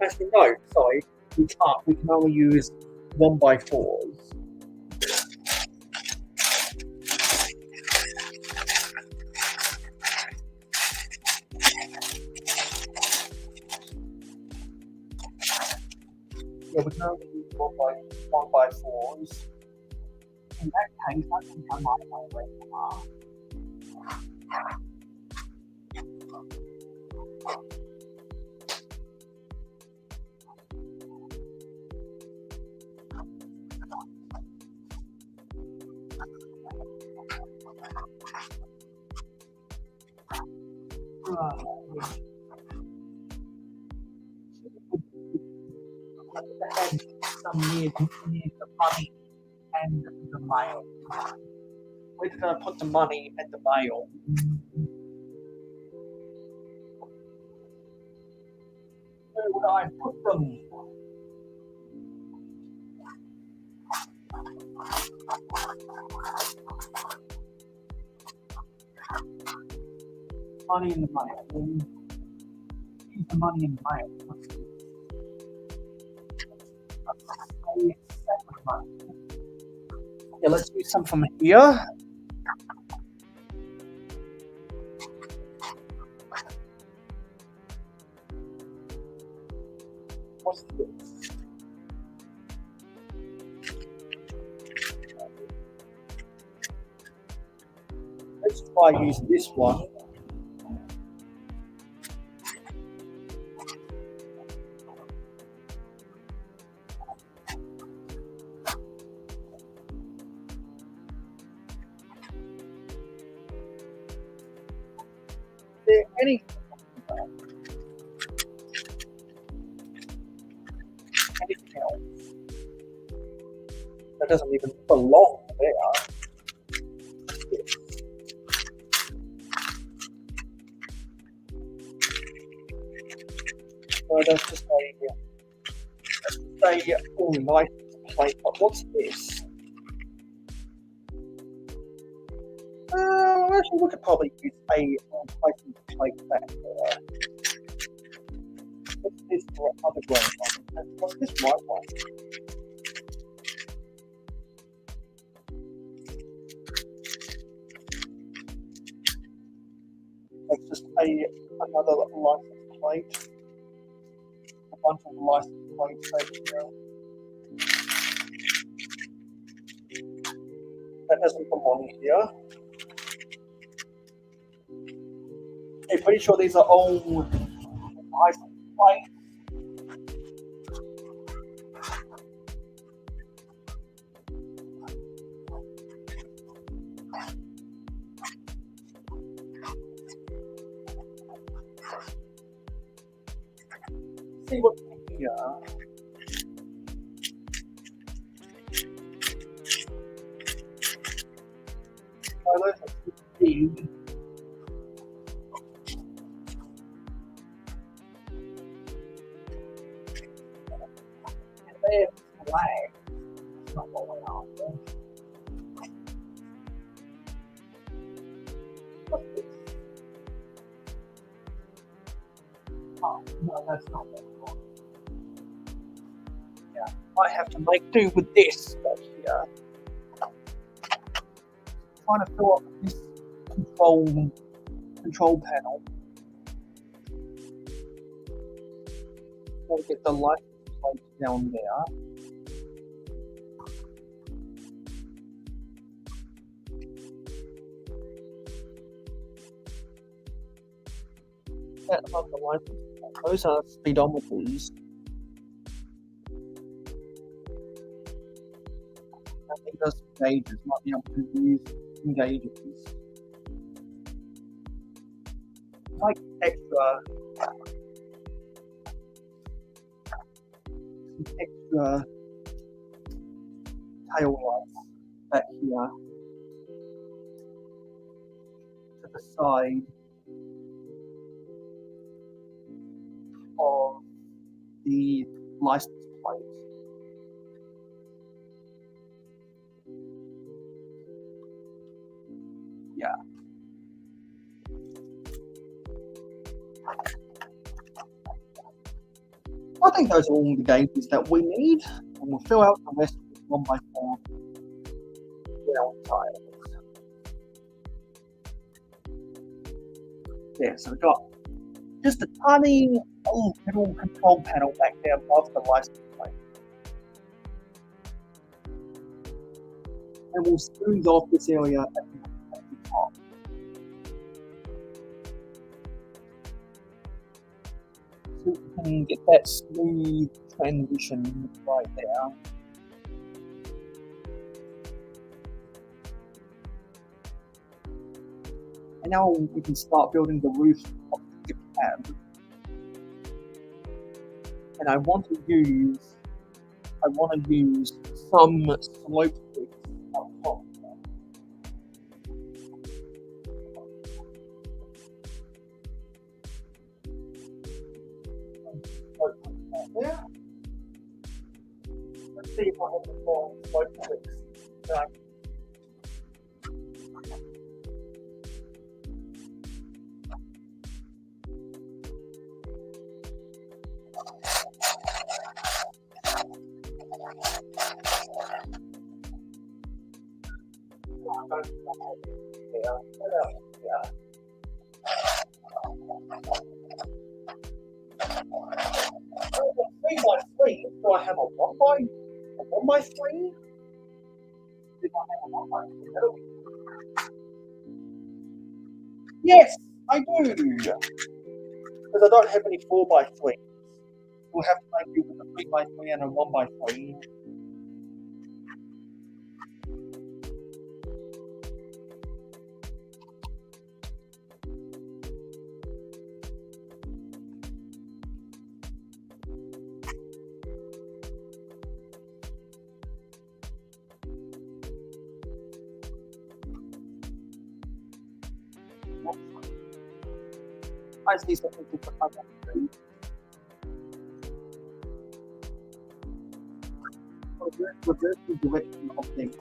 Actually, no, sorry, we can't. We can only use 1x4s. Yeah, we can only use 1x4s. In that case, I think I might go with some near the money and the mail. We're going to put the money and the mail. Where would I put them? Money in the mail. Use the money in the mail. Yeah, let's do some from here. What's this? Let's try use this one. Anything else that doesn't even belong there. So that's just a license plate. But what's this? Actually, we could probably use a license plate back there. What's this for other ground? What's this white one? That's just another license plate. A bunch of license plates back here. That doesn't belong here. I'm pretty sure these are all license plates. See what's here. So let's see. There's flag. That's not what we're after. What's this? Oh, no, that's not what we want. Yeah, I have to make do with this back here. Trying to fill up this control panel. We'll get the license plate down there. Set up the license plate. Those are speedometers. I think those gauges might be able to use some gauges. Like extra tail lights back here to the side of the license plate. Yeah. I think those are all the gauges that we need, and we'll fill out the rest with 1x4 round tiles. Yeah, so we've got just a tiny little control panel back there above the license plate. And we'll smooth off this area at the top. So we can get that smooth transition right there. And now we can start building the roof of the cab. And I want to use some slope bricks up top. There. Let's see if I have the wrong slope bricks. Do I have a 1x3? Did I have a 1x3? Yes, I do. Because I don't have any 4x3s. We'll have to make do with a 3x3 and a 1x3. I see something different I want to do. reverse the direction of them.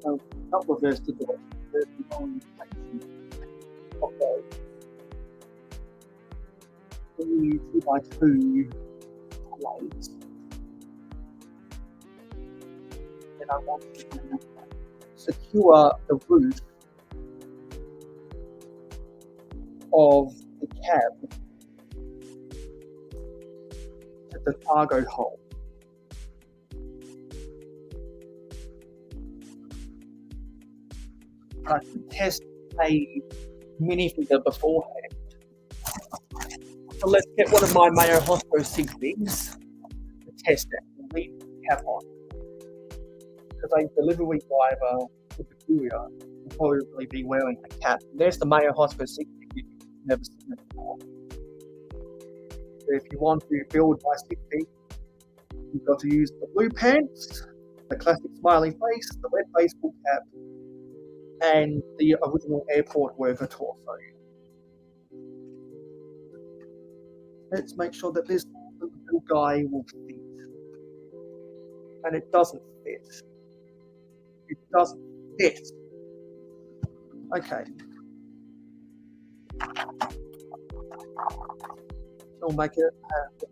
No, not reverse the direction, reverse the orientation of those. We use 2x2 blades. Then I want to secure the roof of the cab to the cargo hold. I can test a minifigure beforehand. So let's get one of my mayohosko sig figs to test it and leave the cap on. Because a delivery driver with the courier will probably be wearing a cap. There's the mayohosko sig fig if you've never seen it before. So if you want to build my sig fig, you've got to use the blue pants, the classic smiley face, the red baseball cap, and the original airport worker torso. Let's make sure that this little guy will fit. And it doesn't fit. It doesn't fit. Okay. So make it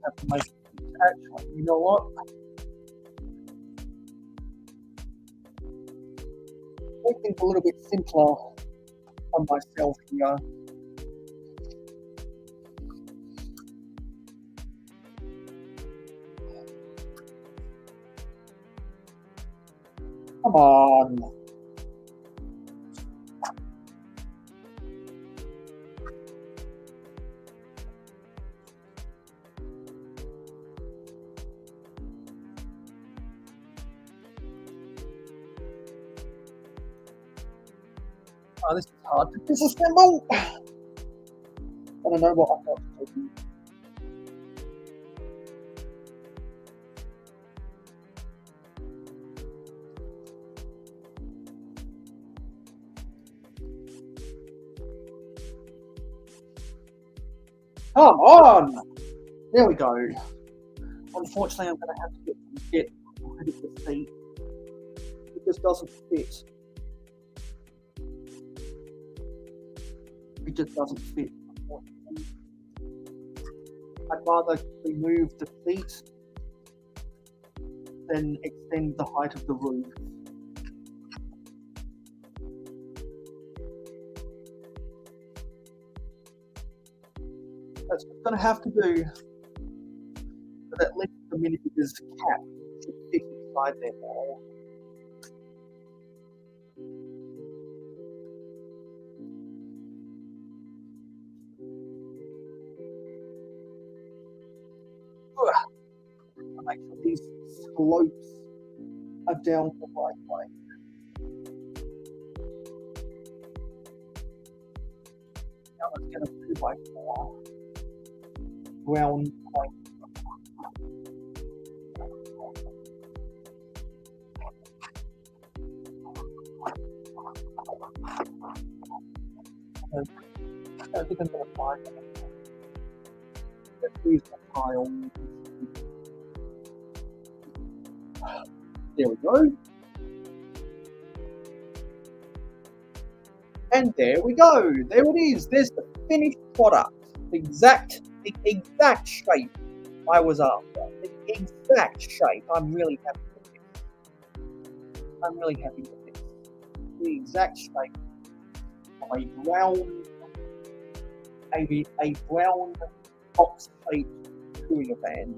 have to make it fit. Actually, you know what? Make things a little bit simpler on myself here. Come on. Oh, this is hard to disassemble. I don't know what I've got to do. Come on! There we go. Unfortunately, I'm going to have to get rid of the seat. It just doesn't fit. It just doesn't fit. I'd rather remove the seat than extend the height of the roof. That's what I'm going to have to do, but at least the minifigure's cap should fit inside there now. I'll make sure these slopes are down the right way. Now let's get a 2x4 ground point. I think I'm going to find it. Let's use the tile. There we go. And there we go. There it is. There's the finished product. The exact shape I was after. The exact shape. I'm really happy with this. I'm really happy with this. The exact shape of a brown box-shaped courier van.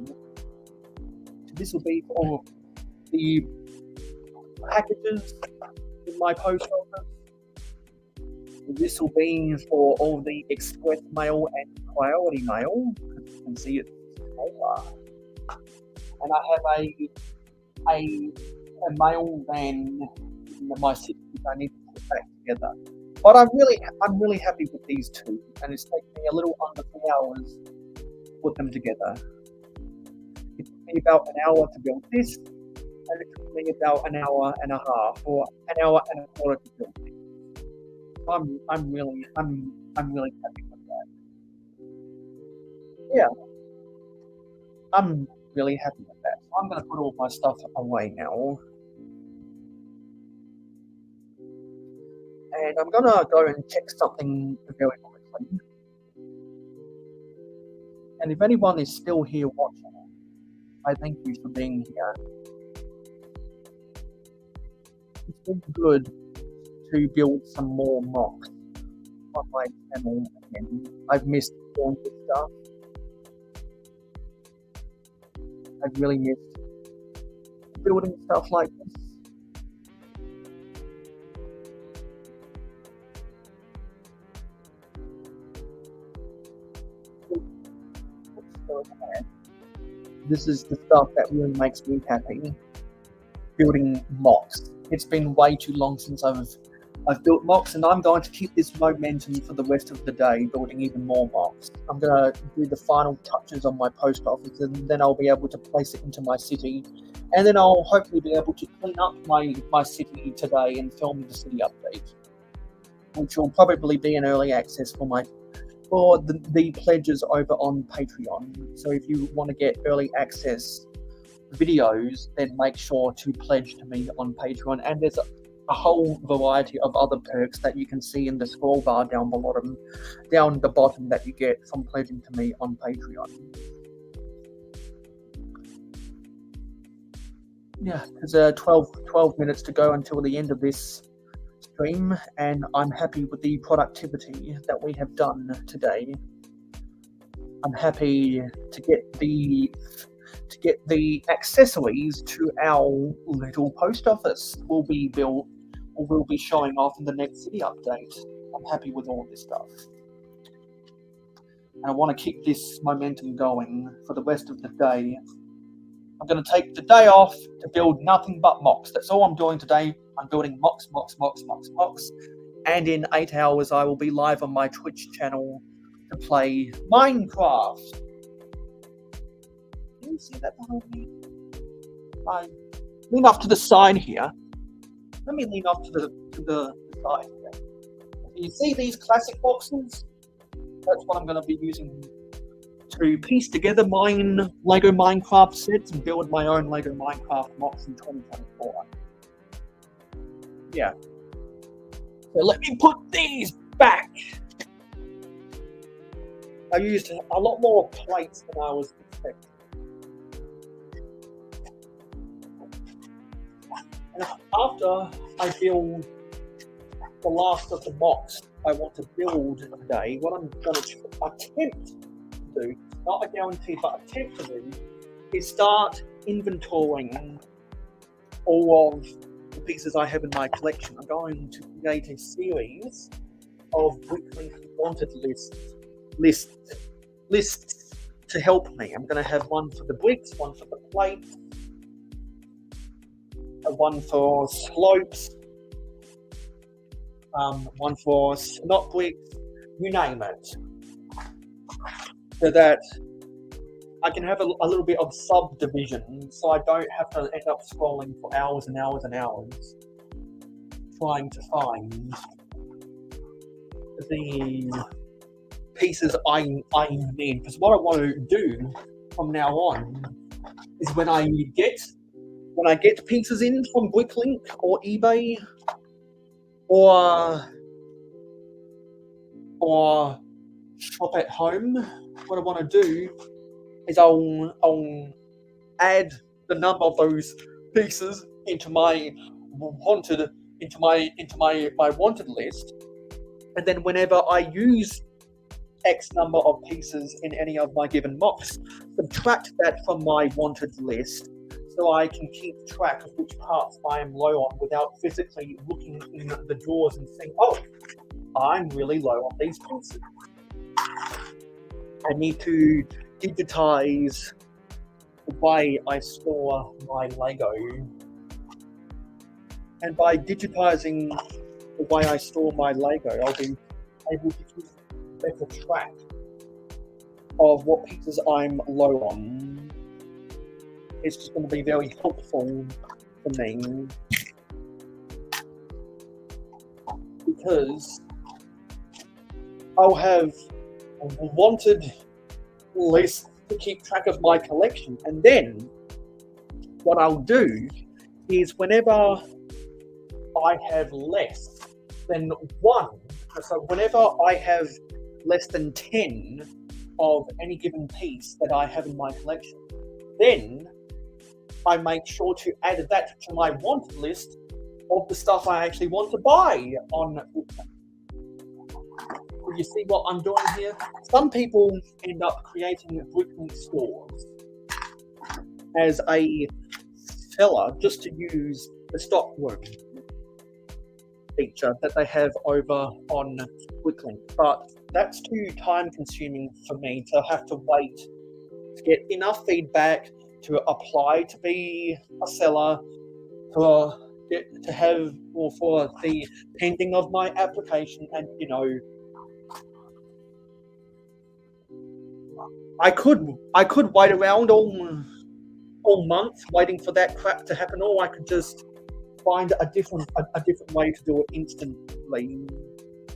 This will be for all of the packages in my post office. This will be for all the express mail and priority mail. You can see it's smaller. And I have a mail van in my city I need to put back together. But I'm really happy with these two, and it's taken me a little under 3 hours to put them together. It took me about an hour to build this, and it took me about an hour and a half or an hour and a quarter to build it. I'm really happy with that. yeah, I'm really happy with that. So I'm going to put all my stuff away now. And I'm going to go and check something very quickly. And if anyone is still here watching, I thank you for being here. It's been good to build some more mocks on my channel again. I've missed doing this stuff. I've really missed building stuff like this. This is the stuff that really makes me happy. Building mocks. It's been way too long since I've built mocks, and I'm going to keep this momentum for the rest of the day, building even more mocks. I'm going to do the final touches on my post office, and then I'll be able to place it into my city, and then I'll hopefully be able to clean up my city today and film the city update, which will probably be an early access for the pledges over on Patreon. So if you want to get early access videos, then make sure to pledge to me on Patreon. And there's a whole variety of other perks that you can see in the scroll bar down the bottom that you get from pledging to me on Patreon. Yeah, there's 12 minutes to go until the end of this stream, and I'm happy with the productivity that we have done today. I'm happy to get the accessories to our little post office will be built, or will be showing off in the next city update. I'm happy with all of this stuff. And I want to keep this momentum going for the rest of the day. I'm going to take the day off to build nothing but mocks. That's all I'm doing today. I'm building mocks. And in 8 hours, I will be live on my Twitch channel to play Minecraft. Can you see that behind me? I lean off to the side here. Let me lean off to the side here. You see these classic boxes? That's what I'm going to be using to piece together mine Lego Minecraft sets and build my own Lego Minecraft mocks in 2024. Yeah. So let me put these back. I used a lot more plates than I was expecting. And after I build the last of the mocks I want to build today, what I'm going to attempt to do, not a guarantee, but attempt to do, is start inventorying all of the pieces I have in my collection. I'm going to create a series of weekly wanted lists to help me. I'm going to have one for the bricks, one for the plates, one for slopes, one for not bricks, you name it. So that I can have a little bit of subdivision, so I don't have to end up scrolling for hours and hours and hours trying to find the pieces I need. Because what I want to do from now on is when I get pieces in from Bricklink or eBay or shop at home, what I want to do is I'll add the number of those pieces into my wanted list, and then whenever I use X number of pieces in any of my given mocks, subtract that from my wanted list, so I can keep track of which parts I am low on without physically looking in the drawers and saying, oh, I'm really low on these pieces. I need to digitize the way I store my Lego. And by digitizing the way I store my Lego, I'll be able to keep better track of what pieces I'm low on. It's just going to be very helpful for me, because I'll have wanted list to keep track of my collection. And then what I'll do is whenever I have less than one, so whenever I have less than 10 of any given piece that I have in my collection, then I make sure to add that to my want list of the stuff I actually want to buy on Bricklink. You see what I'm doing here? Some people end up creating Bricklink stores as a seller just to use the stockwork feature that they have over on Bricklink. But that's too time consuming for me to have to wait to get enough feedback to apply to be a seller, to have, or for the pending of my application. And I could wait around all month waiting for that crap to happen, or I could just find a different way to do it instantly.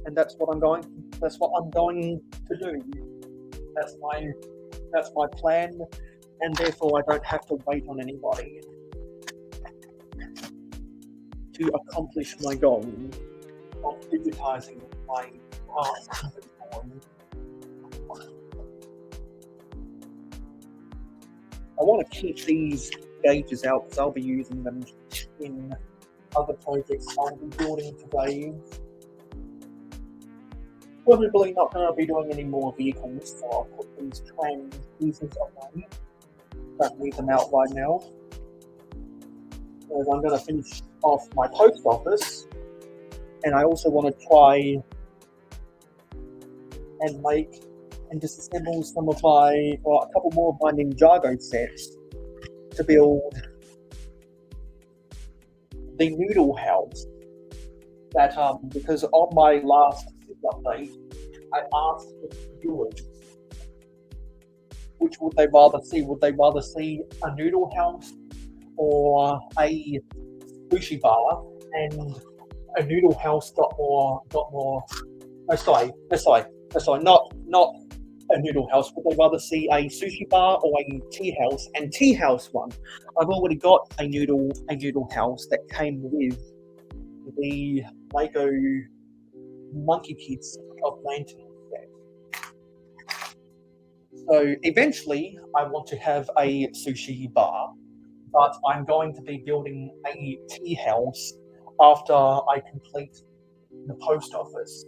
And that's what I'm going to do. That's my plan, and therefore I don't have to wait on anybody to accomplish my goal of digitizing my past inventory. I want to keep these gauges out because I'll be using them in other projects I'll be building today. Probably not going to be doing any more vehicles, so I'll put these train pieces away. Don't need them out right now. Because I'm going to finish off my post office, and I also want to try and make and disassemble some of a couple more of my Ninjago sets to build the noodle house. That because on my last update, I asked the viewers which would they rather see. Would they rather see a noodle house or a sushi bar? And a noodle house got more. Not a noodle house. Would they rather see a sushi bar or a tea house? And tea house one, I've already got a noodle house that came with the Lego Monkey Kids of Lantern set. So eventually, I want to have a sushi bar, but I'm going to be building a tea house after I complete the post office.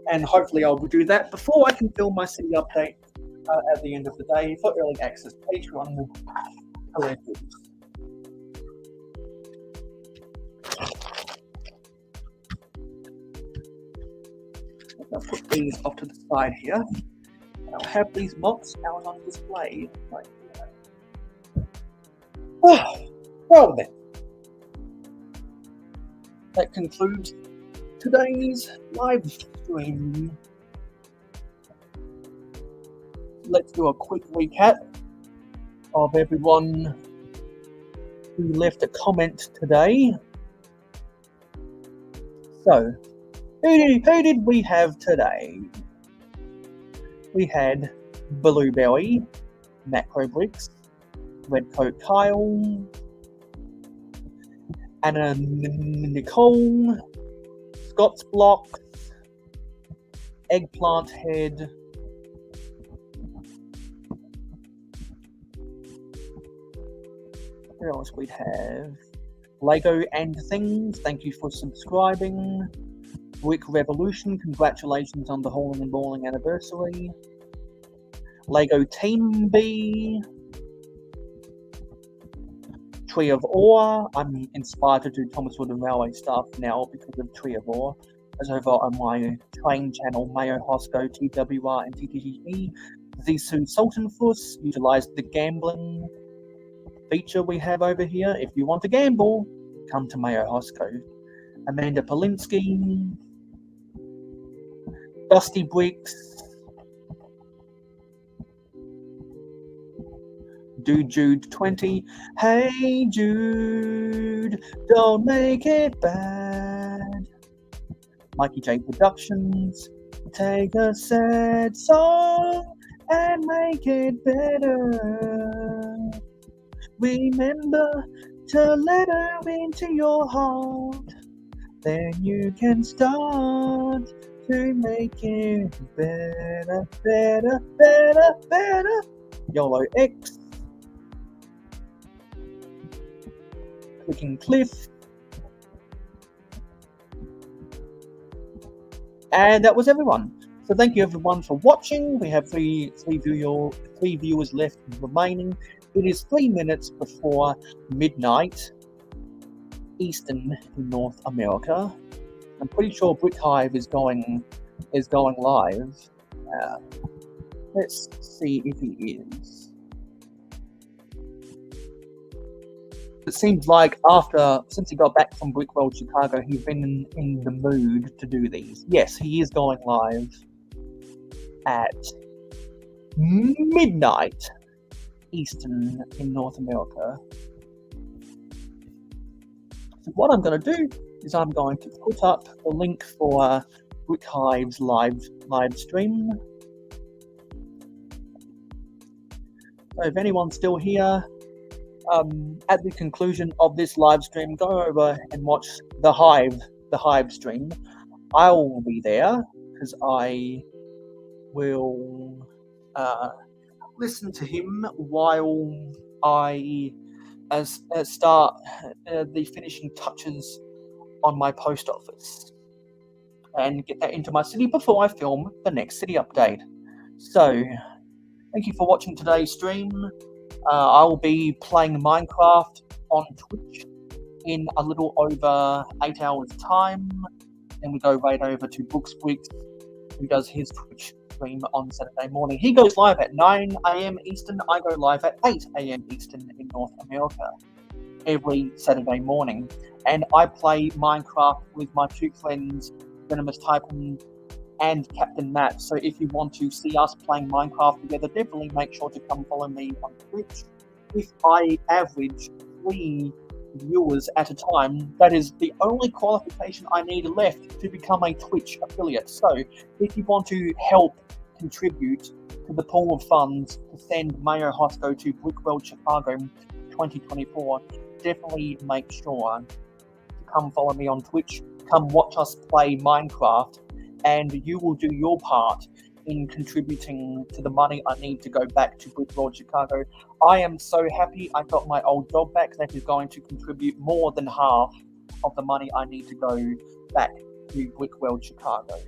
And hopefully I will do that before I can film my city update at the end of the day for early access Patreon collectors. I'll put these off to the side here. I'll have these mocks out on display right here. Well then, that concludes today's live stream. Let's do a quick recap of everyone who left a comment today. So, who did we have today? We had Blueberry, Macro Bricks, Redcoat Kyle, Anna Nicole, Scott's Block, Eggplant Head, where else we'd have? Lego and Things, thank you for subscribing. Brick Revolution, congratulations on the Hauling and Balling anniversary. Lego Team B, Tree of Ore. I'm inspired to do Thomas Wood and Railway stuff now because of Tree of Ore. As over on my train channel, mayohosko, TWR, and TTGE. Zisu Sultanfuss utilized the gambling feature we have over here. If you want to gamble, come to mayohosko. Amanda Polinsky, Dusty Bricks, Dude Jude 20. Hey Jude, don't make it bad. Mikey J Productions. Take a sad song and make it better. Remember to let her into your heart. Then you can start to make it better, better, better, better. YOLO X. Clicking Cliff. And that was everyone. So thank you everyone for watching. We have three viewers left remaining. It is 3 minutes before midnight Eastern in North America. I'm pretty sure Brick Hive is going live. Let's see if he is. It seems like since he got back from Brickworld Chicago, he's been in the mood to do these. Yes, he is going live at midnight Eastern in North America. So what I'm going to do is I'm going to put up the link for Brick Hive's live stream. So if anyone's still here, at the conclusion of this live stream, go over and watch the Hive stream. I will be there because I will listen to him while I start the finishing touches on my post office and get that into my city before I film the next city update. So, thank you for watching today's stream. I will be playing Minecraft on Twitch in a little over 8 hours' time. Then we go right over to Booksqueaks, who does his Twitch stream on Saturday morning. He goes live at 9 a.m. Eastern. I go live at 8 a.m. Eastern in North America every Saturday morning. And I play Minecraft with my two friends, Venomous Taipan and Captain Matt. So if you want to see us playing Minecraft together, definitely make sure to come follow me on Twitch. If I average 3 viewers at a time, that is the only qualification I need left to become a Twitch affiliate. So if you want to help contribute to the pool of funds to send mayohosko to Brickworld Chicago 2024, definitely make sure to come follow me on Twitch, come watch us play Minecraft, and you will do your part in contributing to the money I need to go back to Brickworld Chicago. I am so happy I got my old job back. That is going to contribute more than half of the money I need to go back to Brickworld Chicago.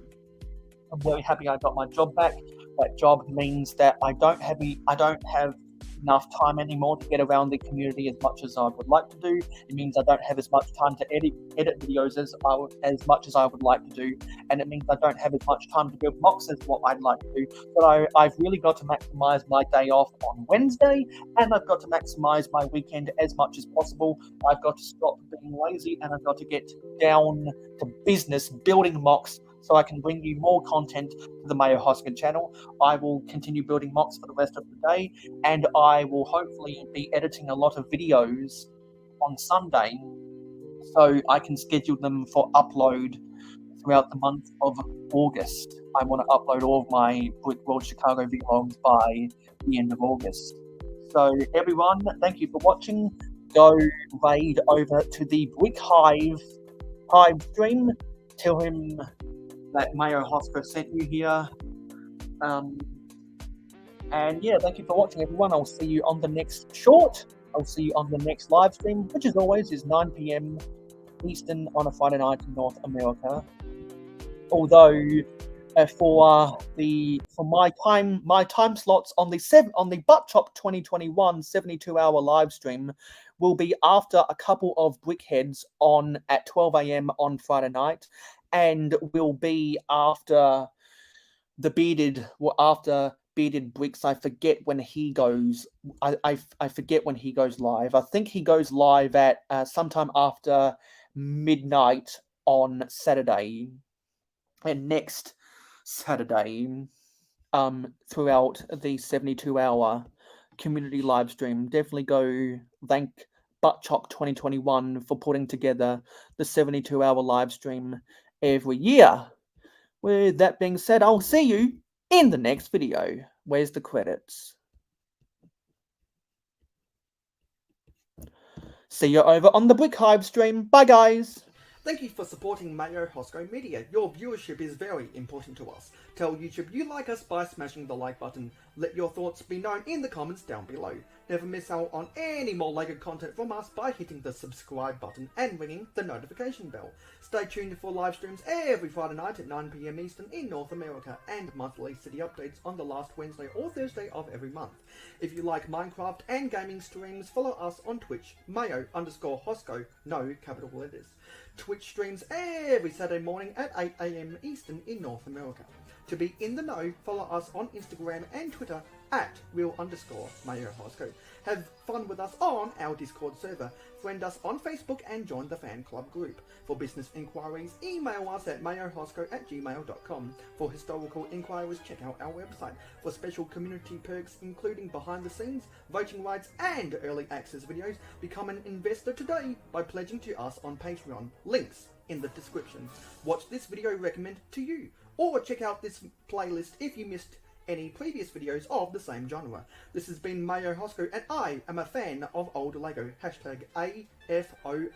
I'm very happy I got my job back. That job means that I don't have enough time anymore to get around the community as much as I would like to do. It means I don't have as much time to edit videos as much as I would like to do, and it means I don't have as much time to build mocks as what I'd like to do. So I've really got to maximize my day off on Wednesday, and I've got to maximize my weekend as much as possible. I've got to stop being lazy, and I've got to get down to business building mocks so I can bring you more content to the mayohosko channel. I will continue building mocks for the rest of the day, and I will hopefully be editing a lot of videos on Sunday so I can schedule them for upload throughout the month of August. I want to upload all of my Brickworld Chicago vlogs by the end of August. So everyone, thank you for watching. Go raid over to the Brick Hive stream. Tell him that mayohosko sent you here. And yeah, thank you for watching, everyone. I'll see you on the next short. I'll see you on the next live stream, which as always is 9 p.m. Eastern on a Friday night in North America. Although for my time slots on the Butt Chop 2021 72-hour live stream will be after a couple of Brickheads on at 12 a.m. on Friday night, and will be after the bearded Bricks. I forget when he goes. I forget when he goes live. I think he goes live at sometime after midnight on Saturday, and next Saturday, throughout the 72-hour community live stream. Definitely go thank Butt Chop 2021 for putting together the 72-hour live stream every year. With that being said, I'll see you in the next video. Where's the credits? See you over on the Brick Hive stream. Bye, guys. Thank you for supporting mayohosko Media. Your viewership is very important to us. Tell YouTube you like us by smashing the like button. Let your thoughts be known in the comments down below. Never miss out on any more LEGO content from us by hitting the subscribe button and ringing the notification bell. Stay tuned for live streams every Friday night at 9 PM Eastern in North America and monthly city updates on the last Wednesday or Thursday of every month. If you like Minecraft and gaming streams, follow us on Twitch, mayo_hosko, no capital letters. Twitch streams every Saturday morning at 8 AM Eastern in North America. To be in the know, follow us on Instagram and Twitter at real_mayohosko. Have fun with us on our Discord server. Friend us on Facebook and join the fan club group. For business inquiries, email us at mayohosko@gmail.com. For historical inquiries, check out our website. For special community perks, including behind the scenes, voting rights, and early access videos, become an investor today by pledging to us on Patreon. Links in the description. Watch this video recommended to you, or check out this playlist if you missed any previous videos of the same genre. This has been mayohosko, and I am a fan of old LEGO. #AFOO.